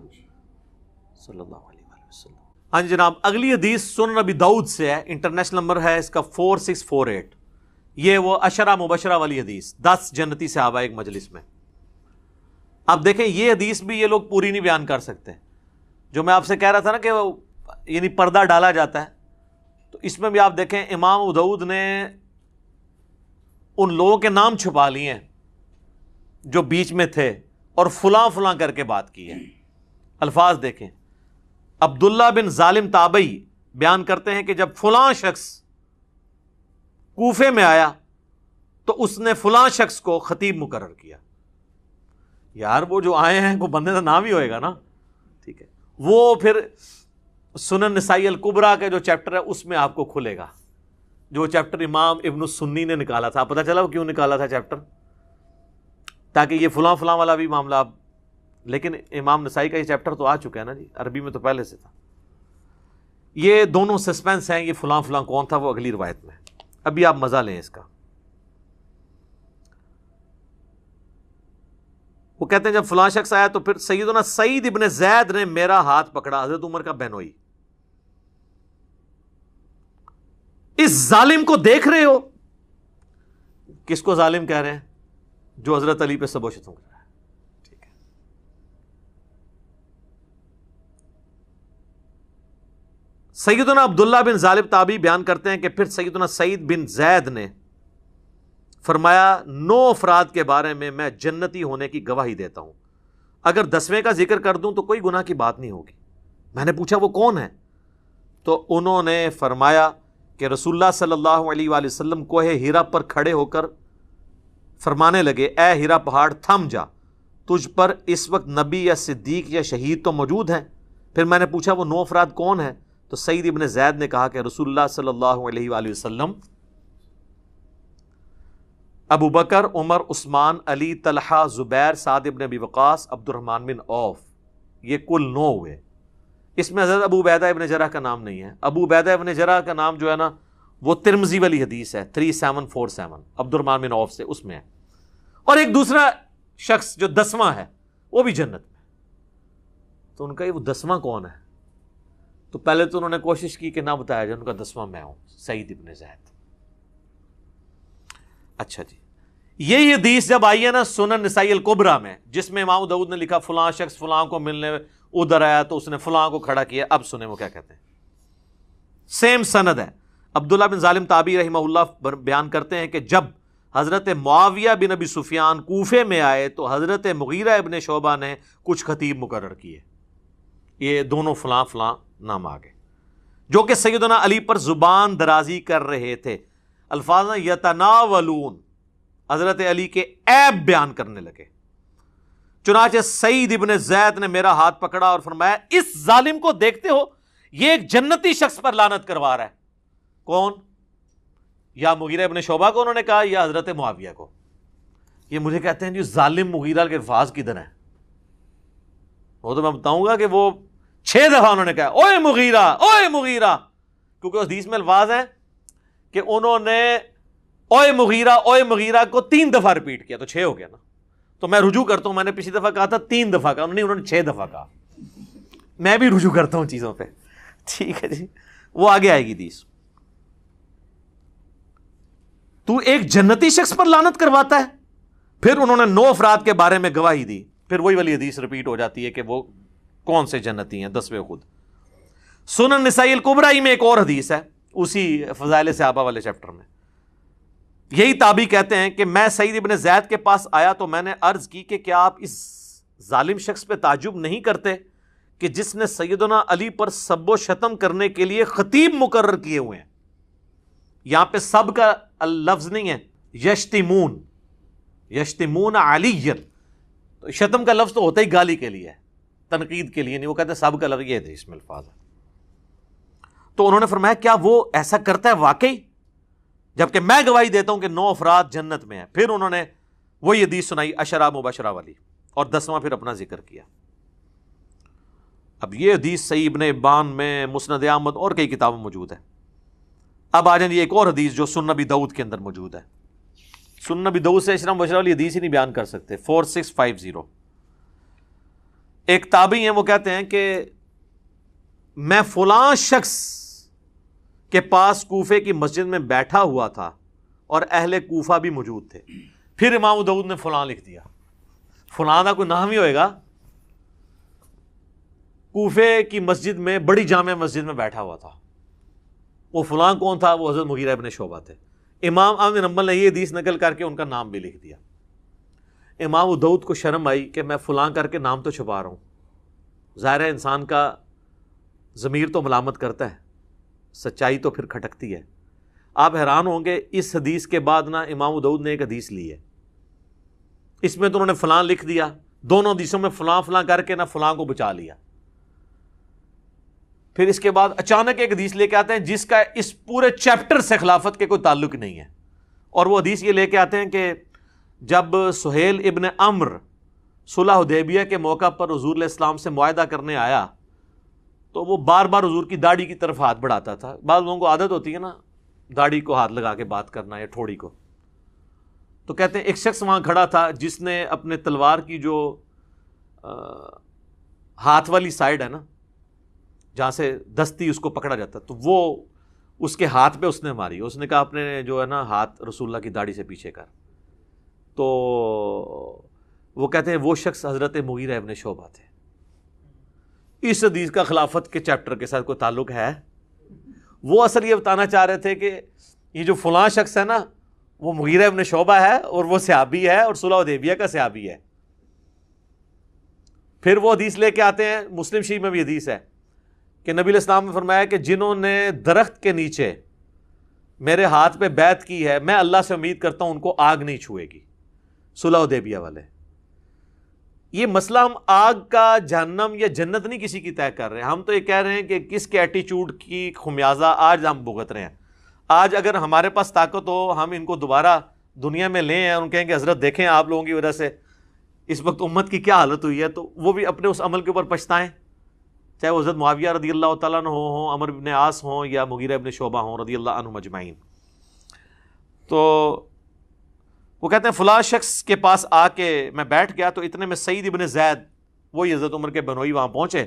صلی اللہ علیہ وسلم۔ ہاں جی جناب، اگلی حدیث سنن ابی داؤد سے ہے، انٹرنیشنل نمبر ہے اس کا 4648۔ یہ وہ عشرہ مبشرہ والی حدیث، 10 جنتی صحابہ ایک مجلس میں۔ اب دیکھیں یہ حدیث بھی یہ لوگ پوری نہیں بیان کر سکتے. جو میں آپ سے کہہ رہا تھا نا کہ یعنی پردہ ڈالا جاتا ہے، تو اس میں بھی آپ دیکھیں امام ابو داؤد نے ان لوگوں کے نام چھپا لیے ہیں جو بیچ میں تھے اور فلاں فلاں کر کے بات کی ہے. الفاظ دیکھیں، عبداللہ بن ظالم تابعی بیان کرتے ہیں کہ جب فلاں شخص کوفے میں آیا تو اس نے فلاں شخص کو خطیب مقرر کیا. یار وہ جو آئے ہیں وہ بندے کا نام ہی ہوئے گا نا، ٹھیک ہے. وہ پھر سنن نسائی الکبریٰ کے جو چیپٹر ہے اس میں آپ کو کھلے گا، جو چیپٹر امام ابن السنی نے نکالا تھا. پتہ چلا وہ کیوں نکالا تھا چیپٹر؟ تاکہ یہ فلاں فلاں والا بھی معاملہ اب، لیکن امام نسائی کا یہ چیپٹر تو آ چکا ہے نا جی، عربی میں تو پہلے سے تھا. یہ دونوں سسپینس ہیں، یہ فلاں فلاں کون تھا وہ اگلی روایت میں. ابھی آپ مزہ لیں اس کا. وہ کہتے ہیں جب فلاں شخص آیا تو پھر سیدنا سعید ابن زید نے میرا ہاتھ پکڑا، حضرت عمر کا بہنوئی. اس ظالم کو دیکھ رہے ہو؟ کس کو ظالم کہہ رہے ہیں؟ جو حضرت علی پہ سب و شتم کر رہا ہے. ٹھیک ہے. سیدنا عبداللہ بن ظالم تابعی بیان کرتے ہیں کہ پھر سیدنا سعید بن زید نے فرمایا 9 افراد کے بارے میں جنتی ہونے کی گواہی دیتا ہوں، اگر 10ویں کا ذکر کر دوں تو کوئی گناہ کی بات نہیں ہوگی. میں نے پوچھا وہ کون ہے؟ تو انہوں نے فرمایا کہ رسول اللہ صلی اللہ علیہ وآلہ وسلم کوہ ہیرا پر کھڑے ہو کر فرمانے لگے، اے ہیرا پہاڑ تھم جا، تجھ پر اس وقت نبی یا صدیق یا شہید تو موجود ہیں. پھر میں نے پوچھا وہ 9 افراد کون ہیں؟ تو سعید ابن زید نے کہا کہ رسول اللہ صلی اللہ علیہ وآلہ وسلم، ابو بکر، عمر، عثمان، علی، طلحہ، زبیر، سعد ابن ابی وقاص، عبد الرحمن بن عوف. یہ کل 9 ہوئے. اس میں حضرت ابو عبیدہ ابن جرح کا نام نہیں ہے. ابو عبیدہ ابن جرح کا نام جو ہے نا وہ ترمذی والی حدیث ہے 3747 عبد الرحمن بن عوف سے، اس میں ہے. اور ایک دوسرا شخص جو 10واں ہے وہ بھی جنت میں. تو ان کا یہ وہ 10واں کون ہے؟ تو پہلے تو انہوں نے کوشش کی کہ نہ بتایا جائے. ان کا 10واں میں ہوں، سعید ابن زید. اچھا جی، یہی حدیث جب آئی ہے نا سنن نسائی الکبریٰ میں، جس میں امام داؤد نے لکھا فلاں شخص فلاں کو ملنے ادھر آیا تو اس نے فلاں کو کھڑا کیا. اب سنیں وہ کیا کہتے ہیں. سیم سند ہے. عبداللہ بن ظالم تابعی رحمہ اللہ بیان کرتے ہیں کہ جب حضرت معاویہ بن ابی سفیان کوفے میں آئے تو حضرت مغیرہ ابن شعبہ نے کچھ خطیب مقرر کیے. یہ دونوں فلاں فلاں نام آگے، جو کہ سیدنا علی پر زبان درازی کر رہے تھے. الفاظ یتناولون، حضرت علی کے عیب بیان کرنے لگے. چنانچہ سعید ابن زید نے میرا ہاتھ پکڑا اور فرمایا اس ظالم کو دیکھتے ہو؟ یہ ایک جنتی شخص پر لعنت کروا رہا ہے. کون؟ یا مغیرہ ابن شعبہ کو انہوں نے کہا یا حضرت معاویہ کو. یہ مجھے کہتے ہیں جی ظالم مغیرہ کے الفاظ کدھر ہیں؟ وہ تو میں بتاؤں گا کہ وہ 6 دفعہ انہوں نے کہا اوئے مغیرہ، اوئے مغیرہ، کیونکہ اس حدیث میں الفاظ ہیں کہ انہوں نے اوئے مغیرہ کو 3 دفعہ ریپیٹ کیا، تو 6 ہو گیا نا. تو میں رجوع کرتا ہوں، میں نے پچھلی دفعہ کہا تھا 3 دفعہ کہا، انہوں نے 6 دفعہ کہا. میں بھی رجوع کرتا ہوں چیزوں پہ. ٹھیک ہے جی، وہ آگے آئے گی حدیث. تو ایک جنتی شخص پر لعنت کرواتا ہے. پھر انہوں نے 9 افراد کے بارے میں گواہی دی. پھر وہی والی حدیث ریپیٹ ہو جاتی ہے کہ وہ کون سے جنتی ہیں، 10ویں خود. سنن نسائی الکبریٰ میں ایک اور حدیث ہے اسی فضائل صحابہ والے چیپٹر میں. یہی تابعی کہتے ہیں کہ میں سعید ابن زید کے پاس آیا تو میں نے عرض کی کہ کیا آپ اس ظالم شخص پہ تعجب نہیں کرتے کہ جس نے سیدنا علی پر سب و شتم کرنے کے لیے خطیب مقرر کیے ہوئے ہیں. یہاں پہ سب کا لفظ نہیں ہے، یشتمون علی. تو شتم کا لفظ تو ہوتا ہی گالی کے لیے ہے، تنقید کے لیے نہیں. وہ کہتے ہیں سب کا لفظ یہ تھے، اس میں الفاظ ہے. تو انہوں نے فرمایا کیا وہ ایسا کرتا ہے واقعی؟ جبکہ میں گواہی دیتا ہوں کہ 9 افراد جنت میں ہیں. پھر انہوں نے وہی حدیث سنائی عشرہ مبشرہ والی، اور 10واں پھر اپنا ذکر کیا. اب یہ حدیث صحیح ابن حبان میں، مسند احمد اور کئی کتابوں موجود ہے. اب آ جائیں ایک اور حدیث جو سنن نبی داؤد کے اندر موجود ہے. سنن نبی داؤد سے عشرہ مبشرہ والی حدیث ہی نہیں بیان کر سکتے. 4650 ایک تابعی ہیں، وہ کہتے ہیں کہ میں فلاں شخص کے پاس کوفے کی مسجد میں بیٹھا ہوا تھا اور اہل کوفہ بھی موجود تھے. پھر امام داؤد نے فلاں لکھ دیا. فلاں کا کوئی نام ہی ہوئے گا. کوفے کی مسجد میں, بڑی جامع مسجد میں بیٹھا ہوا تھا. وہ فلاں کون تھا؟ وہ حضرت مغیرہ ابن شعبہ تھے. امام احمد بن حنبل نے یہ حدیث نقل کر کے ان کا نام بھی لکھ دیا. امام ابو داؤد کو شرم آئی کہ میں فلاں کر کے نام تو چھپا رہا ہوں. ظاہر ہے انسان کا ضمیر تو ملامت کرتا ہے, سچائی تو پھر کھٹکتی ہے. آپ حیران ہوں گے, اس حدیث کے بعد نا امام ابو داؤد نے ایک حدیث لی ہے, اس میں تو انہوں نے فلاں لکھ دیا, دونوں حدیثوں میں فلاں فلاں کر کے نا فلاں کو بچا لیا. پھر اس کے بعد اچانک ایک حدیث لے کے آتے ہیں جس کا اس پورے چیپٹر سے خلافت کے کوئی تعلق نہیں ہے, اور وہ حدیث یہ لے کے آتے ہیں کہ جب سہیل ابن عمرو صلح حدیبیہ کے موقع پر حضور علیہ السلام سے معاہدہ کرنے آیا تو وہ بار بار حضور کی داڑھی کی طرف ہاتھ بڑھاتا تھا. بعض لوگوں کو عادت ہوتی ہے نا داڑھی کو ہاتھ لگا کے بات کرنا یا ٹھوڑی کو. تو کہتے ہیں ایک شخص وہاں کھڑا تھا جس نے اپنے تلوار کی جو ہاتھ والی سائڈ ہے نا, جہاں سے دستی اس کو پکڑا جاتا, تو وہ اس کے ہاتھ پہ اس نے ماری. اس نے کہا اپنے جو ہے نا ہاتھ رسول اللہ کی داڑھی سے پیچھے کر. تو وہ کہتے ہیں وہ شخص حضرت مغیرہ ابن شعبہ تھے. اس حدیث کا خلافت کے چیپٹر کے ساتھ کوئی تعلق ہے؟ وہ اصل یہ بتانا چاہ رہے تھے کہ یہ جو فلاں شخص ہے نا وہ مغیرہ ابن شعبہ ہے اور وہ صحابی ہے اور صلح حدیبیہ کا صحابی ہے. پھر وہ حدیث لے کے آتے ہیں, مسلم شریف میں بھی حدیث ہے کہ نبی علیہ السلام نے فرمایا کہ جنہوں نے درخت کے نیچے میرے ہاتھ پہ بیعت کی ہے میں اللہ سے امید کرتا ہوں ان کو آگ نہیں چھوئے گی. صلح حدیبیہ والے. یہ مسئلہ ہم آگ کا جہنم یا جنت نہیں کسی کی طے کر رہے ہیں, ہم تو یہ کہہ رہے ہیں کہ کس کے ایٹیچیوڈ کی خمیازہ آج ہم بھگت رہے ہیں. آج اگر ہمارے پاس طاقت ہو ہم ان کو دوبارہ دنیا میں لیں اور ان کہیں کہ حضرت دیکھیں آپ لوگوں کی وجہ سے اس وقت امت کی کیا حالت ہوئی ہے, تو وہ بھی اپنے اس عمل کے اوپر پچھتائیں, چاہے وہ حضرت معاویہ رضی اللہ تعالیٰ عنہ ہوں, عمر بن عاص ہوں یا مغیرہ ابن شعبہ ہوں رضی اللہ عنہم اجمعین. تو وہ کہتے ہیں فلاں شخص کے پاس آ کے میں بیٹھ گیا تو اتنے میں سعید ابن زید وہی حضرت عمر کے بنوئی وہاں پہنچے.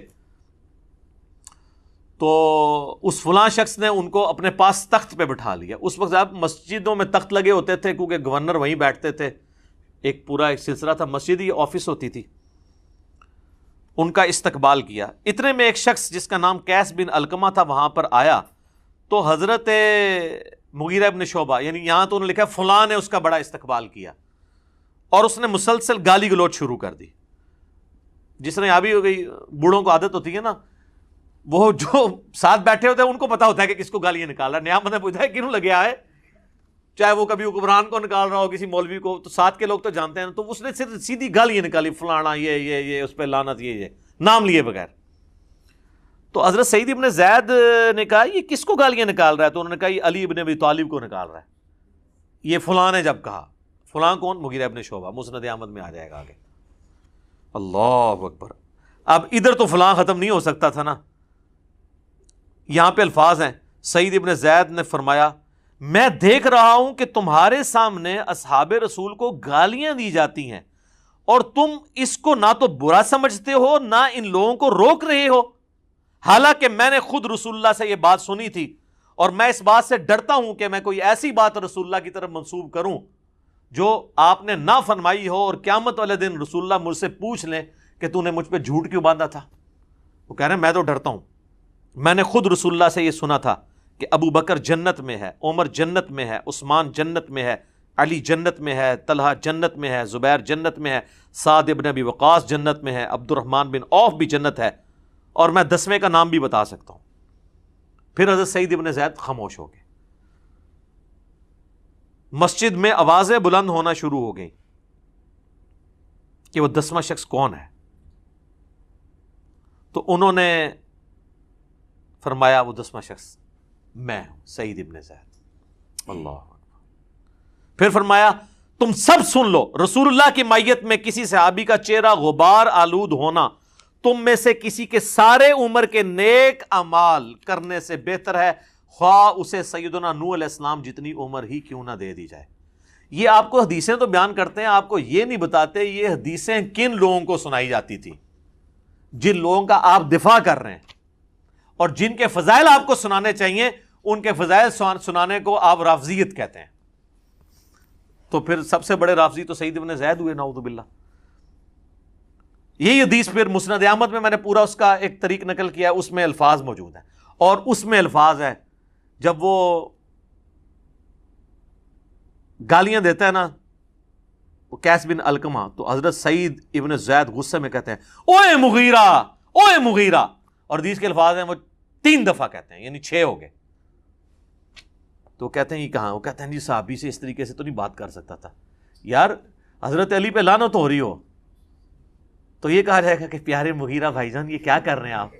تو اس فلاں شخص نے ان کو اپنے پاس تخت پہ بٹھا لیا. اس وقت آپ مسجدوں میں تخت لگے ہوتے تھے کیونکہ گورنر وہیں بیٹھتے تھے, ایک پورا ایک سلسلہ تھا, مسجد ہی آفس ہوتی تھی. ان کا استقبال کیا. اتنے میں ایک شخص جس کا نام قیس بن علقمہ تھا وہاں پر آیا تو حضرت مغیرہ ابن شعبہ, یعنی یہاں تو انہوں نے لکھا فلاں نے اس کا بڑا استقبال کیا اور اس نے مسلسل گالی گلوچ شروع کر دی. جس نے ابھی ہو گئی, بوڑھوں کو عادت ہوتی ہے نا, وہ جو ساتھ بیٹھے ہوتے ہیں ان کو پتا ہوتا ہے کہ کس کو گالیاں نکال رہا ہے. نیا بندہ پوچھتا ہے کیوں لگے آئے, چاہے وہ کبھی حکمران کو نکال رہا ہو کسی مولوی کو, تو ساتھ کے لوگ تو جانتے ہیں. تو اس نے صرف سیدھی گالیاں نکالی, فلانا یہ اس پہ لعنت, یہ نام لیے بغیر. تو حضرت سعید ابن زید نے کہا یہ کس کو گالیاں نکال رہا ہے؟ تو انہوں نے کہا یہ علی ابن ابی طالب کو نکال رہا ہے. یہ فلاں نے جب کہا, فلاں کون؟ مغیرہ ابن شعبہ, مسند احمد میں آ جائے گا آگے. اللہ اکبر. اب ادھر تو فلاں ختم نہیں ہو سکتا تھا نا, یہاں پہ الفاظ ہیں. سعید ابن زید نے فرمایا میں دیکھ رہا ہوں کہ تمہارے سامنے اصحاب رسول کو گالیاں دی جاتی ہیں اور تم اس کو نہ تو برا سمجھتے ہو نہ ان لوگوں کو روک رہے ہو, حالانکہ میں نے خود رسول اللہ سے یہ بات سنی تھی اور میں اس بات سے ڈرتا ہوں کہ میں کوئی ایسی بات رسول اللہ کی طرف منسوب کروں جو آپ نے نہ فرمائی ہو اور قیامت والے دن رسول اللہ مجھ سے پوچھ لیں کہ تو نے مجھ پہ جھوٹ کیوں باندھا تھا. وہ کہہ رہے ہیں میں تو ڈرتا ہوں, میں نے خود رسول اللہ سے یہ سنا تھا کہ ابو بکر جنت میں ہے, عمر جنت میں ہے, عثمان جنت میں ہے, علی جنت میں ہے, طلحہ جنت میں ہے, زبیر جنت میں ہے, سعد ابن ابی وقاص جنت میں ہے, عبد الرحمن بن عوف بھی جنت ہے, اور میں 10ویں کا نام بھی بتا سکتا ہوں. پھر حضرت سعید ابن زید خاموش ہو گئے. مسجد میں آوازیں بلند ہونا شروع ہو گئیں کہ وہ 10واں شخص کون ہے. تو انہوں نے فرمایا وہ 10واں شخص میں ہوں, سعید ابن زید. اللہ. پھر فرمایا تم سب سن لو, رسول اللہ کی مائیت میں کسی صحابی کا چہرہ غبار آلود ہونا تم میں سے کسی کے سارے عمر کے نیک اعمال کرنے سے بہتر ہے, خواہ اسے سیدنا نوح علیہ السلام جتنی عمر ہی کیوں نہ دے دی جائے. یہ آپ کو حدیثیں تو بیان کرتے ہیں, آپ کو یہ نہیں بتاتے یہ حدیثیں کن لوگوں کو سنائی جاتی تھی, جن لوگوں کا آپ دفاع کر رہے ہیں اور جن کے فضائل آپ کو سنانے چاہیے ان کے فضائل سنانے کو آپ رافضیت کہتے ہیں. تو پھر سب سے بڑے رافضی تو سعید ابن زید ہوئے, نعوذ باللہ. یہی حدیث پھر مسند احمد میں میں نے پورا اس کا ایک طریق نقل کیا، اس میں الفاظ موجود ہیں، اور اس میں الفاظ ہیں جب وہ گالیاں دیتا ہے نا وہ قیس بن علقمہ، تو حضرت سعید ابن زید غصے میں کہتے ہیں اوئے مغیرہ، اوئے مغیرہ، اور حدیث کے الفاظ ہیں وہ 3 دفعہ کہتے ہیں، یعنی 6 ہو گئے. تو کہتے ہیں یہ کہاں؟ وہ کہتے ہیں جی صحابی سے اس طریقے سے تو نہیں بات کر سکتا تھا. یار حضرت علی پہ لعنت ہو رہی ہو تو یہ کہا جائے گا کہ پیارے مغیرہ بھائی جان یہ کیا کر رہے ہیں آپ؟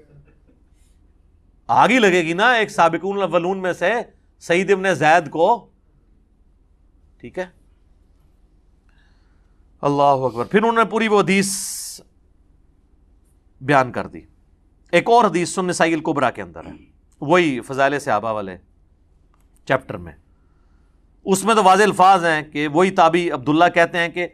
آگ ہی لگے گی نا ایک سابقون الاولون میں سے سعید ابن زید کو. ٹھیک ہے، اللہ اکبر. پھر انہوں نے پوری وہ حدیث بیان کر دی. ایک اور حدیث سنن نسائی الکبریٰ کے اندر ہے، وہی فضائل صحابہ والے چیپٹر میں. اس میں تو واضح الفاظ ہیں کہ وہی تابعی عبداللہ کہتے ہیں کہ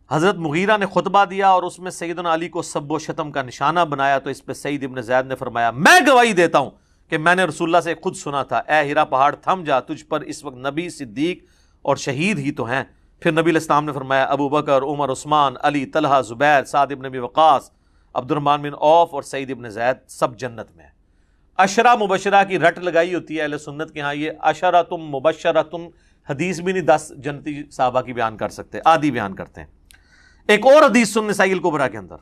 حضرت مغیرہ نے خطبہ دیا اور اس میں سیدنا علی کو سب و شتم کا نشانہ بنایا، تو اس پہ سعید ابن زید نے فرمایا میں گواہی دیتا ہوں کہ میں نے رسول اللہ سے خود سنا تھا، اے ہیرا پہاڑ تھم جا، تجھ پر اس وقت نبی، صدیق اور شہید ہی تو ہیں. پھر نبی علیہ السلام نے فرمایا ابو بکر، عمر، عثمان، علی، طلحہ، زبیر، سعد ابن ابی وقاص، عبد الرحمن بن عوف اور سعید ابن زید سب جنت میں ہیں. عشرہ مبشرہ کی رٹ لگائی ہوتی ہے اہل سنت کے ہاں، یہ عشرۃ مبشرۃ حدیث بھی نہیں 10 جنتی صحابہ کی بیان کر سکتے، آدھی بیان کرتے ہیں. ایک اور حدیث سنن نسائی الکبریٰ کے اندر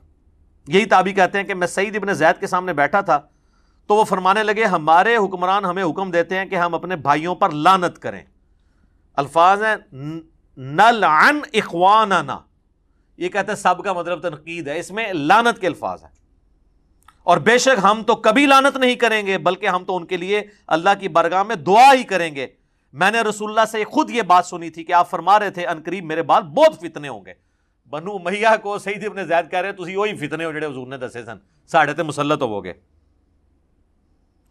یہی تابعی کہتے ہیں کہ میں سعید ابن زید کے سامنے بیٹھا تھا تو وہ فرمانے لگے ہمارے حکمران ہمیں حکم دیتے ہیں کہ ہم اپنے بھائیوں پر لعنت کریں. الفاظ ہیں نلعن اخواننا، یہ کہتے ہیں سب کا مطلب تنقید ہے، اس میں لعنت کے الفاظ ہیں. اور بے شک ہم تو کبھی لعنت نہیں کریں گے بلکہ ہم تو ان کے لیے اللہ کی بارگاہ میں دعا ہی کریں گے. میں نے رسول اللہ سے خود یہ بات سنی تھی کہ آپ فرما رہے تھے ان قریب میرے بعد بہت فتنے ہوں گے. بنو امیہ کو سعید ابن زید کہہ رہے تسی وہی فتنے ہو جڑے حضور نے دسے سن، ساڑھے تے مسلط ہو گے.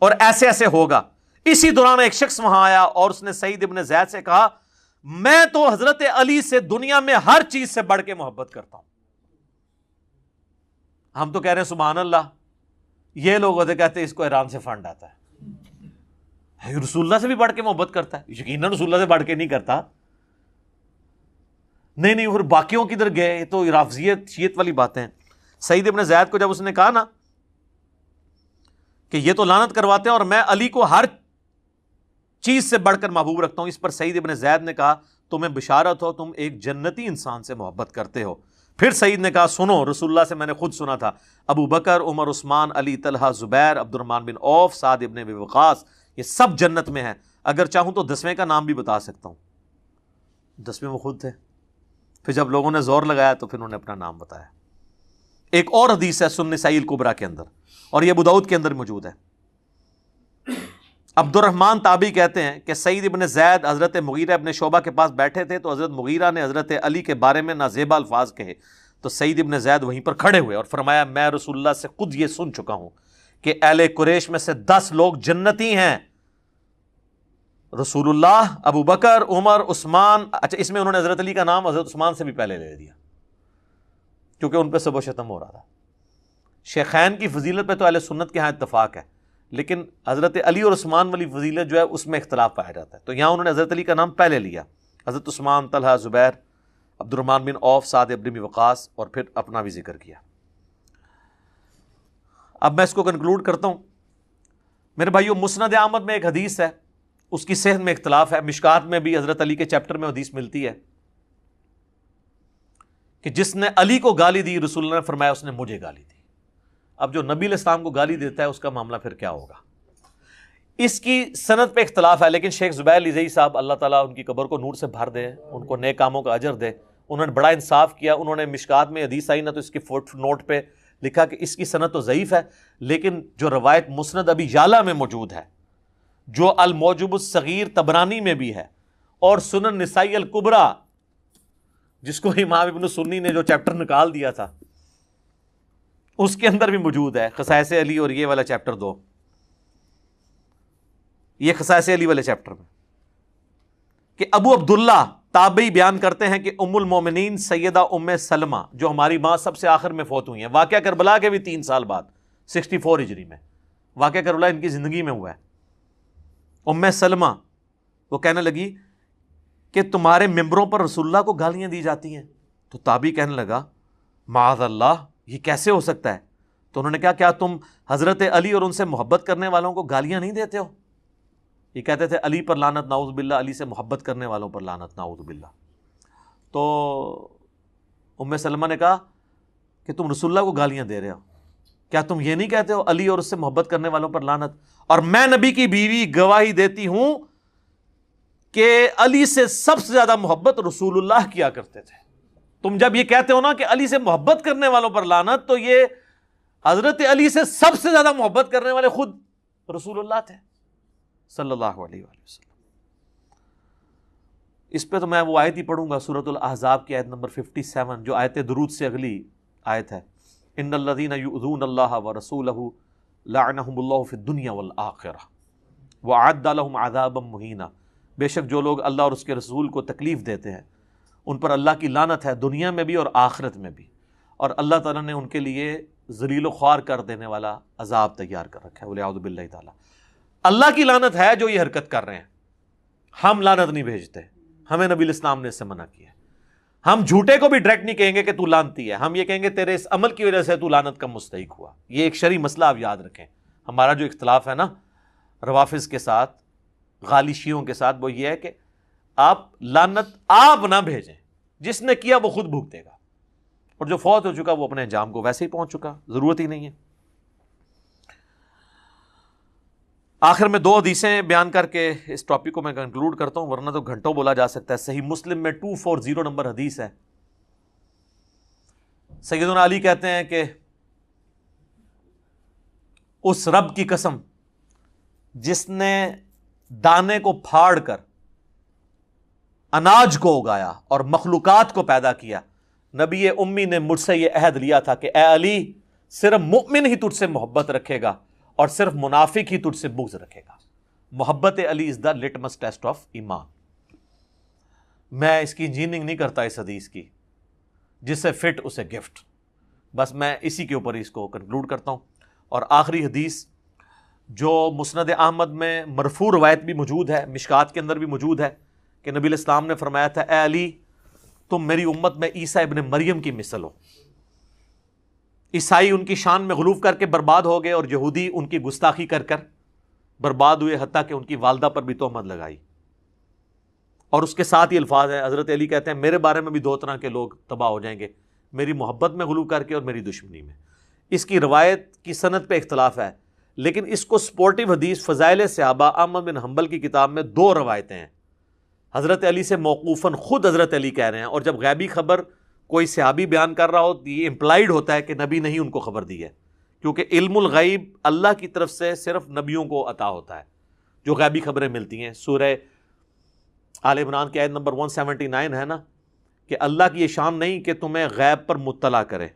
اور ایسے ایسے ہوگا. اسی دوران ایک شخص وہاں آیا اور اس نے سعید ابن زید سے کہا میں تو حضرت علی سے دنیا میں ہر چیز سے بڑھ کے محبت کرتا ہوں. ہم تو کہہ رہے ہیں سبحان اللہ، یہ لوگ ہوتے کہتے ہیں اس کو ایران سے فنڈ آتا ہے، رسول اللہ سے بھی بڑھ کے محبت کرتا ہے. یقیناً رسول اللہ سے بڑھ کے نہیں کرتا. نہیں اور باقیوں کدھر گئے؟ تو رافضیت شیعت والی باتیں. سعید ابن زید کو جب اس نے کہا نا کہ یہ تو لعنت کرواتے ہیں اور میں علی کو ہر چیز سے بڑھ کر محبوب رکھتا ہوں، اس پر سعید ابن زید نے کہا تمہیں بشارت ہو، تم ایک جنتی انسان سے محبت کرتے ہو. پھر سعید نے کہا سنو، رسول اللہ سے میں نے خود سنا تھا ابو بکر، عمر، عثمان، علی، طلحہ، زبیر، عبد الرحمن بن عوف، سعد ابن ابی وقاص یہ سب جنت میں ہیں. اگر چاہوں تو 10ویں کا نام بھی بتا سکتا ہوں. 10ویں وہ خود تھے. پھر جب لوگوں نے زور لگایا تو پھر انہوں نے اپنا نام بتایا. ایک اور حدیث ہے سنن نسائی الکبریٰ کے اندر اور یہ ابو داؤد کے اندر موجود ہے. عبد الرحمن تابعی کہتے ہیں کہ سعید ابن زید حضرت مغیرہ ابن شعبہ کے پاس بیٹھے تھے تو حضرت مغیرہ نے حضرت علی کے بارے میں نازیبا الفاظ کہے تو سعید ابن زید وہیں پر کھڑے ہوئے اور فرمایا میں رسول اللہ سے خود یہ سن چکا ہوں کہ اہل قریش میں سے 10 لوگ جنتی ہیں، رسول اللہ، ابو بکر، عمر، عثمان. اچھا اس میں انہوں نے حضرت علی کا نام حضرت عثمان سے بھی پہلے لے دیا کیونکہ ان پہ سب و شتم ہو رہا تھا. شیخین کی فضیلت پہ تو اہل سنت کے ہاں اتفاق ہے، لیکن حضرت علی اور عثمان والی فضیلت جو ہے اس میں اختلاف پایا جاتا ہے. تو یہاں انہوں نے حضرت علی کا نام پہلے لیا، حضرت عثمان، طلحہ، زبیر، عبد الرحمن بن عوف، سعد ابن ابی وقاص اور پھر اپنا بھی ذکر کیا. اب میں اس کو کنکلوڈ کرتا ہوں. میرے بھائیو مسند احمد میں ایک حدیث ہے، اس کی صحت میں اختلاف ہے. مشکات میں بھی حضرت علی کے چیپٹر میں حدیث ملتی ہے کہ جس نے علی کو گالی دی رسول اللہ نے فرمایا اس نے مجھے گالی دی. اب جو نبی علیہ السلام کو گالی دیتا ہے اس کا معاملہ پھر کیا ہوگا؟ اس کی سند پہ اختلاف ہے، لیکن شیخ زبیر لیزئی صاحب اللہ تعالیٰ ان کی قبر کو نور سے بھر دے، ان کو نیک کاموں کا اجر دے، انہوں نے بڑا انصاف کیا. انہوں نے مشکات میں حدیث آئی نا تو اس کی فوٹ نوٹ پہ لکھا کہ اس کی سند تو ضعیف ہے، لیکن جو روایت مسند ابی یعلا میں موجود ہے، جو الموجب الصغیر طبرانی میں بھی ہے، اور سنن نسائی الکبریٰ جس کو امام ابن سنی نے جو چیپٹر نکال دیا تھا اس کے اندر بھی موجود ہے، خصائص علی اور یہ والا چیپٹر 2، یہ خصائص علی والے چیپٹر میں، کہ ابو عبداللہ تابعی بیان کرتے ہیں کہ ام المومنین سیدہ ام سلمہ جو ہماری ماں سب سے آخر میں فوت ہوئی ہیں، واقعہ کربلا کے بھی 3 سال بعد 64 ہجری میں واقعہ کربلا ان کی زندگی میں ہوا ہے. ام سلمہ وہ کہنے لگی کہ تمہارے ممبروں پر رسول اللہ کو گالیاں دی جاتی ہیں. تو تابعی کہنے لگا معاذ اللہ، یہ کیسے ہو سکتا ہے؟ تو انہوں نے کہا کیا تم حضرت علی اور ان سے محبت کرنے والوں کو گالیاں نہیں دیتے ہو؟ یہ کہتے تھے علی پر لعنت نعوذ باللہ، علی سے محبت کرنے والوں پر لعنت نعوذ باللہ۔ تو ام سلمہ نے کہا کہ تم رسول اللہ کو گالیاں دے رہے ہو، کیا تم یہ نہیں کہتے ہو علی اور اس سے محبت کرنے والوں پر لعنت؟ اور میں نبی کی بیوی گواہی دیتی ہوں کہ علی سے سب سے زیادہ محبت رسول اللہ کیا کرتے تھے۔ تم جب یہ کہتے ہو نا کہ علی سے محبت کرنے والوں پر لعنت، تو یہ حضرت علی سے سب سے زیادہ محبت کرنے والے خود رسول اللہ تھے صلی اللہ علیہ وآلہ وسلم۔ اس پہ تو میں وہ آیت ہی پڑھوں گا، سورۃ الاحزاب کی آیت نمبر 57، جو آیت درود سے اگلی آیت ہے، ان الذین یؤذون اللہ ورسولہ لعنہم اللہ فی الدنیا والآخرہ وأعد لهم عذابا مہینا۔ بے شک جو لوگ اللہ اور اس کے رسول کو تکلیف دیتے ہیں ان پر اللہ کی لعنت ہے، دنیا میں بھی اور آخرت میں بھی، اور اللہ تعالیٰ نے ان کے لیے ذلیل و خوار کر دینے والا عذاب تیار کر رکھا ہے، والعیاذ باللہ تعالیٰ۔ اللہ کی لعنت ہے جو یہ حرکت کر رہے ہیں، ہم لعنت نہیں بھیجتے، ہمیں نبی الاسلام نے اس سے منع کیا ہے۔ ہم جھوٹے کو بھی ڈائریکٹ نہیں کہیں گے کہ تو لعنتی ہے، ہم یہ کہیں گے تیرے اس عمل کی وجہ سے تو لعنت کا مستحق ہوا۔ یہ ایک شرعی مسئلہ آپ یاد رکھیں۔ ہمارا جو اختلاف ہے نا روافظ کے ساتھ، غالی شیعوں کے ساتھ، وہ یہ ہے کہ آپ لعنت آپ نہ بھیجیں، جس نے کیا وہ خود بھگتے گا، اور جو فوت ہو چکا وہ اپنے انجام کو ویسے ہی پہنچ چکا، ضرورت ہی نہیں ہے۔ آخر میں 2 حدیثیں بیان کر کے اس ٹاپک کو میں کنکلوڈ کرتا ہوں، ورنہ تو گھنٹوں بولا جا سکتا ہے۔ صحیح مسلم میں 240 نمبر حدیث ہے، سیدنا علی کہتے ہیں کہ اس رب کی قسم جس نے دانے کو پھاڑ کر اناج کو اگایا اور مخلوقات کو پیدا کیا، نبی امی نے مجھ سے یہ عہد لیا تھا کہ اے علی، صرف مؤمن ہی تجھ سے محبت رکھے گا اور صرف منافق ہی تجھ سے بغض رکھے گا۔ محبت علی از دا لٹمس ٹیسٹ آف ایمان۔ میں اس کی انجینئرنگ نہیں کرتا اس حدیث کی، جس سے فٹ اسے گفٹ، بس میں اسی کے اوپر اس کو کنکلوڈ کرتا ہوں۔ اور آخری حدیث جو مسند احمد میں مرفوع روایت بھی موجود ہے، مشکات کے اندر بھی موجود ہے، کہ نبی الاسلام نے فرمایا تھا اے علی، تم میری امت میں عیسیٰ ابن مریم کی مثل ہو۔ عیسائی ان کی شان میں غلو کر کے برباد ہو گئے، اور یہودی ان کی گستاخی کر کر برباد ہوئے، حتیٰ کہ ان کی والدہ پر بھی تہمت لگائی۔ اور اس کے ساتھ یہ الفاظ ہیں، حضرت علی کہتے ہیں میرے بارے میں بھی 2 طرح کے لوگ تباہ ہو جائیں گے، میری محبت میں غلو کر کے اور میری دشمنی میں۔ اس کی روایت کی سند پہ اختلاف ہے، لیکن اس کو سپورٹیو حدیث فضائل صحابہ احمد بن حنبل کی کتاب میں 2 روایتیں ہیں، حضرت علی سے موقوفاً خود حضرت علی کہہ رہے ہیں، اور جب غیبی خبر کوئی صحابی بیان کر رہا ہو تو یہ امپلائیڈ ہوتا ہے کہ نبی نے ہی ان کو خبر دی ہے، کیونکہ علم الغیب اللہ کی طرف سے صرف نبیوں کو عطا ہوتا ہے جو غیبی خبریں ملتی ہیں۔ سورہ آل عمران کی آیت نمبر 179 ہے نا، کہ اللہ کی یہ شان نہیں کہ تمہیں غیب پر مطلع کرے،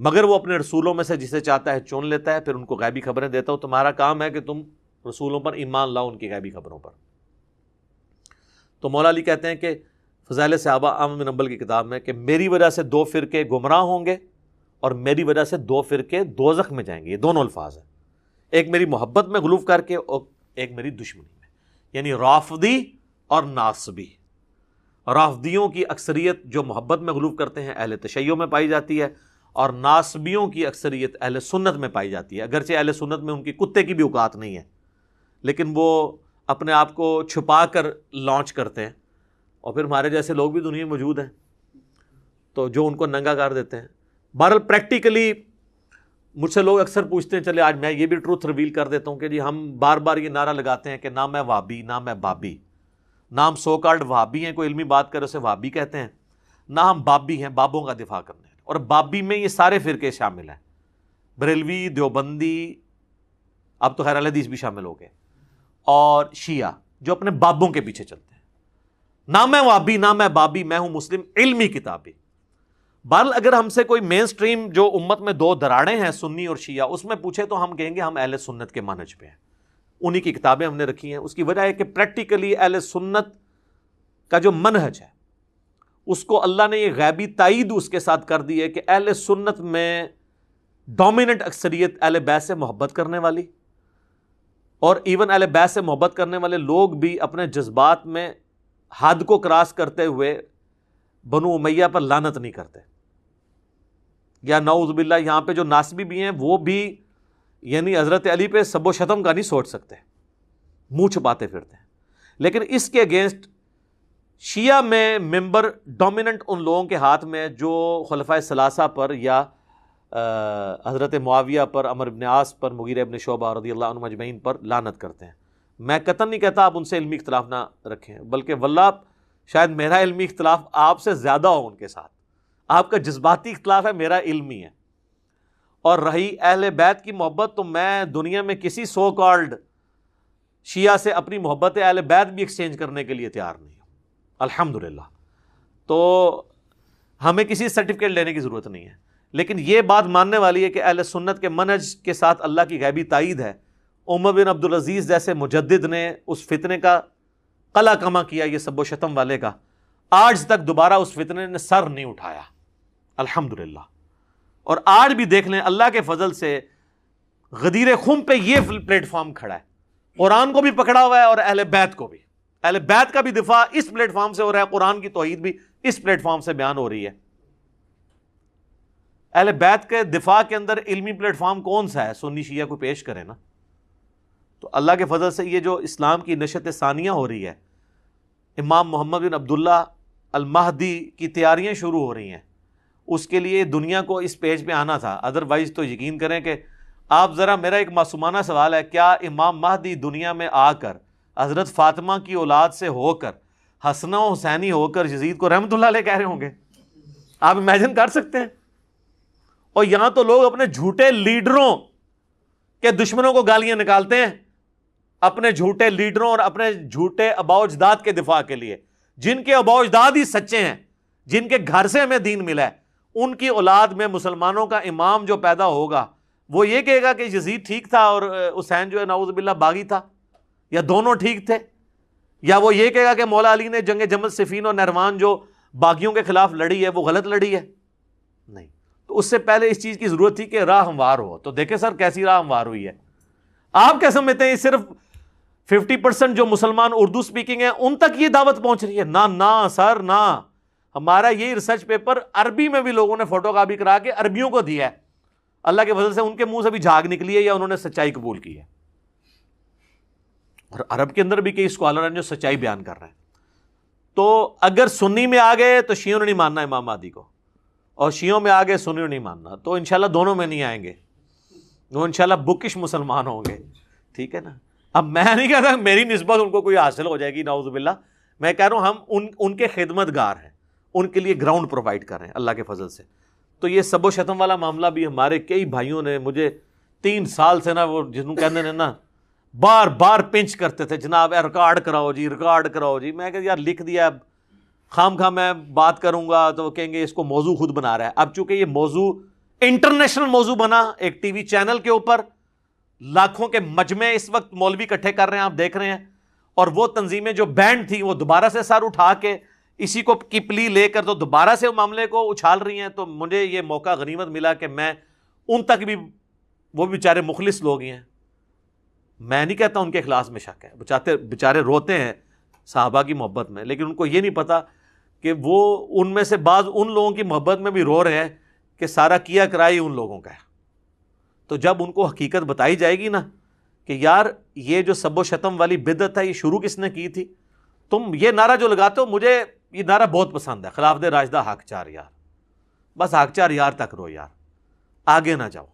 مگر وہ اپنے رسولوں میں سے جسے چاہتا ہے چن لیتا ہے، پھر ان کو غیبی خبریں دیتا ہو۔ تمہارا کام ہے کہ تم رسولوں پر ایمان لاؤ، ان کی غیبی خبروں پر۔ تو مولا علی کہتے ہیں کہ فضائل صحابہ احمد بن حنبل کی کتاب میں کہ میری وجہ سے 2 فرقے گمراہ ہوں گے اور میری وجہ سے 2 فرقے دوزخ میں جائیں گے۔ یہ دونوں الفاظ ہیں، ایک میری محبت میں غلو کر کے اور ایک میری دشمنی میں، یعنی رافضی اور ناصبی۔ رافضیوں کی اکثریت جو محبت میں غلو کرتے ہیں اہل تشیع میں پائی جاتی ہے، اور ناصبیوں کی اکثریت اہل سنت میں پائی جاتی ہے۔ اگرچہ اہل سنت میں ان کی کتے کی بھی اوقات نہیں ہے، لیکن وہ اپنے آپ کو چھپا کر لانچ کرتے ہیں، اور پھر ہمارے جیسے لوگ بھی دنیا میں موجود ہیں تو جو ان کو ننگا کر دیتے ہیں۔ بہرحال پریکٹیکلی مجھ سے لوگ اکثر پوچھتے ہیں، چلے آج میں یہ بھی ٹروتھ ریویل کر دیتا ہوں کہ جی ہم بار بار یہ نعرہ لگاتے ہیں کہ نہ میں وہابی نہ میں بابی، نہ ہم سو کالڈ وہابی ہیں، کوئی علمی بات کرے اسے وہابی کہتے ہیں، نہ ہم بابی ہیں بابوں کا دفاع کرنے ہیں۔ اور بابی میں یہ سارے فرقے شامل ہیں، بریلوی، دیوبندی، اب تو خیر اہل حدیث بھی شامل ہو گئے، اور شیعہ جو اپنے بابوں کے پیچھے چلتے ہیں۔ نہ میں وہابی نہ میں بابی، میں ہوں مسلم علمی کتابی۔ بہرحال اگر ہم سے کوئی مین سٹریم جو امت میں 2 دراڑیں ہیں سنی اور شیعہ، اس میں پوچھے تو ہم کہیں گے ہم اہل سنت کے منہج پہ ہیں، انہی کی کتابیں ہم نے رکھی ہیں۔ اس کی وجہ ہے کہ پریکٹیکلی اہل سنت کا جو منہج ہے اس کو اللہ نے یہ غیبی تائید اس کے ساتھ کر دی ہے کہ اہل سنت میں ڈومیننٹ اکثریت اہل بیت سے محبت کرنے والی، اور ایون اہل بیت سے محبت کرنے والے لوگ بھی اپنے جذبات میں حد کو کراس کرتے ہوئے بنو امیہ پر لعنت نہیں کرتے۔ یا نعوذ باللہ یہاں پہ جو ناسبی بھی ہیں وہ بھی یعنی حضرت علی پہ سب و شتم کا نہیں سوچ سکتے، منہ چھپاتے پھرتے ہیں. لیکن اس کے اگینسٹ شیعہ میں ممبر ڈومیننٹ ان لوگوں کے ہاتھ میں جو خلفائے ثلاثہ پر یا حضرت معاویہ پر، عمر بن عاص پر، مغیرہ ابن شعبہ رضی اللہ عنہم اجمعین پر لعنت کرتے ہیں. میں قطعاً نہیں کہتا آپ ان سے علمی اختلاف نہ رکھیں، بلکہ واللہ شاید میرا علمی اختلاف آپ سے زیادہ ہو ان کے ساتھ. آپ کا جذباتی اختلاف ہے، میرا علمی ہے. اور رہی اہل بیت کی محبت، تو میں دنیا میں کسی سو کالڈ شیعہ سے اپنی محبت اہل بیت بھی ایکسچینج کرنے کے لیے تیار نہیں ہوں الحمدللہ. تو ہمیں کسی سرٹیفکیٹ لینے کی ضرورت نہیں ہے. لیکن یہ بات ماننے والی ہے کہ اہل سنت کے منہج کے ساتھ اللہ کی غیبی تائید ہے. عمر بن عبدالعزیز جیسے مجدد نے اس فتنے کا قلع کما کیا، یہ سب و شتم والے کا، آج تک دوبارہ اس فتنے نے سر نہیں اٹھایا الحمدللہ. اور آج بھی دیکھ لیں اللہ کے فضل سے غدیر خم پہ یہ پلیٹ فارم کھڑا ہے، قرآن کو بھی پکڑا ہوا ہے اور اہل بیت کو بھی. اہل بیت کا بھی دفاع اس پلیٹ فارم سے ہو رہا ہے، قرآن کی توحید بھی اس پلیٹ فارم سے بیان ہو رہی ہے. اہل بیت کے دفاع کے اندر علمی پلیٹ فارم کون سا ہے؟ سنی شیعہ کو پیش کرے نا. تو اللہ کے فضل سے یہ جو اسلام کی نشت ثانیہ ہو رہی ہے، امام محمد بن عبداللہ المہدی کی تیاریاں شروع ہو رہی ہیں، اس کے لیے دنیا کو اس پیج پہ آنا تھا. ادروائز تو یقین کریں کہ آپ ذرا، میرا ایک معصومانہ سوال ہے، کیا امام مہدی دنیا میں آ کر حضرت فاطمہ کی اولاد سے ہو کر حسن و حسینی ہو کر یزید کو رحمۃ اللہ علیہ کہہ رہے ہوں گے؟ آپ امیجن کر سکتے ہیں؟ اور یہاں تو لوگ اپنے جھوٹے لیڈروں کے دشمنوں کو گالیاں نکالتے ہیں، اپنے جھوٹے لیڈروں اور اپنے جھوٹے آباء و اجداد کے دفاع کے لیے، جن کے آباء و اجداد ہی سچے ہیں، جن کے گھر سے ہمیں دین ملا ہے. ان کی اولاد میں مسلمانوں کا امام جو پیدا ہوگا وہ یہ کہے گا کہ یزید ٹھیک تھا اور حسین جو ہے نعوذ باللہ باغی تھا، یا دونوں ٹھیک تھے؟ یا وہ یہ کہے گا کہ مولا علی نے جنگ جمل صفین اور نہروان جو باغیوں کے خلاف لڑی ہے وہ غلط لڑی ہے؟ نہیں. تو اس سے پہلے اس چیز کی ضرورت تھی کہ راہ ہموار ہو. تو دیکھیں سر کیسی راہ ہموار ہوئی ہے. آپ کیا سمجھتے ہیں صرف 50% جو مسلمان اردو سپیکنگ ہیں ان تک یہ دعوت پہنچ رہی ہے؟ نہ سر نہ. ہمارا یہ ریسرچ پیپر عربی میں بھی لوگوں نے فوٹو کاپی کرا کے عربیوں کو دیا ہے. اللہ کے فضل سے ان کے منہ سے بھی جھاگ نکلی ہے یا انہوں نے سچائی قبول کی ہے. اور عرب کے اندر بھی کئی اسکالر ہیں جو سچائی بیان کر رہے ہیں. تو اگر سنی میں آ گئے تو شیعوں نے نہیں ماننا امام مہدی کو، اور شیعوں میں آ گئے سنیوں نہیں ماننا. تو انشاءاللہ دونوں میں نہیں آئیں گے، وہ انشاءاللہ بکش مسلمان ہوں گے. ٹھیک ہے نا؟ اب میں نہیں کہتا میری نسبت ان کو کوئی حاصل ہو جائے گی نعوذ باللہ. میں کہہ رہا ہوں ہم ان کے خدمت گار ہیں، ان کے لیے گراؤنڈ پرووائڈ کر رہے ہیں اللہ کے فضل سے. تو یہ سب و شتم والا معاملہ بھی ہمارے کئی بھائیوں نے مجھے 3 سال سے نا، وہ جنہوں کہتے ہیں نا بار بار پنچ کرتے تھے، جناب ریکارڈ کراؤ جی، ریکارڈ کراؤ جی. میں کہ یار لکھ دیا، اب خام خواہ میں بات کروں گا تو وہ کہیں گے اس کو موضوع خود بنا رہا ہے. اب چونکہ یہ موضوع انٹرنیشنل موضوع بنا، ایک ٹی وی چینل کے اوپر لاکھوں کے مجمع اس وقت مولوی اکٹھے کر رہے ہیں، آپ دیکھ رہے ہیں. اور وہ تنظیمیں جو بینڈ تھیں وہ دوبارہ سے سر اٹھا کے اسی کو کی پلی لے کر تو دوبارہ سے معاملے کو اچھال رہی ہیں. تو مجھے یہ موقع غنیمت ملا کہ میں ان تک بھی، وہ بیچارے مخلص لوگ ہیں، میں نہیں کہتا ان کے اخلاص میں شک ہے، بیچارے روتے ہیں صحابہ کی محبت میں، لیکن ان کو یہ نہیں پتا کہ وہ ان میں سے بعض ان لوگوں کی محبت میں بھی رو رہے ہیں کہ سارا کیا کرائی ان لوگوں کا ہے. تو جب ان کو حقیقت بتائی جائے گی نا کہ یار یہ جو سب و شتم والی بدعت ہے یہ شروع کس نے کی تھی، تم یہ نعرہ جو لگاتے ہو، مجھے یہ نعرہ بہت پسند ہے، خلافت راشدہ حق 4 یار. بس حق 4 یار تک رو یار، آگے نہ جاؤ.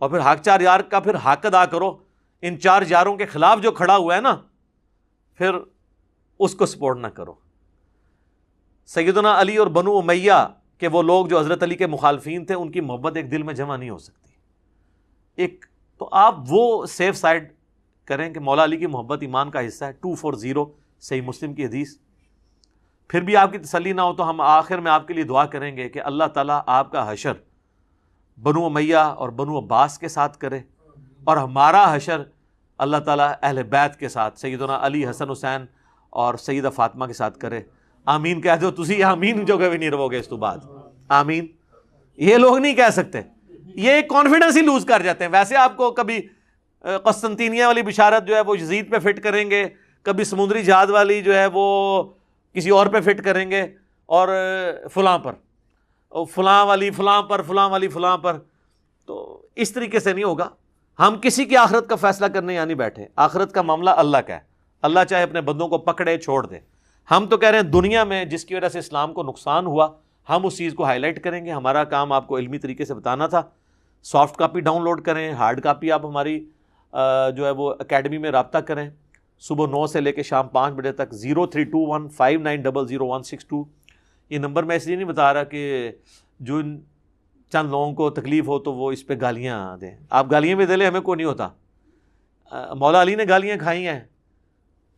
اور پھر حق 4 یار کا پھر حق ادا کرو. ان 4 یاروں کے خلاف جو کھڑا ہوا ہے نا، پھر اس کو سپورٹ نہ کرو. سیدنا علی اور بنو امیہ کہ وہ لوگ جو حضرت علی کے مخالفین تھے، ان کی محبت ایک دل میں جمع نہیں ہو سکتی. ایک تو آپ وہ سیف سائڈ کریں کہ مولا علی کی محبت ایمان کا حصہ ہے. 240 صحیح مسلم کی حدیث. پھر بھی آپ کی تسلی نہ ہو تو ہم آخر میں آپ کے لیے دعا کریں گے کہ اللہ تعالیٰ آپ کا حشر بنو امیہ اور بنو عباس کے ساتھ کرے، اور ہمارا حشر اللہ تعالیٰ اہل بیت کے ساتھ سیدنا علی، حسن حسین اور سیدہ فاطمہ کے ساتھ کرے. آمین کہہ دو تسی، آمین جو کبھی نہیں رہو گے اس تو بعد. آمین یہ لوگ نہیں کہہ سکتے، یہ کانفیڈنس ہی لوز کر جاتے ہیں. ویسے آپ کو کبھی قسطنطینیہ والی بشارت جو ہے وہ یزید پہ فٹ کریں گے، کبھی سمندری جہاد والی جو ہے وہ کسی اور پہ فٹ کریں گے، اور فلاں پر. فلاں والی فلاں پر، فلاں والی فلاں پر. تو اس طریقے سے نہیں ہوگا. ہم کسی کی آخرت کا فیصلہ کرنے یہاں نہیں بیٹھے. آخرت کا معاملہ اللہ کا ہے. اللہ چاہے اپنے بندوں کو پکڑے چھوڑ دے. ہم تو کہہ رہے ہیں دنیا میں جس کی وجہ سے اسلام کو نقصان ہوا ہم اس چیز کو ہائی لائٹ کریں گے. ہمارا کام آپ کو علمی طریقے سے بتانا تھا. سافٹ کاپی ڈاؤن لوڈ کریں، ہارڈ کاپی آپ ہماری جو ہے وہ اکیڈمی میں رابطہ کریں. صبح 9 سے لے کے شام 5 بجے تک. 032159006162 یہ نمبر میں اس لیے نہیں بتا رہا کہ جو چند لوگوں کو تکلیف ہو تو وہ اس پہ گالیاں دیں. آپ گالیاں بھی دے لیں، ہمیں کوئی نہیں ہوتا. مولا علی نے گالیاں کھائی ہیں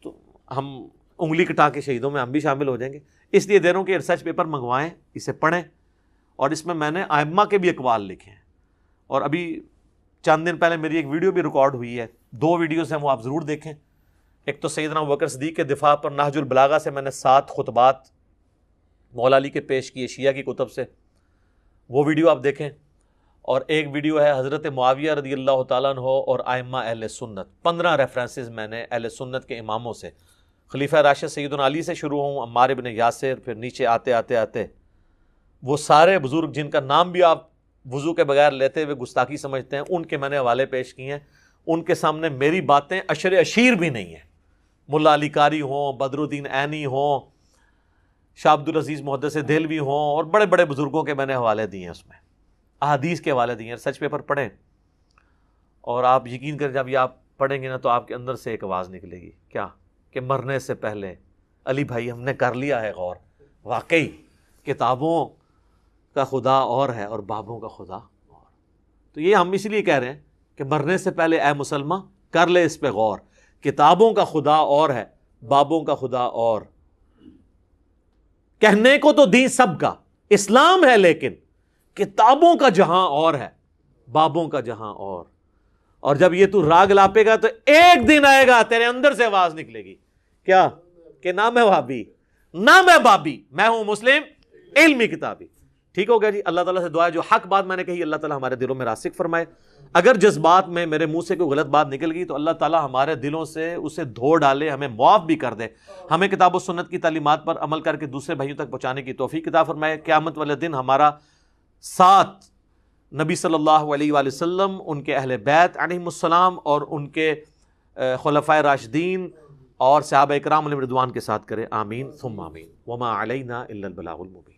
تو ہم انگلی کٹا کے شہیدوں میں ہم بھی شامل ہو جائیں گے. اس لیے دے رہا ہوں کہ ریسرچ پیپر منگوائیں، اسے پڑھیں، اور اس میں نے ائمہ کے بھی اقوال لکھے ہیں. اور ابھی چند دن پہلے میری ایک ویڈیو بھی ریکارڈ ہوئی ہے. 2 ویڈیوز ہیں، وہ آپ ضرور دیکھیں. ایک تو سیدنا ابوبکر صدیق کے دفاع پر نہج البلاغہ سے میں نے 7 خطبات مولا علی کے پیش کیے شیعہ کی کتب سے، وہ ویڈیو آپ دیکھیں. اور ایک ویڈیو ہے حضرت معاویہ رضی اللہ تعالیٰ عنہ اور ائمہ اہل سنت. 15 ریفرنسز میں نے اہل سنت کے اماموں سے، خلیفہ راشد سیدنا علی سے شروع ہوں، عمار ابن یاسر، پھر نیچے آتے آتے آتے وہ سارے بزرگ جن کا نام بھی آپ وضو کے بغیر لیتے ہوئے گستاخی سمجھتے ہیں، ان کے میں نے حوالے پیش کیے ہیں. ان کے سامنے میری باتیں اشر اشیر بھی نہیں ہیں. ملا علی قاری ہوں، بدر الدین عینی ہوں، شاہ عبد العزیز محدث دہلوی ہوں، اور بڑے بڑے بزرگوں کے میں نے حوالے دیے ہیں. اس میں احادیث کے حوالے دیے ہیں. سچ پیپر پڑھیں اور آپ یقین کریں جب یہ آپ پڑھیں گے نا تو آپ کے اندر سے ایک آواز نکلے گی. کیا کہ مرنے سے پہلے علی بھائی ہم نے کر لیا ہے غور، واقعی کتابوں کا خدا اور ہے اور بابوں کا خدا اور. تو یہ ہم اس لیے کہہ رہے ہیں کہ مرنے سے پہلے اے مسلمہ کر لے اس پہ غور. کتابوں کا خدا اور ہے، بابوں کا خدا اور. کہنے کو تو دین سب کا اسلام ہے، لیکن کتابوں کا جہاں اور ہے، بابوں کا جہاں اور. اور جب یہ تو راگ لاپے گا تو ایک دن آئے گا تیرے اندر سے آواز نکلے گی. کیا کہ نہ میں وہابی نہ میں بابی، میں ہوں مسلم علمی کتابی. ٹھیک ہو گیا جی. اللہ تعالیٰ سے دعا ہے جو حق بات میں نے کہی اللہ تعالیٰ ہمارے دلوں میں راسخ فرمائے. اگر جذبات میں میرے منہ سے کوئی غلط بات نکل گئی تو اللہ تعالیٰ ہمارے دلوں سے اسے دھو ڈالے، ہمیں معاف بھی کر دے. ہمیں کتاب و سنت کی تعلیمات پر عمل کر کے دوسرے بھائیوں تک پہنچانے کی توفیق عطا فرمائے. قیامت والے دن ہمارا ساتھ نبی صلی اللہ علیہ وآلہ وسلم، ان کے اہل بیت علیہم السلام اور ان کے خلفائے راشدین اور صحابہ اکرام علیہم رضوان کے ساتھ کرے. آمین ثم آمین. وما علینا الا البلاغ المبین.